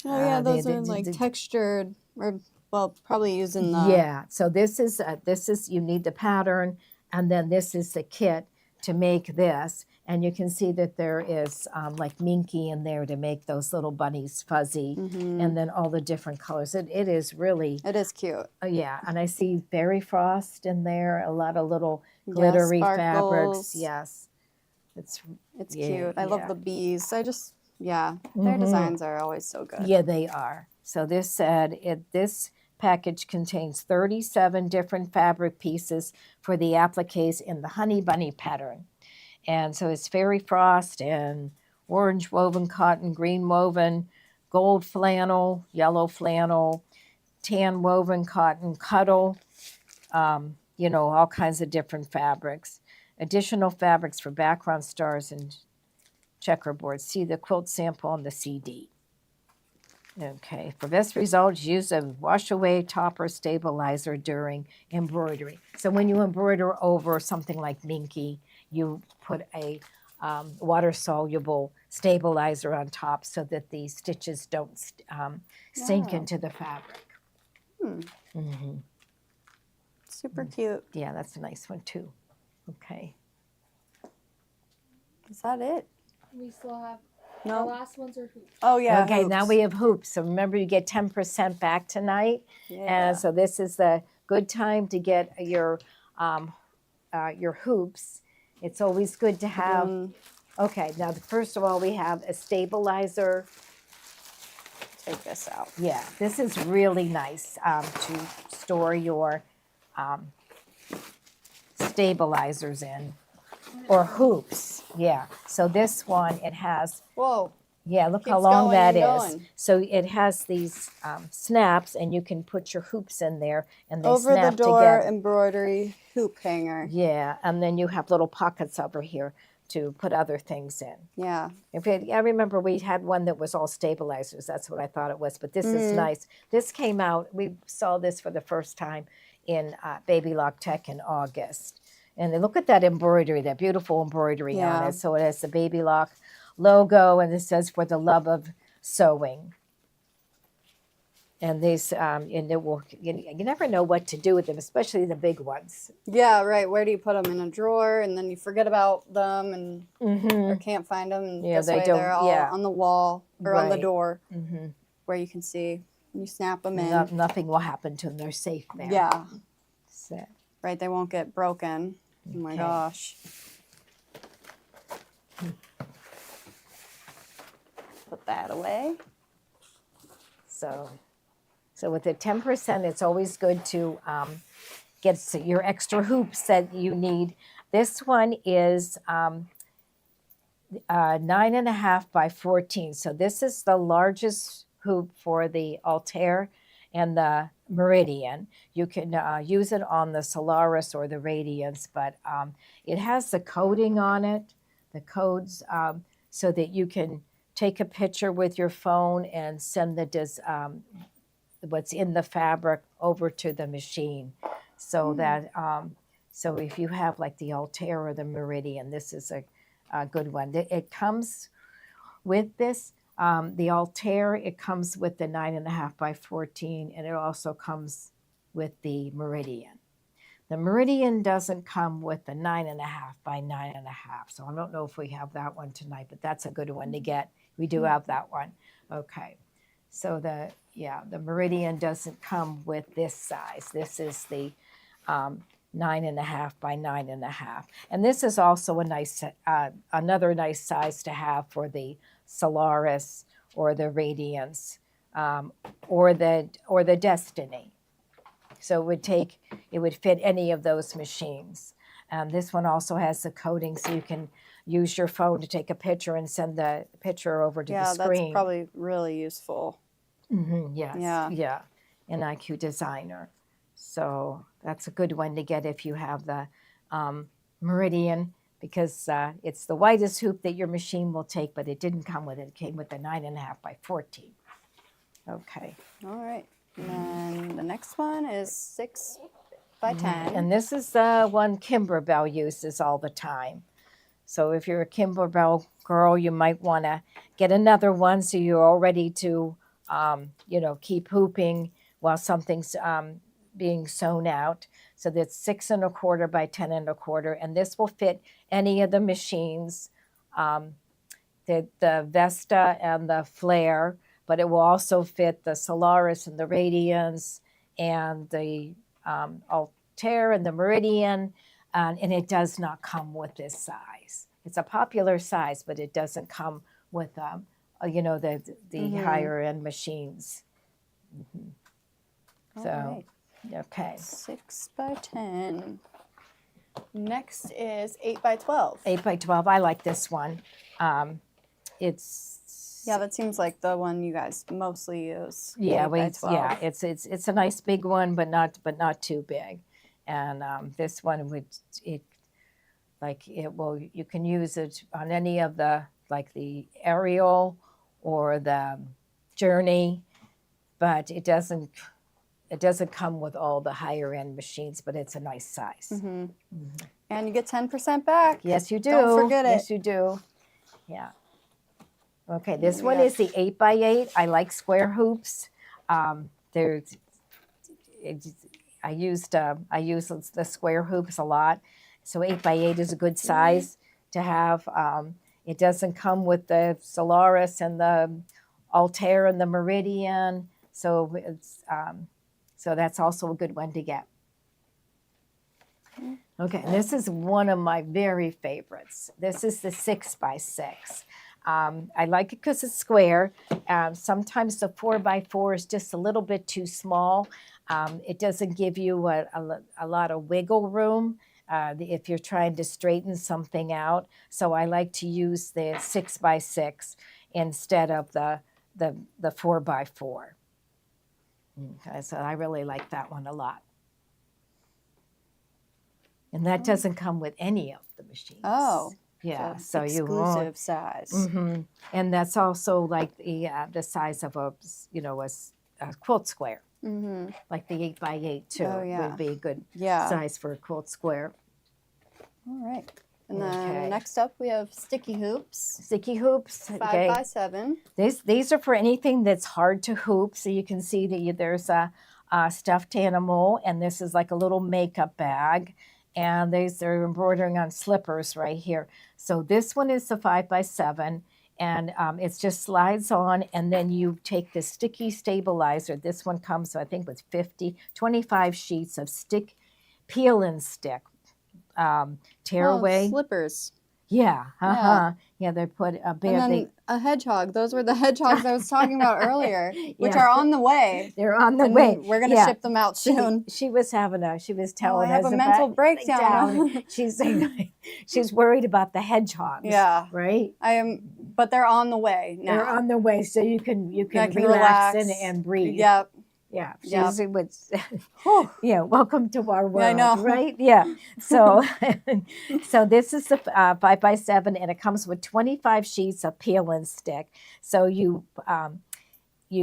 Oh yeah, those the- are like the- textured, or well, probably using the. yeah. So this is, you need the pattern, and then this is the kit to make this. And you can see that there is like minky in there to make those little bunnies fuzzy, and then all the different colors. It is really, It is cute. yeah. And I see berry frost in there, a lot of little glittery fabrics. sparkles. Yes. It's Yeah, cute. I love yeah. the bees. Their designs are always so good. Yeah, they are. So this said, this package contains 37 different fabric pieces for the appliques in the Honey Bunny pattern. And so it's fairy frost and orange woven cotton, green woven, gold flannel, yellow flannel, tan woven cotton, cuddle, all kinds of different fabrics. Additional fabrics for background stars and checkerboard. See the quilt sample on the CD. Okay, for best results, use a wash away topper stabilizer during embroidery. So when you embroider over something like minky, you put a water soluble stabilizer on top so that the stitches don't sink Yeah. into the fabric. Mm-hmm. Super cute. Yeah, that's a nice one too. Okay. Is that it? We still have the No. last ones are hoops. Oh yeah. Okay, now hoops. we have hoops. So remember, you get 10% back tonight. Yeah. And so this is the good time to get your hoops. It's always good to have. Okay, now first of all, we have a stabilizer. Take this out. Yeah, this is really nice to store your stabilizers in, or hoops. Yeah, so this one, it has, Whoa. yeah, look how Keeps long going that and is. going. So it has these snaps, and you can put your hoops in there, and they Over the snap door together. embroidery hoop hanger. Yeah, and then you have little pockets over here to put other things in. Yeah. I remember we had one that was all stabilizers. That's what I thought it was. But this is nice. This came out. We saw this for the first time in Baby Lock Tech in August. And then look at that embroidery, that beautiful embroidery on it. So it has the Baby Lock logo, and it says "For the love of sewing." And these, and it will. You never know what to do with them, especially the big ones. Yeah, right. Where do you put them? In a drawer, and then you forget about them, and or can't find them. And this way they're all on the wall or on the door, where you can see. You snap them in. Nothing will happen to them. They're safe there. Yeah. So. Right. They won't get broken. Oh my gosh. Put that away. So with the 10%, it's always good to get your extra hoops that you need. This one is 9.5 by 14. So this is the largest hoop for the Altair and the Meridian. You can use it on the Solaris or the Radiance, but it has the coding on it, the codes, so that you can take a picture with your phone and send what's in the fabric over to the machine. So that, so if you have like the Altair or the Meridian, this is a good one. It comes with this. The Altair, it comes with the 9.5 by 14, and it also comes with the Meridian. The Meridian doesn't come with the 9.5 by 9.5, so I don't know if we have that one tonight, but that's a good one to get. We do have that one. Okay, so the Meridian doesn't come with this size. This is the 9.5 by 9.5, and this is also a nice, another nice size to have for the Solaris or the Radiance or the Destiny. So it would fit any of those machines. This one also has the coding, so you can use your phone to take a picture and send the picture over to the screen. Yeah, that's probably really useful. Yes. Yeah. Yeah. In IQ Designer. So that's a good one to get if you have the Meridian, because it's the widest hoop that your machine will take, but it didn't come with it. It came with the 9.5 by 14. Okay. All right. And then the next one is 6 by 10. And this is the one Kimberbell uses all the time. So if you're a Kimberbell girl, you might want to get another one so you're all ready to, keep hooping while something's being sewn out. So that's 6 1/4 by 10 1/4, and this will fit any of the machines, the Vesta and the Flare, but it will also fit the Solaris and the Radiance and the Altair and the Meridian, and it does not come with this size. It's a popular size, but it doesn't come with the higher end machines. So, right. Okay. 6 by 10. Next is 8 by 12. 8 by 12. I like this one. Yeah, that seems like the one you guys mostly use. Yeah, 8 by 12. it's a nice big one, but not too big. And this one you can use it on any of the Ariel or the Journey, but it doesn't come with all the higher end machines, but it's a nice size. Mm-hmm. And you get 10% back. Yes, you do. Don't forget it. Yes, you do. Yeah. Okay, this one is the 8 by 8. I like square hoops. I use the square hoops a lot. So 8 by 8 is a good size to have. It doesn't come with the Solaris and the Altair and the Meridian. So so that's also a good one to get. Okay, and this is one of my very favorites. This is the 6 by 6. I like it because it's square. Sometimes the 4 by 4 is just a little bit too small. It doesn't give you a lot of wiggle room if you're trying to straighten something out. So I like to use the 6 by 6 instead of the 4 by 4. Okay, so I really like that one a lot. And that doesn't come with any of the machines. Oh. Yeah, It's so an you won't. exclusive size. Mm-hmm. And that's also like the size of a quilt square, Mm-hmm. like the 8x8 too. Oh, yeah. Would be a good Yeah. size for a quilt square. All right. And then Okay. next up we have sticky hoops. Sticky hoops. 5x7. These are for anything that's hard to hoop. So you can see that there's a stuffed animal, and this is like a little makeup bag. And they're embroidering on slippers right here. So this one is the 5x7, and it just slides on, and then you take the sticky stabilizer. This one comes, I think, with 25 sheets of peel and stick. Tear away. Slippers. Yeah, Yeah. yeah. They put a bear. And then a hedgehog. Those were the hedgehogs I was talking about earlier, which Yeah. are on the way. They're on the And way. we're gonna ship them out soon. She was telling I have us a mental about breakdown. She's saying she's worried about the hedgehogs. Yeah. Right. But they're on the way now. They're on the way, so you can I can relax, relax. and breathe. Yep. Yeah, Yep. yeah, welcome to our world, I know. right? Yeah. So, so this is the 5x7, and it comes with 25 sheets of peel and stick. So you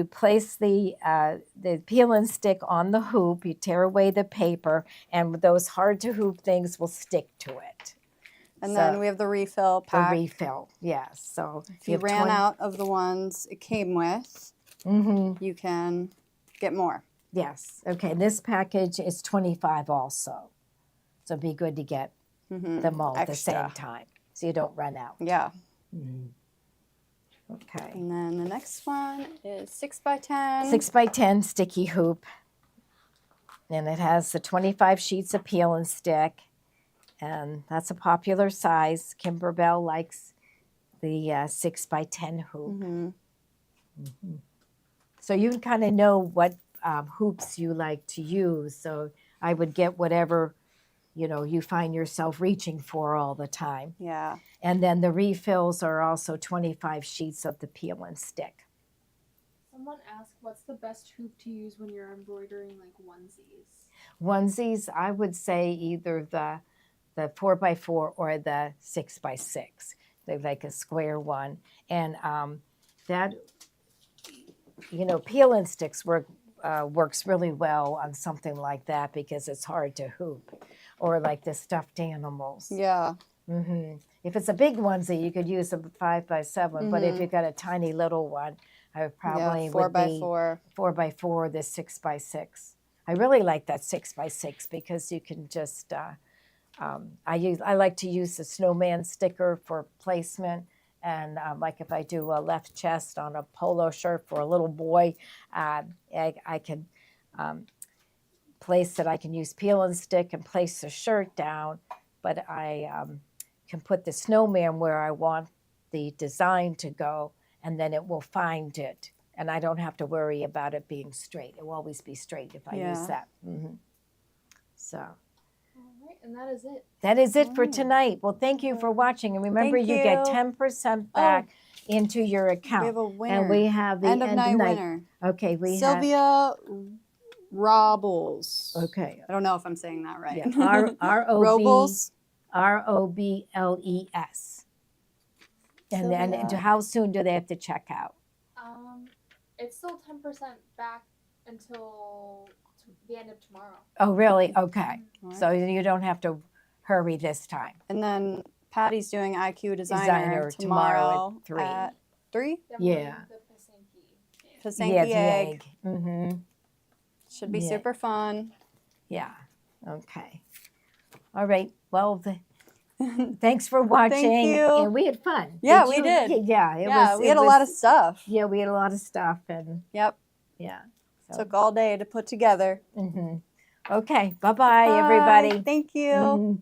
place the peel and stick on the hoop. You tear away the paper, and those hard to hoop things will stick to it. And then we have the refill pack. The refill, yes. So if you ran out of the ones it came with, you can get more. Yes. Okay. This package is 25 also. So it'd be good to get them all at the same time so you don't run out. Yeah. Okay. And then the next one is 6x10. 6x10 sticky hoop. And it has the 25 sheets of peel and stick. And that's a popular size. Kimberbell likes the 6x10 hoop. So you kind of know what hoops you like to use. So I would get whatever, you find yourself reaching for all the time. Yeah. And then the refills are also 25 sheets of the peel and stick. Someone asked, what's the best hoop to use when you're embroidering like onesies? Onesies, I would say either the 4x4 or the 6x6. They're like a square one. And that, peel and sticks works really well on something like that because it's hard to hoop, or like the stuffed animals. Yeah. If it's a big onesie, you could use a 5x7, but if you've got a tiny little one, I would probably 4x4. 4x4, the 6x6. I really like that 6x6 because you can just, I like to use the snowman sticker for placement. And like if I do a left chest on a polo shirt for a little boy, I can place it. I can use peel and stick and place the shirt down, but I can put the snowman where I want the design to go, and then it will find it. And I don't have to worry about it being straight. It will always be straight if I use that. So. All right, and that is it. That is it for tonight. Well, thank you for watching. And remember, you get 10% back into your account. We have a winner. And we have the end of night winner. Okay, we Sylvia Robles. Okay. I don't know if I'm saying that right. Yeah. Robles. Robles. And then how soon do they have to check out? It's still 10% back until the end of tomorrow. Oh, really? Okay. Right. So you don't have to hurry this time. And then Patty's doing IQ Designer tomorrow at 3. At 3? Yeah. The Pasanki egg. Should be super fun. Yeah. Okay. All right. Well, thanks for watching. Thank you. And we had fun. Yeah, we did. Yeah. We had a lot of stuff. Yeah, we had a lot of stuff. And yep. Yeah. So. Took all day to put together. Okay. Bye-bye, everybody. Thank you.